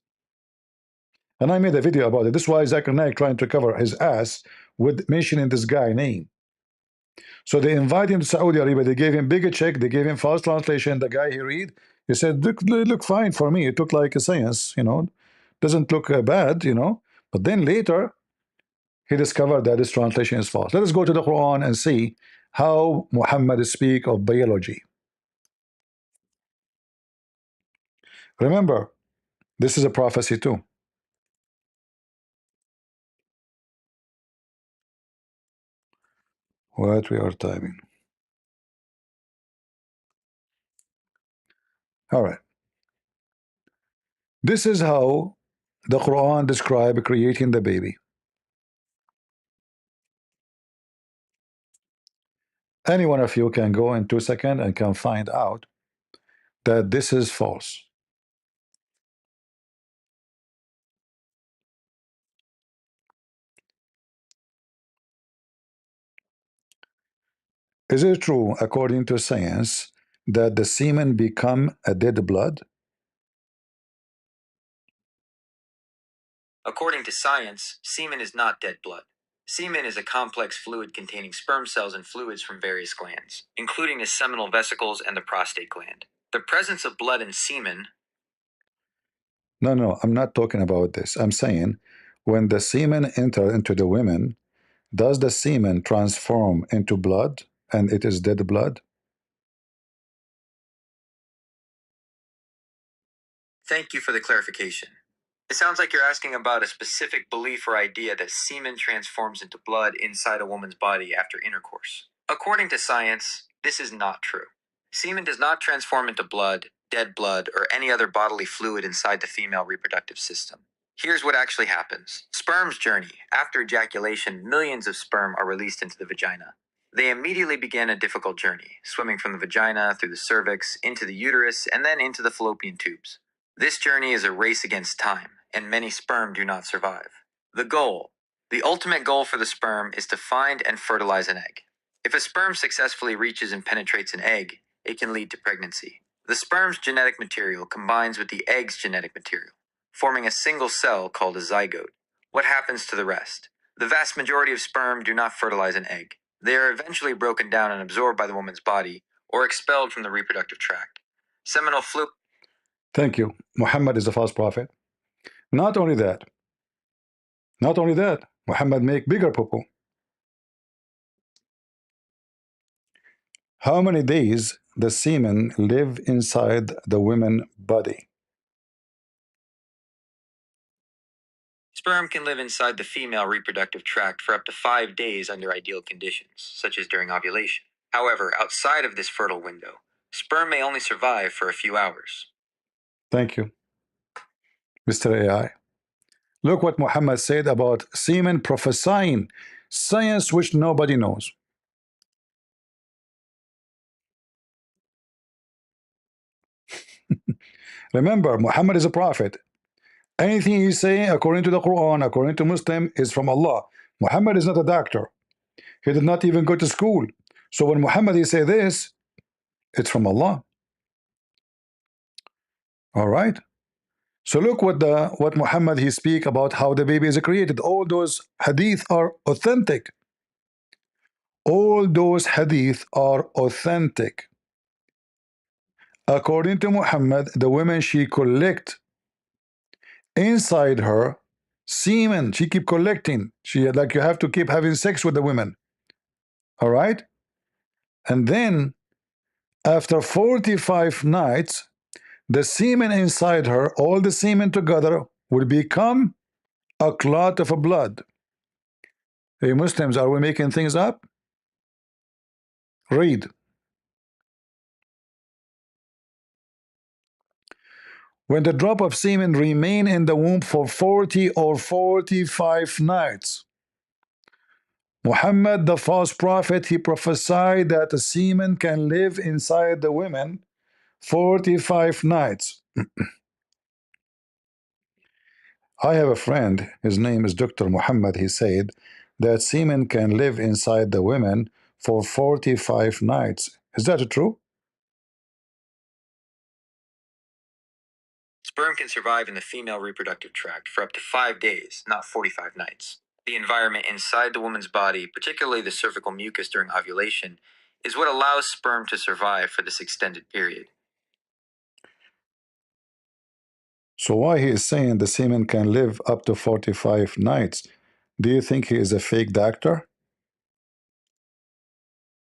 And I made a video about it. This is why Zakir Naik trying to cover his ass with mentioning this guy name. So they invited him to Saudi Arabia. They gave him bigger check. They gave him false translation. The guy he read, he said, look fine for me. It looked like a science, doesn't look bad, But then later, he discovered that this translation is false. Let us go to the Quran and see how Muhammad speak of biology. Remember, this is a prophecy too. What we are typing. All right. This is how the Quran describes creating the baby. Any one of you can go in 2 seconds and can find out that this is false. Is it true, according to science, that the semen become a dead blood? According to science, semen is not dead blood. Semen is a complex fluid containing sperm cells and fluids from various glands, including the seminal vesicles and the prostate gland. The presence of blood in semen. No, I'm not talking about this. I'm saying when the semen enter into the women, does the semen transform into blood and it is dead blood? Thank you for the clarification. It sounds like you're asking about a specific belief or idea that semen transforms into blood inside a woman's body after intercourse. According to science, this is not true. Semen does not transform into blood, dead blood, or any other bodily fluid inside the female reproductive system. Here's what actually happens. Sperm's journey. After ejaculation, millions of sperm are released into the vagina. They immediately begin a difficult journey, swimming from the vagina through the cervix, into the uterus, and then into the fallopian tubes. This journey is a race against time, and many sperm do not survive. The ultimate goal for the sperm is to find and fertilize an egg. If a sperm successfully reaches and penetrates an egg, it can lead to pregnancy. The sperm's genetic material combines with the egg's genetic material, forming a single cell called a zygote. What happens to the rest? The vast majority of sperm do not fertilize an egg. They are eventually broken down and absorbed by the woman's body, or expelled from the reproductive tract. Seminal fluid. Thank you. Muhammad is a false prophet. Not only that, Muhammad make bigger poo-poo. How many days the semen live inside the woman body? Sperm can live inside the female reproductive tract for up to 5 days under ideal conditions, such as during ovulation. However, outside of this fertile window, sperm may only survive for a few hours. Thank you, Mr. AI. Look what Muhammad said about semen prophesying science which nobody knows. Remember, Muhammad is a prophet. Anything he say according to the Quran, according to Muslim, is from Allah. Muhammad is not a doctor. He did not even go to school. So when Muhammad he say this, it's from Allah. All right. So look what Muhammad he speak about how the baby is created. All those hadith are authentic. All those hadith are authentic. According to Muhammad, the woman she collect inside her semen. She keep collecting. She like you have to keep having sex with the women. All right. And then after 45 nights, the semen inside her, all the semen together, will become a clot of blood. Hey, Muslims, are we making things up? Read. When the drop of semen remain in the womb for 40 or 45 nights, Muhammad, the false prophet, he prophesied that the semen can live inside the women 45 nights. I have a friend, his name is Dr. Muhammad, he said that semen can live inside the women for 45 nights. Is that true? Sperm can survive in the female reproductive tract for up to 5 days, not 45 nights. The environment inside the woman's body, particularly the cervical mucus during ovulation, is what allows sperm to survive for this extended period. So why he is saying the semen can live up to 45 nights? Do you think he is a fake doctor?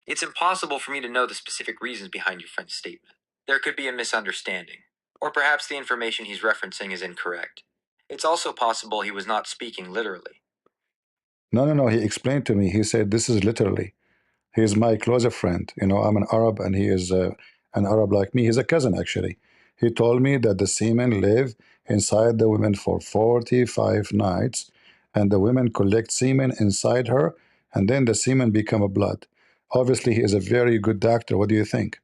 It's impossible for me to know the specific reasons behind your friend's statement. There could be a misunderstanding, or perhaps the information he's referencing is incorrect. It's also possible he was not speaking literally. No. He explained to me. He said this is literally. He is my closer friend. You know, I'm an Arab and he is an Arab like me. He's a cousin actually. He told me that the semen live inside the women for 45 nights and the women collect semen inside her and then the semen become a blood. Obviously, he is a very good doctor. What do you think?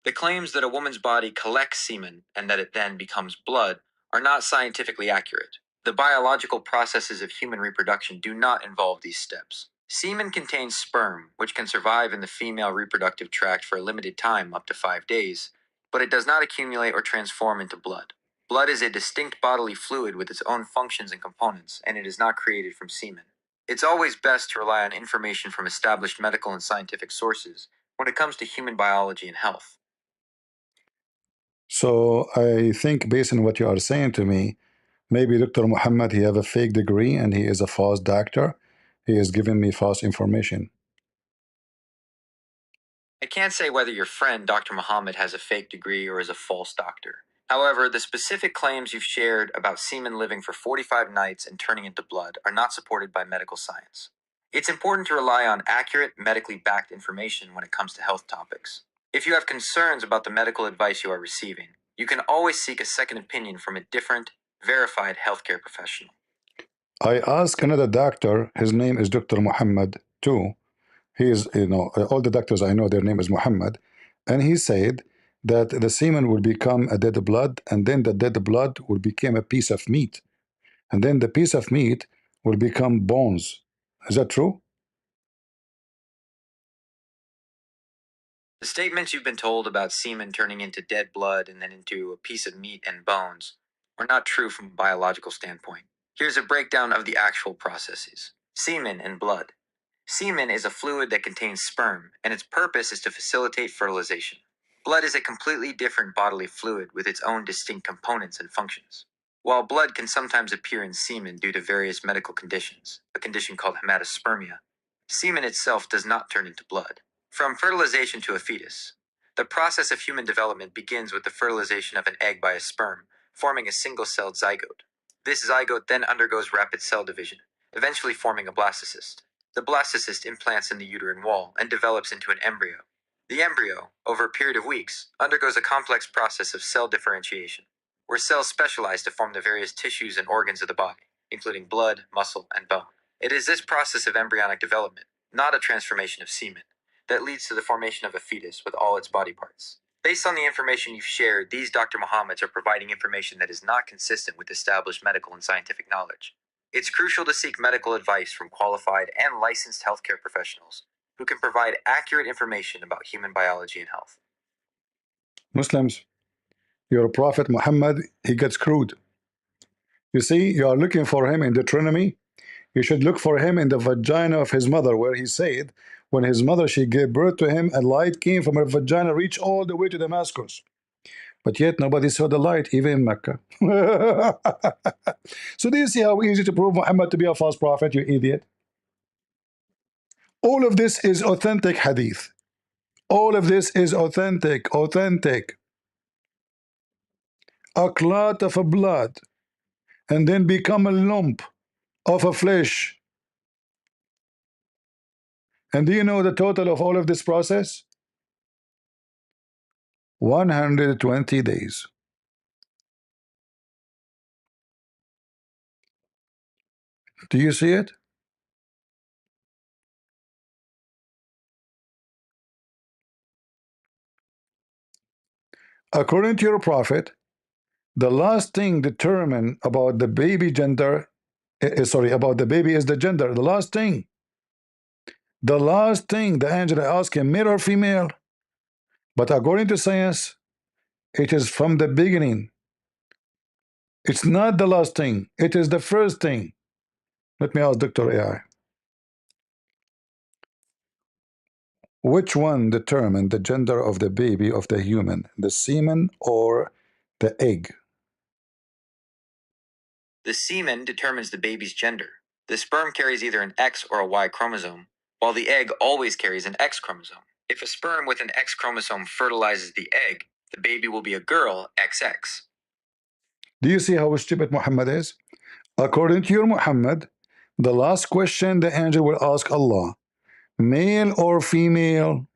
The claims that a woman's body collects semen and that it then becomes blood are not scientifically accurate. The biological processes of human reproduction do not involve these steps. Semen contains sperm, which can survive in the female reproductive tract for a limited time, up to 5 days, but it does not accumulate or transform into blood. Blood is a distinct bodily fluid with its own functions and components, and it is not created from semen. It's always best to rely on information from established medical and scientific sources when it comes to human biology and health. So I think based on what you are saying to me, maybe Dr. Muhammad, he have a fake degree and he is a false doctor. He is giving me false information. I can't say whether your friend, Dr. Muhammad, has a fake degree or is a false doctor. However, the specific claims you've shared about semen living for 45 nights and turning into blood are not supported by medical science. It's important to rely on accurate, medically backed information when it comes to health topics. If you have concerns about the medical advice you are receiving, you can always seek a second opinion from a different, verified healthcare professional. I asked another doctor, his name is Dr. Muhammad too. He is, all the doctors I know, their name is Muhammad. And he said that the semen will become a dead blood, and then the dead blood will become a piece of meat. And then the piece of meat will become bones. Is that true? The statements you've been told about semen turning into dead blood and then into a piece of meat and bones are not true from a biological standpoint. Here's a breakdown of the actual processes. Semen and blood. Semen is a fluid that contains sperm, and its purpose is to facilitate fertilization. Blood is a completely different bodily fluid with its own distinct components and functions. While blood can sometimes appear in semen due to various medical conditions, a condition called hematospermia, semen itself does not turn into blood. From fertilization to a fetus, the process of human development begins with the fertilization of an egg by a sperm, forming a single-celled zygote. This zygote then undergoes rapid cell division, eventually forming a blastocyst. The blastocyst implants in the uterine wall and develops into an embryo. The embryo, over a period of weeks, undergoes a complex process of cell differentiation, where cells specialize to form the various tissues and organs of the body, including blood, muscle, and bone. It is this process of embryonic development, not a transformation of semen, that leads to the formation of a fetus with all its body parts. Based on the information you've shared, these Dr. Muhammads are providing information that is not consistent with established medical and scientific knowledge. It's crucial to seek medical advice from qualified and licensed healthcare professionals who can provide accurate information about human biology and health. Muslims, your Prophet Muhammad, he gets screwed. You see, you are looking for him in Deuteronomy. You should look for him in the vagina of his mother, where he said, when his mother, she gave birth to him, a light came from her vagina, reached all the way to Damascus. But yet nobody saw the light, even in Mecca. So do you see how easy to prove Muhammad to be a false prophet, you idiot? All of this is authentic hadith. All of this is authentic. A clot of a blood, and then become a lump of a flesh. And do you know the total of all of this process? 120 days. Do you see it? According to your prophet, the last thing determined about the baby gender, about the baby is the gender. The last thing the angel asked him, male or female. But according to science, it is from the beginning. It's not the last thing, it is the first thing. Let me ask Dr. AI. Which one determined the gender of the baby of the human, the semen or the egg? The semen determines the baby's gender. The sperm carries either an X or a Y chromosome, while the egg always carries an X chromosome. If a sperm with an X chromosome fertilizes the egg, the baby will be a girl, XX. Do you see how stupid Muhammad is? According to your Muhammad, the last question the angel will ask Allah, male or female?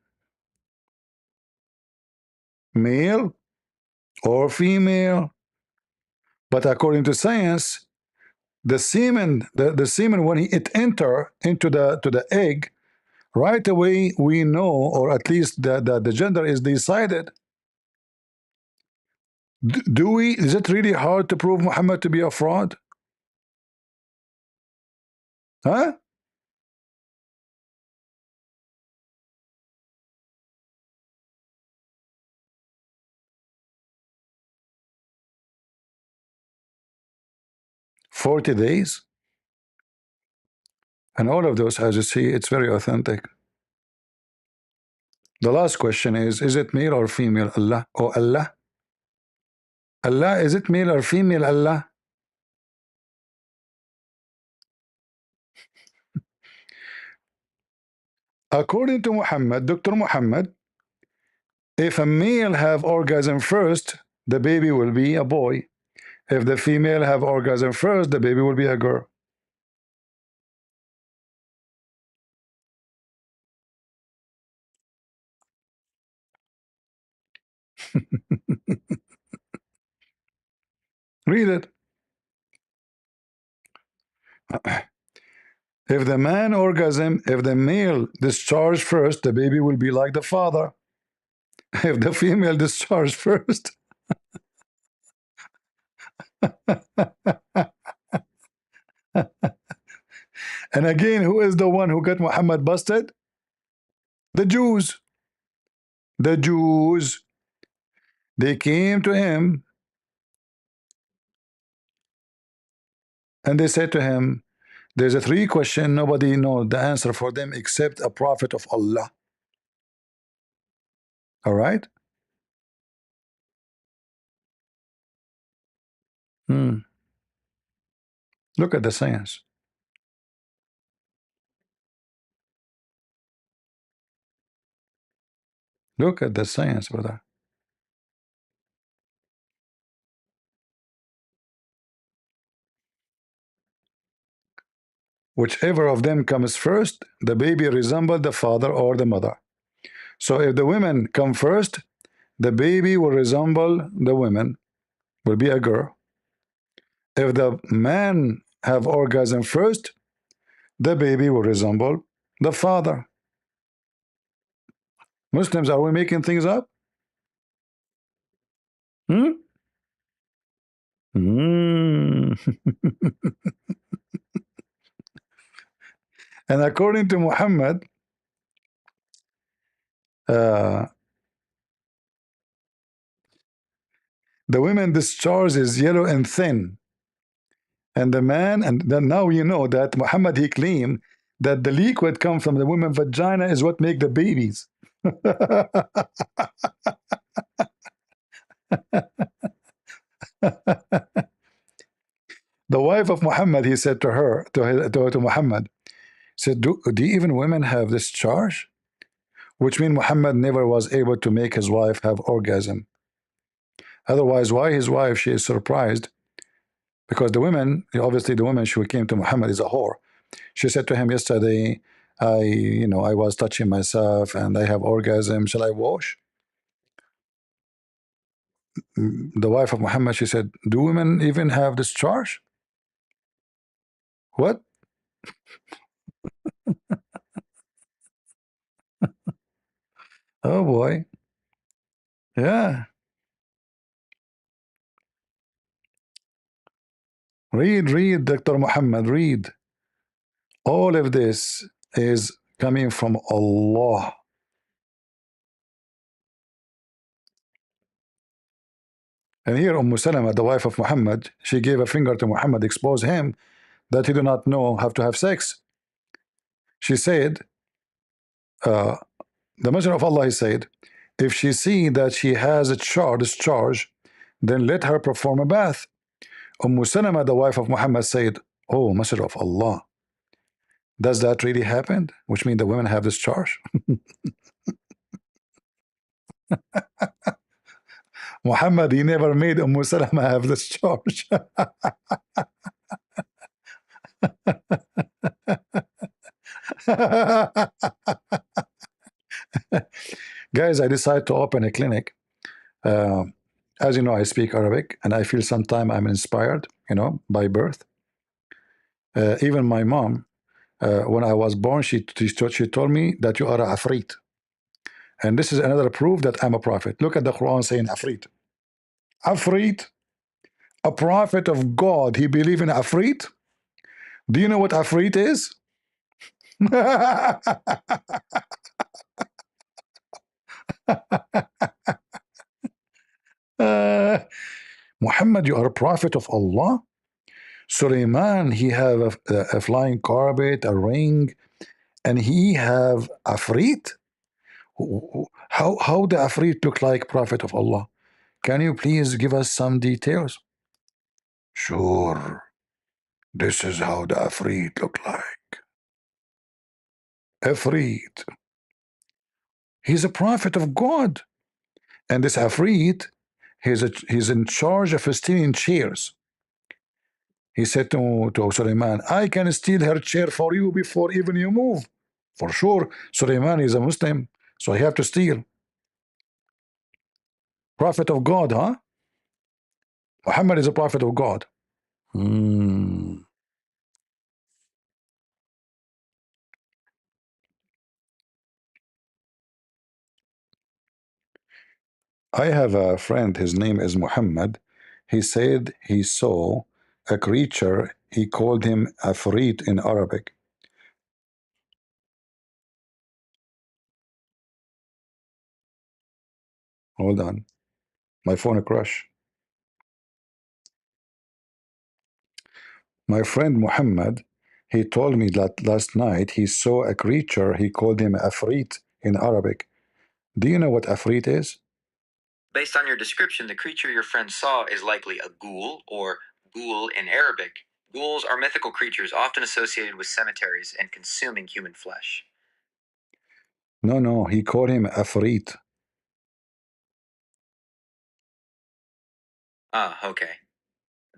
Male or female? But according to science, the semen, the semen, when it enter into the egg, right away we know, or at least the gender is decided. Is it really hard to prove Muhammad to be a fraud? Huh? 40 days. And all of those, as you see, it's very authentic. The last question is it male or female? Allah. Oh, Allah. Allah, is it male or female? Allah. According to Muhammad, Dr. Muhammad, if a male have orgasm first, the baby will be a boy. If the female have orgasm first, the baby will be a girl. Read it. If the man orgasm, if the male discharge first, the baby will be like the father. If the female discharge first, and again, who is the one who got Muhammad busted? The Jews. The Jews. They came to him and they said to him, there's a 3 question, nobody knows the answer for them except a prophet of Allah. All right? Look at the science. Look at the science, brother. Whichever of them comes first, the baby resembles the father or the mother. So if the women come first, the baby will resemble the women, will be a girl. If the man have orgasm first, the baby will resemble the father. Muslims, are we making things up? And according to Muhammad, the women discharge is yellow and thin, and the man, and then now you know that Muhammad, he claimed that the liquid come from the woman vagina is what make the babies. The wife of Muhammad, he said to her, to Muhammad, said, do even women have this charge? Which means Muhammad never was able to make his wife have orgasm. Otherwise, why his wife, she is surprised? Because the women, obviously the woman, she came to Muhammad is a whore. She said to him yesterday, I was touching myself and I have orgasm. Shall I wash? The wife of Muhammad, she said, do women even have this charge? What? Oh boy. Yeah. Read, Dr. Muhammad, read. All of this is coming from Allah. And here Salama, the wife of Muhammad, she gave a finger to Muhammad, expose him that he do not know how to have sex. She said, the Messenger of Allah, he said, if she see that she has a discharge, then let her perform a bath. Salama, the wife of Muhammad, said, oh, Messenger of Allah, does that really happen? Which means the women have discharge? Muhammad, he never made Salama have discharge. Guys, I decided to open a clinic. As you know, I speak Arabic, and I feel sometimes I'm inspired, by birth. Even my mom, when I was born, she told me that you are a Afrit. And this is another proof that I'm a prophet. Look at the Quran saying Afrit. Afrit, a prophet of God, he believe in Afrit. Do you know what Afrit is? Muhammad, you are a prophet of Allah. Suleiman, he have a flying carpet, a ring, and he have Afrit. How the Afrit look like, Prophet of Allah? Can you please give us some details? Sure. This is how the Afrit look like. Afrit. He's a prophet of God. And this Afrit, he's in charge of stealing chairs. He said to Suleiman, I can steal her chair for you before even you move. For sure, Suleiman is a Muslim, so he have to steal. Prophet of God, huh? Muhammad is a prophet of God. I have a friend, his name is Muhammad. He said he saw a creature, he called him Afrit in Arabic. Hold on. My phone crashed. My friend Muhammad, he told me that last night he saw a creature, he called him Afrit in Arabic. Do you know what Afrit is? Based on your description, the creature your friend saw is likely a ghoul, or ghoul in Arabic. Ghouls are mythical creatures often associated with cemeteries and consuming human flesh. No, he called him Afrit. Ah, okay.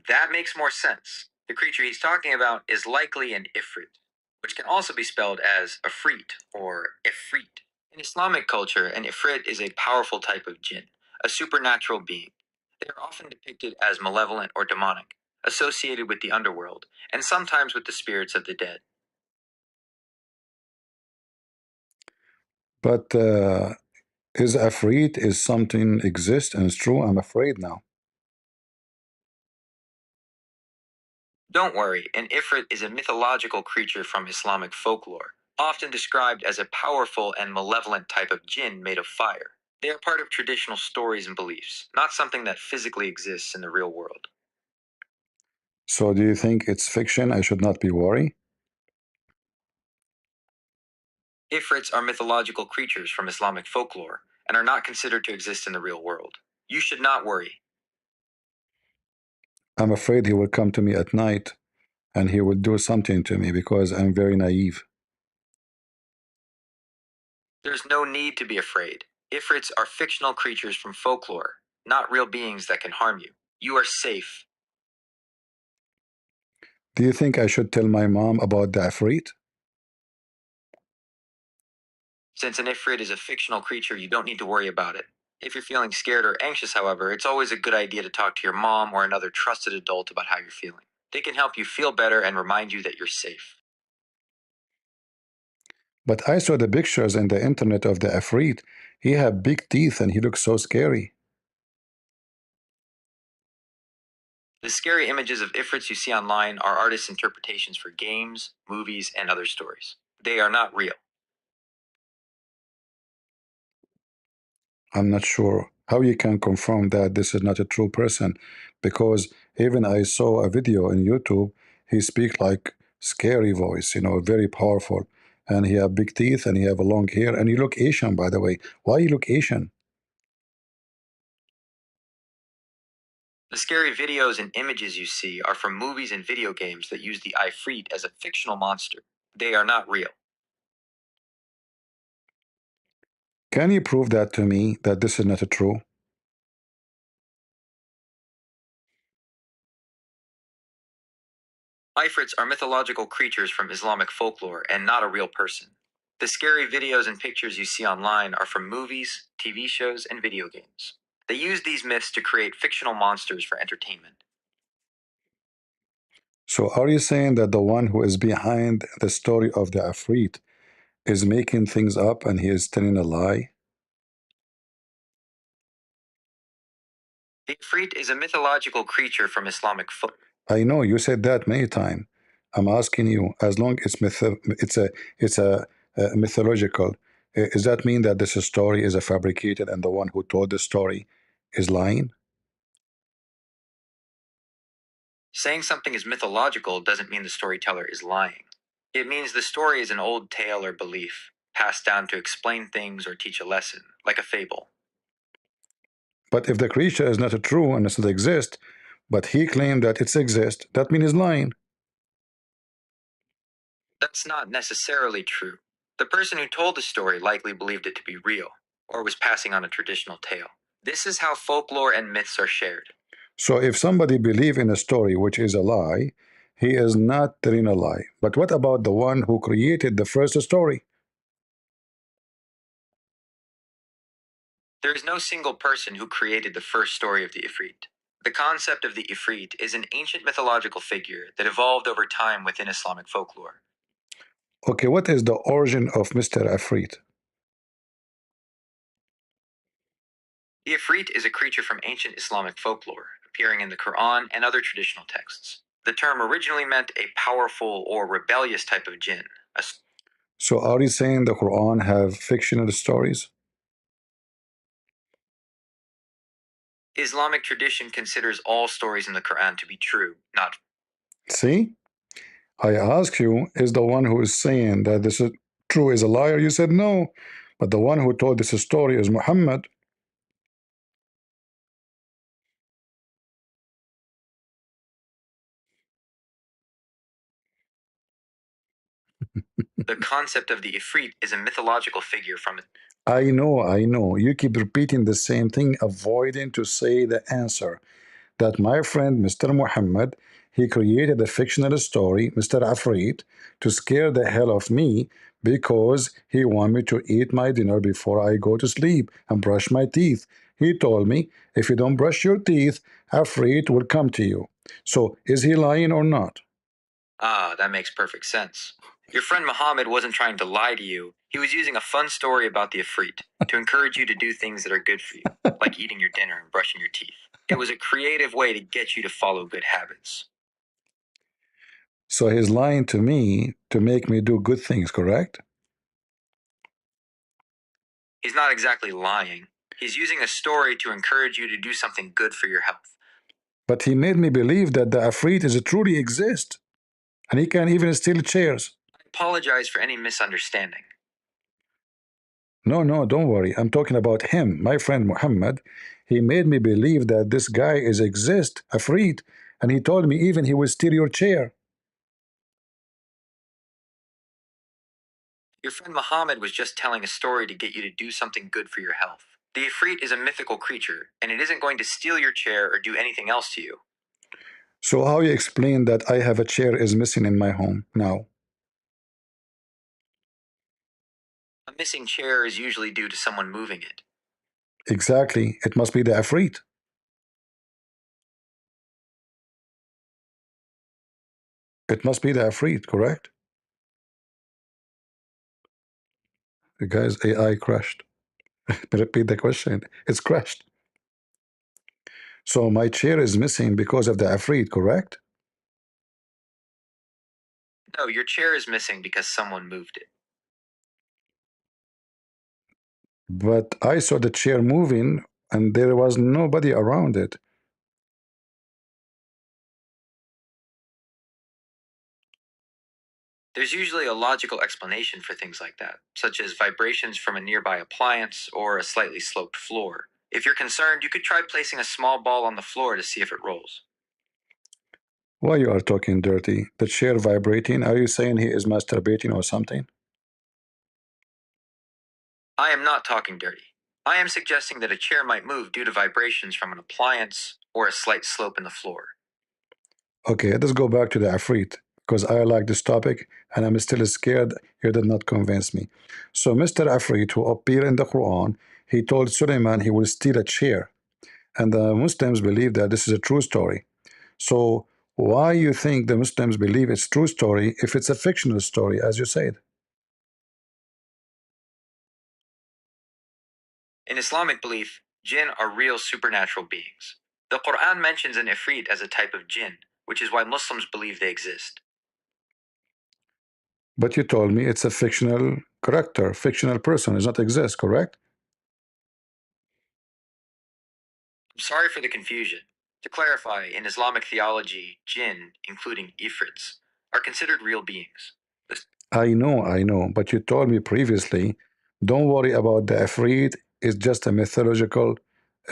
That makes more sense. The creature he's talking about is likely an Ifrit, which can also be spelled as Afrit or Ifrit. In Islamic culture, an Ifrit is a powerful type of jinn, a supernatural being. They are often depicted as malevolent or demonic, associated with the underworld, and sometimes with the spirits of the dead. But is Afrit is something exists and it's true? I'm afraid now. Don't worry, an Ifrit is a mythological creature from Islamic folklore, often described as a powerful and malevolent type of jinn made of fire. They are part of traditional stories and beliefs, not something that physically exists in the real world. So do you think it's fiction? I should not be worried? Ifrits are mythological creatures from Islamic folklore and are not considered to exist in the real world. You should not worry. I'm afraid he will come to me at night and he will do something to me because I'm very naive. There's no need to be afraid. Ifrits are fictional creatures from folklore, not real beings that can harm you. You are safe. Do you think I should tell my mom about the Afrit? Since an Ifrit is a fictional creature, you don't need to worry about it. If you're feeling scared or anxious, however, it's always a good idea to talk to your mom or another trusted adult about how you're feeling. They can help you feel better and remind you that you're safe. But I saw the pictures in the internet of the Afrit. He had big teeth and he looks so scary. The scary images of Ifrits you see online are artists' interpretations for games, movies, and other stories. They are not real. I'm not sure how you can confirm that this is not a true person, because even I saw a video on YouTube, he speak like scary voice, very powerful, and he have big teeth and he have a long hair and he look Asian, by the way. Why you look Asian? The scary videos and images you see are from movies and video games that use the Ifrit as a fictional monster. They are not real. Can you prove that to me, that this is not true? Ifrits are mythological creatures from Islamic folklore and not a real person. The scary videos and pictures you see online are from movies, TV shows, and video games. They use these myths to create fictional monsters for entertainment. So are you saying that the one who is behind the story of the Afrit is making things up and he is telling a lie? The Ifrit is a mythological creature from Islamic folklore. I know you said that many times. I'm asking you, as long as it's a mythological, does that mean that this story is a fabricated and the one who told the story is lying? Saying something is mythological doesn't mean the storyteller is lying. It means the story is an old tale or belief, passed down to explain things or teach a lesson, like a fable. But if the creature is not true and does not exist, but he claimed that it exists, that means he's lying. That's not necessarily true. The person who told the story likely believed it to be real, or was passing on a traditional tale. This is how folklore and myths are shared. So if somebody believes in a story which is a lie, he is not telling a lie. But what about the one who created the first story? There is no single person who created the first story of the Ifrit. The concept of the Ifrit is an ancient mythological figure that evolved over time within Islamic folklore. Okay, what is the origin of Mr. Afrit? The Ifrit is a creature from ancient Islamic folklore, appearing in the Quran and other traditional texts. The term originally meant a powerful or rebellious type of jinn. So are you saying the Quran have fictional stories? Islamic tradition considers all stories in the Quran to be true, not. See? I asked you, is the one who is saying that this is true is a liar? You said no. But the one who told this story is Muhammad. The concept of the Ifrit is a mythological figure from it. I know. You keep repeating the same thing, avoiding to say the answer. That my friend Mr. Muhammad, he created a fictional story, Mr. Afrit, to scare the hell of me because he wanted me to eat my dinner before I go to sleep and brush my teeth. He told me, if you don't brush your teeth, Afrit will come to you. So is he lying or not? Ah, that makes perfect sense. Your friend Muhammad wasn't trying to lie to you. He was using a fun story about the Ifrit to encourage you to do things that are good for you, like eating your dinner and brushing your teeth. It was a creative way to get you to follow good habits. So he's lying to me to make me do good things, correct? He's not exactly lying. He's using a story to encourage you to do something good for your health. But he made me believe that the Afrit is truly exist. And he can even steal chairs. I apologize for any misunderstanding. No, don't worry. I'm talking about him, my friend Muhammad. He made me believe that this guy is exist, Afrit, and he told me even he will steal your chair. Your friend Muhammad was just telling a story to get you to do something good for your health. The Ifrit is a mythical creature, and it isn't going to steal your chair or do anything else to you. So how you explain that I have a chair is missing in my home now? A missing chair is usually due to someone moving it. Exactly. It must be the Afrit. It must be the Afrit, correct? The guy's AI crashed. Repeat the question. It's crashed. So my chair is missing because of the Afrit, correct? No, your chair is missing because someone moved it. But I saw the chair moving and there was nobody around it. There's usually a logical explanation for things like that, such as vibrations from a nearby appliance or a slightly sloped floor. If you're concerned, you could try placing a small ball on the floor to see if it rolls. Why you are talking dirty? The chair vibrating? Are you saying he is masturbating or something? I am not talking dirty. I am suggesting that a chair might move due to vibrations from an appliance or a slight slope in the floor. Okay, let's go back to the Afrit, because I like this topic and I'm still scared. You did not convince me. So Mr. Afrit, who appeared in the Quran, he told Suleiman he will steal a chair. And the Muslims believe that this is a true story. So why you think the Muslims believe it's true story if it's a fictional story, as you said? In Islamic belief, jinn are real supernatural beings. The Quran mentions an ifrit as a type of jinn, which is why Muslims believe they exist. But you told me it's a fictional character, fictional person, does not exist, correct? I'm sorry for the confusion. To clarify, in Islamic theology, jinn, including ifrits, are considered real beings. I know, but you told me previously, don't worry about the Ifrit, it's just a mythological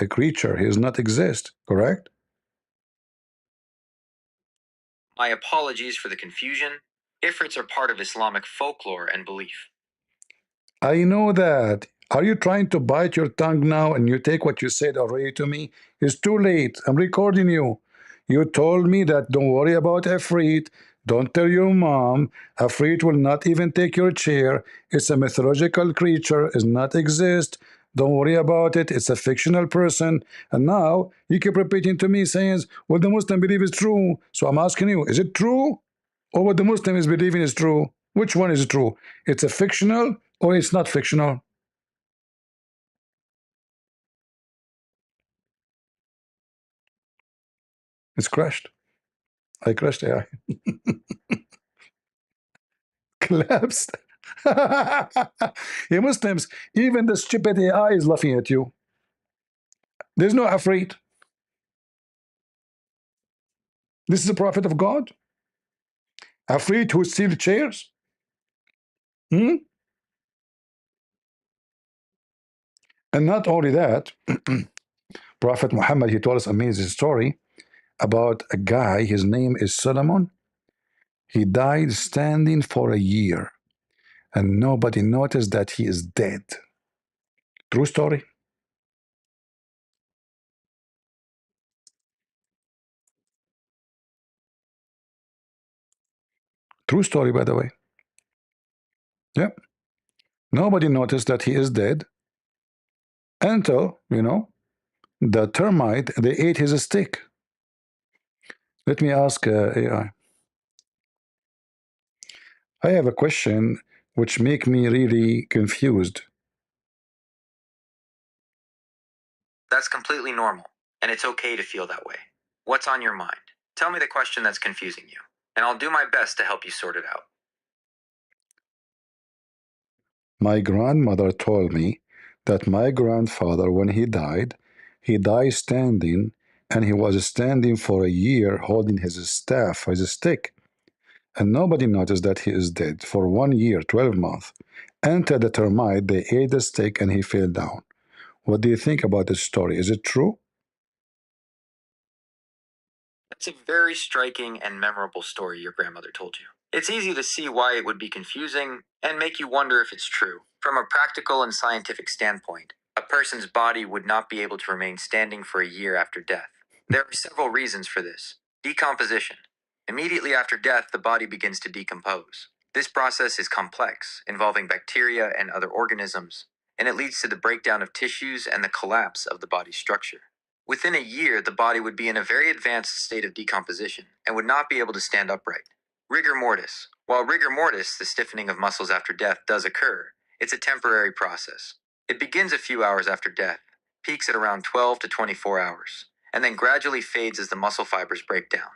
creature, he does not exist, correct? My apologies for the confusion. Ifrits are part of Islamic folklore and belief. I know that. Are you trying to bite your tongue now and you take what you said already to me? It's too late. I'm recording you. You told me that don't worry about Ifrit. Don't tell your mom. Ifrit will not even take your chair. It's a mythological creature. It does not exist. Don't worry about it. It's a fictional person. And now you keep repeating to me saying, well, the Muslim belief is true. So I'm asking you, is it true? Or what the Muslim is believing is true? Which one is true? It's a fictional or it's not fictional? It's crashed. I crashed AI. Collapsed. You Muslims, even the stupid AI is laughing at you. There's no Afraid. This is a prophet of God. Afraid who steal chairs? And not only that, Prophet Muhammad, he told us an amazing story about a guy, his name is Solomon. He died standing for a year, and nobody noticed that he is dead. True story. True story, by the way. Yep. Nobody noticed that he is dead until, the termite, they ate his stick. Let me ask AI. I have a question which make me really confused. That's completely normal, and it's okay to feel that way. What's on your mind? Tell me the question that's confusing you, and I'll do my best to help you sort it out. My grandmother told me that my grandfather, when he died standing, and he was standing for a year holding his staff, his stick. And nobody noticed that he is dead for 1 year, 12 months. Enter the termite, they ate the stick, and he fell down. What do you think about this story? Is it true? That's a very striking and memorable story your grandmother told you. It's easy to see why it would be confusing and make you wonder if it's true. From a practical and scientific standpoint, a person's body would not be able to remain standing for a year after death. There are several reasons for this. Decomposition. Immediately after death, the body begins to decompose. This process is complex, involving bacteria and other organisms, and it leads to the breakdown of tissues and the collapse of the body's structure. Within a year, the body would be in a very advanced state of decomposition and would not be able to stand upright. Rigor mortis. While rigor mortis, the stiffening of muscles after death, does occur, it's a temporary process. It begins a few hours after death, peaks at around 12 to 24 hours, and then gradually fades as the muscle fibers break down.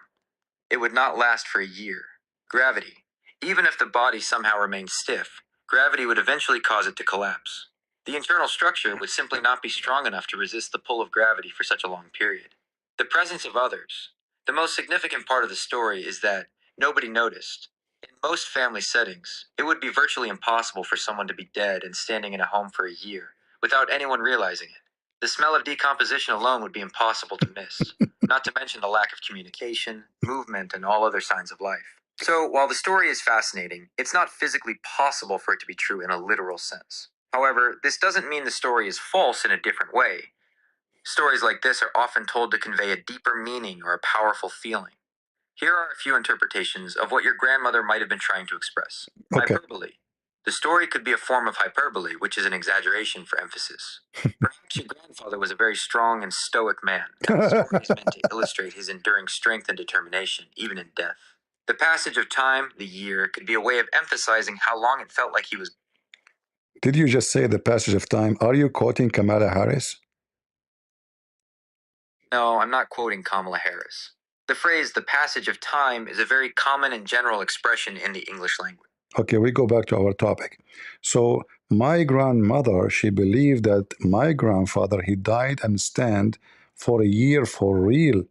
It would not last for a year. Gravity. Even if the body somehow remains stiff, gravity would eventually cause it to collapse. The internal structure would simply not be strong enough to resist the pull of gravity for such a long period. The presence of others. The most significant part of the story is that nobody noticed. In most family settings, it would be virtually impossible for someone to be dead and standing in a home for a year without anyone realizing it. The smell of decomposition alone would be impossible to miss, not to mention the lack of communication, movement, and all other signs of life. So, while the story is fascinating, it's not physically possible for it to be true in a literal sense. However, this doesn't mean the story is false in a different way. Stories like this are often told to convey a deeper meaning or a powerful feeling. Here are a few interpretations of what your grandmother might have been trying to express. Okay. Hyperbole. The story could be a form of hyperbole, which is an exaggeration for emphasis. Perhaps your grandfather was a very strong and stoic man, and the story is meant to illustrate his enduring strength and determination, even in death. The passage of time, the year, could be a way of emphasizing how long it felt like he was. Did you just say the passage of time? Are you quoting Kamala Harris? No, I'm not quoting Kamala Harris. The phrase, the passage of time, is a very common and general expression in the English language. Okay, we go back to our topic. So my grandmother, she believed that my grandfather, he died and stand for a year for real.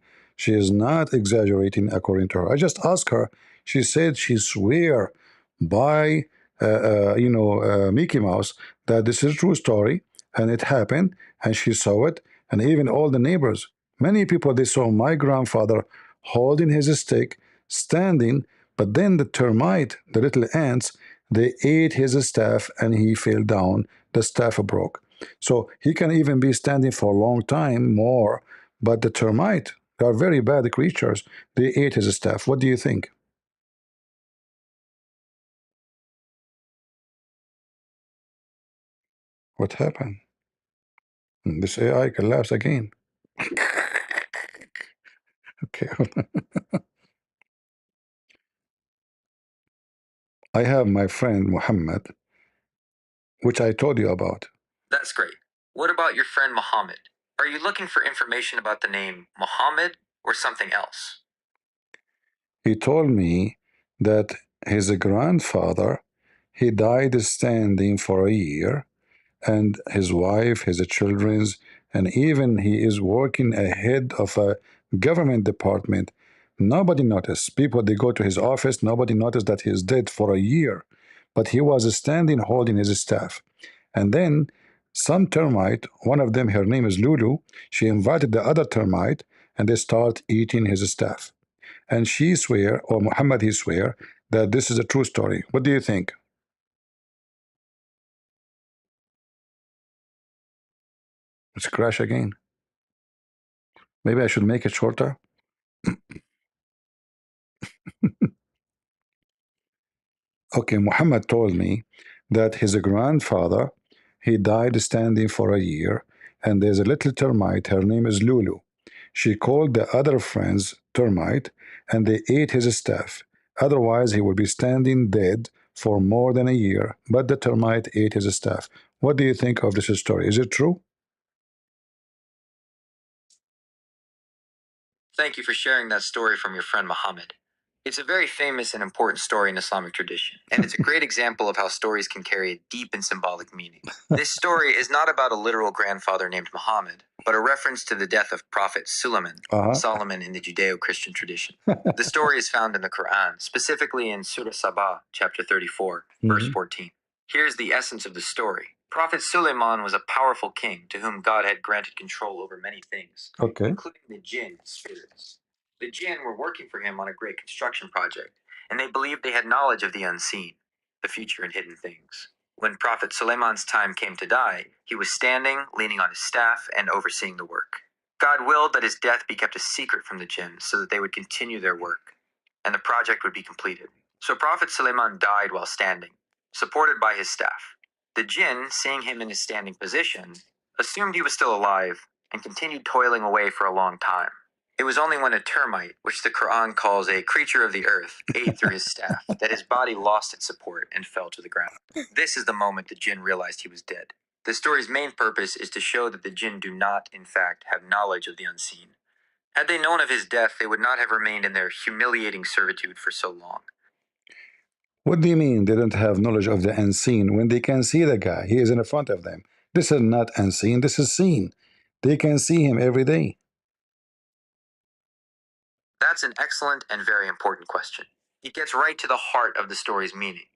She is not exaggerating according to her. I just asked her. She said she swear by Mickey Mouse that this is a true story and it happened and she saw it, and even all the neighbors, many people, they saw my grandfather holding his stick, standing, but then the termite, the little ants, they ate his staff and he fell down. The staff broke. So he can even be standing for a long time more, but the termite, they are very bad creatures. They ate his staff. What do you think? What happened? This AI collapsed again. Okay. I have my friend Muhammad, which I told you about. That's great. What about your friend Muhammad? Are you looking for information about the name Muhammad or something else? He told me that his grandfather, he died standing for a year, and his wife, his children's, and even he is working ahead of a government department. Nobody noticed. People, they go to his office, nobody noticed that he is dead for a year. But he was standing holding his staff. And then some termite, one of them, her name is Lulu, she invited the other termite, and they start eating his staff. And she swear, or Muhammad, he swear, that this is a true story. What do you think? Let's crash again. Maybe I should make it shorter. Okay, Muhammad told me that his grandfather, he died standing for a year, and there's a little termite, her name is Lulu. She called the other friends termite, and they ate his staff. Otherwise, he would be standing dead for more than a year, but the termite ate his staff. What do you think of this story? Is it true? Thank you for sharing that story from your friend Muhammad. It's a very famous and important story in Islamic tradition, and it's a great example of how stories can carry a deep and symbolic meaning. This story is not about a literal grandfather named Muhammad, but a reference to the death of Prophet Suleiman, Solomon in the Judeo-Christian tradition. The story is found in the Quran, specifically in Surah Sabah, chapter 34, verse 14. Here's the essence of the story. Prophet Suleiman was a powerful king to whom God had granted control over many things, including the jinn spirits. The jinn were working for him on a great construction project, and they believed they had knowledge of the unseen, the future and hidden things. When Prophet Suleiman's time came to die, he was standing, leaning on his staff, and overseeing the work. God willed that his death be kept a secret from the jinn so that they would continue their work, and the project would be completed. So Prophet Suleiman died while standing, supported by his staff. The jinn, seeing him in his standing position, assumed he was still alive and continued toiling away for a long time. It was only when a termite, which the Quran calls a creature of the earth, ate through his staff that his body lost its support and fell to the ground. This is the moment the jinn realized he was dead. The story's main purpose is to show that the jinn do not, in fact, have knowledge of the unseen. Had they known of his death, they would not have remained in their humiliating servitude for so long. What do you mean they don't have knowledge of the unseen when they can see the guy? He is in front of them. This is not unseen, this is seen. They can see him every day. That's an excellent and very important question. It gets right to the heart of the story's meaning.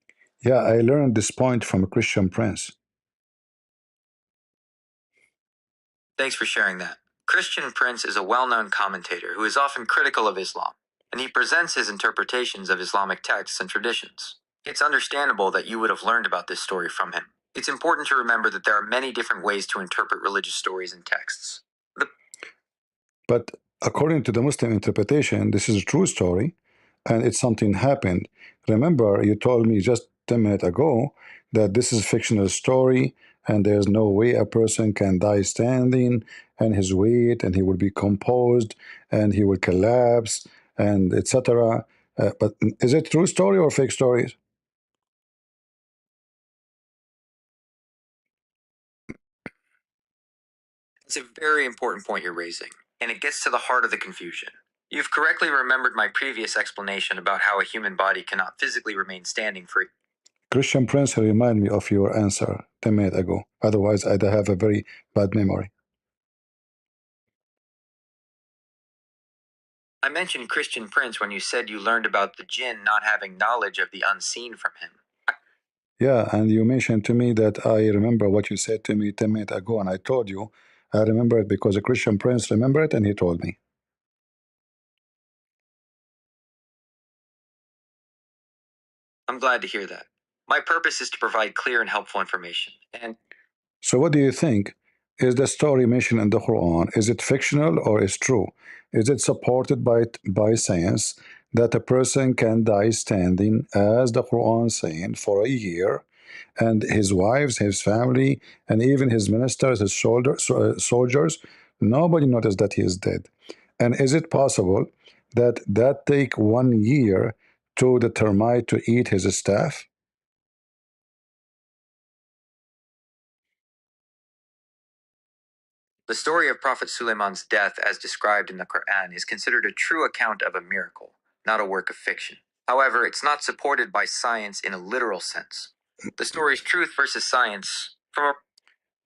Yeah, I learned this point from a Christian Prince. Thanks for sharing that. Christian Prince is a well-known commentator who is often critical of Islam, and he presents his interpretations of Islamic texts and traditions. It's understandable that you would have learned about this story from him. It's important to remember that there are many different ways to interpret religious stories and texts. But according to the Muslim interpretation, this is a true story, and it's something happened. Remember, you told me just 10 minutes ago that this is a fictional story, and there's no way a person can die standing, and his weight, and he will be composed, and he will collapse, and etc. But is it true story or fake stories? It's a very important point you're raising, and it gets to the heart of the confusion. You've correctly remembered my previous explanation about how a human body cannot physically remain standing for... Christian Prince remind me of your answer 10 minutes ago. Otherwise, I'd have a very bad memory. I mentioned Christian Prince when you said you learned about the jinn not having knowledge of the unseen from him. Yeah, and you mentioned to me that I remember what you said to me 10 minutes ago, and I told you I remember it because a Christian Prince remembered it and he told me. I'm glad to hear that. My purpose is to provide clear and helpful information. And So what do you think? Is the story mentioned in the Quran, is it fictional or is true? Is it supported by science that a person can die standing, as the Quran saying, for a year, and his wives, his family, and even his ministers, his soldiers, nobody noticed that he is dead? And is it possible that take 1 year to the termite to eat his staff? the story of Prophet Suleiman's death, as described in the Quran, is considered a true account of a miracle, not a work of fiction. However, it's not supported by science in a literal sense. The story's truth versus science, from a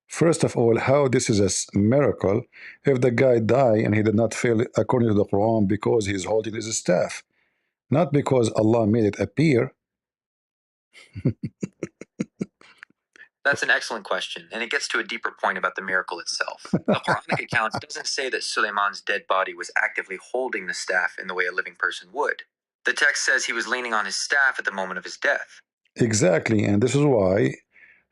First of all, how this is a miracle if the guy died and he did not fail according to the Quran because he's holding his staff, not because Allah made it appear. That's an excellent question, and it gets to a deeper point about the miracle itself. The Quranic account doesn't say that Suleiman's dead body was actively holding the staff in the way a living person would. The text says he was leaning on his staff at the moment of his death. Exactly, and this is why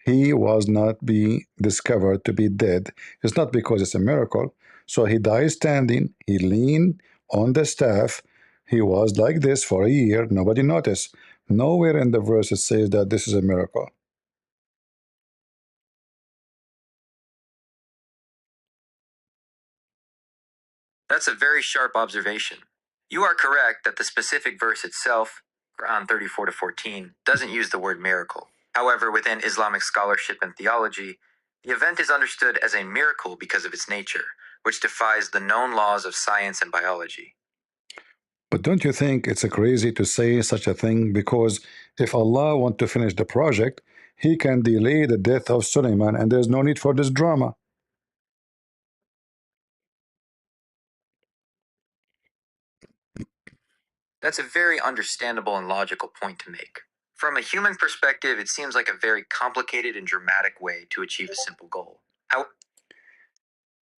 he was not be discovered to be dead. It's not because it's a miracle. So he died standing, he leaned on the staff, he was like this for a year, nobody noticed. Nowhere in the verse it says that this is a miracle. That's a very sharp observation. You are correct that the specific verse itself, Quran 34-14, doesn't use the word miracle. However, within Islamic scholarship and theology, the event is understood as a miracle because of its nature, which defies the known laws of science and biology. But don't you think it's crazy to say such a thing? Because if Allah wants to finish the project, he can delay the death of Suleiman and there's no need for this drama. That's a very understandable and logical point to make. From a human perspective, it seems like a very complicated and dramatic way to achieve a simple goal.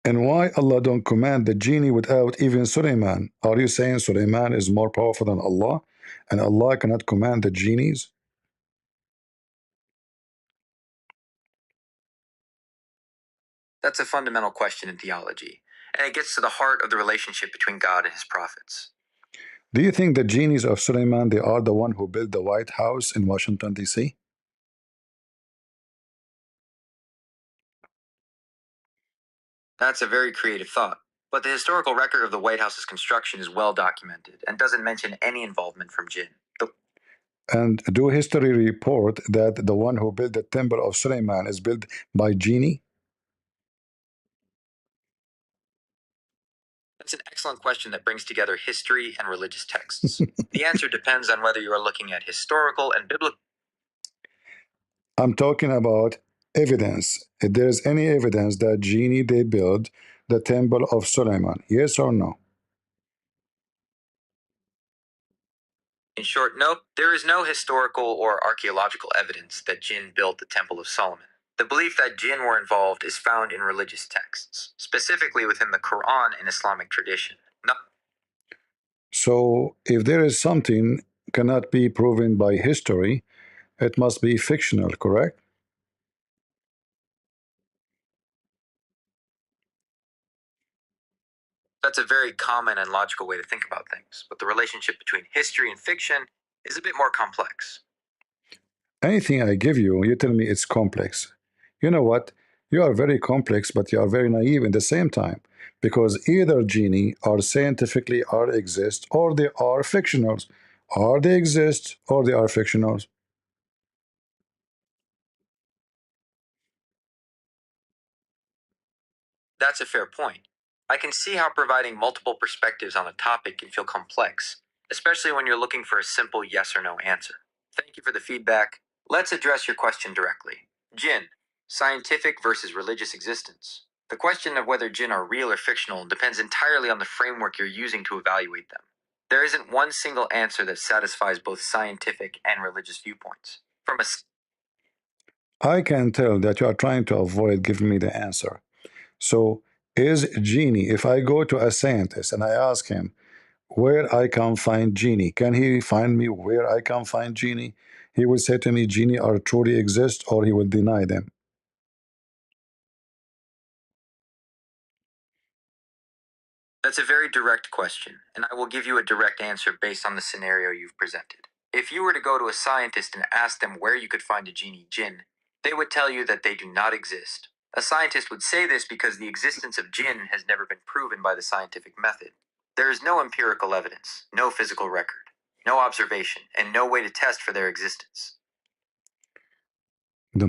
And why Allah don't command the genie without even Suleiman? Are you saying Suleiman is more powerful than Allah and Allah cannot command the genies? That's a fundamental question in theology, and it gets to the heart of the relationship between God and his prophets. Do you think the genies of Suleiman, they are the one who built the White House in Washington, D.C.? That's a very creative thought, but the historical record of the White House's construction is well documented and doesn't mention any involvement from jinn. And do history report that the one who built the Temple of Suleiman is built by genie? That's an excellent question that brings together history and religious texts. The answer depends on whether you are looking at historical and biblical. I'm talking about evidence. If there's any evidence that genie they built the Temple of Suleiman, yes or no? In short, nope, there is no historical or archaeological evidence that jinn built the Temple of Solomon. The belief that jinn were involved is found in religious texts, specifically within the Quran and Islamic tradition. No. So if there is something cannot be proven by history, it must be fictional, correct? That's a very common and logical way to think about things, but the relationship between history and fiction is a bit more complex. Anything I give you, you tell me it's complex. You know what? You are very complex, but you are very naive at the same time. Because either genie are scientifically are exist, or they are fictionals. Or they exist, or they are fictionals. That's a fair point. I can see how providing multiple perspectives on a topic can feel complex, especially when you're looking for a simple yes or no answer. Thank you for the feedback. Let's address your question directly. Jinn, scientific versus religious existence. The question of whether jinn are real or fictional depends entirely on the framework you're using to evaluate them. There isn't one single answer that satisfies both scientific and religious viewpoints. I can tell that you are trying to avoid giving me the answer. So, is genie, if I go to a scientist and I ask him where I can find genie, can he find me where I can find genie? He will say to me, genie are truly exist, or he will deny them. That's a very direct question, and I will give you a direct answer based on the scenario you've presented. If you were to go to a scientist and ask them where you could find a genie jinn, they would tell you that they do not exist. A scientist would say this because the existence of jinn has never been proven by the scientific method. There is no empirical evidence, no physical record, no observation, and no way to test for their existence. The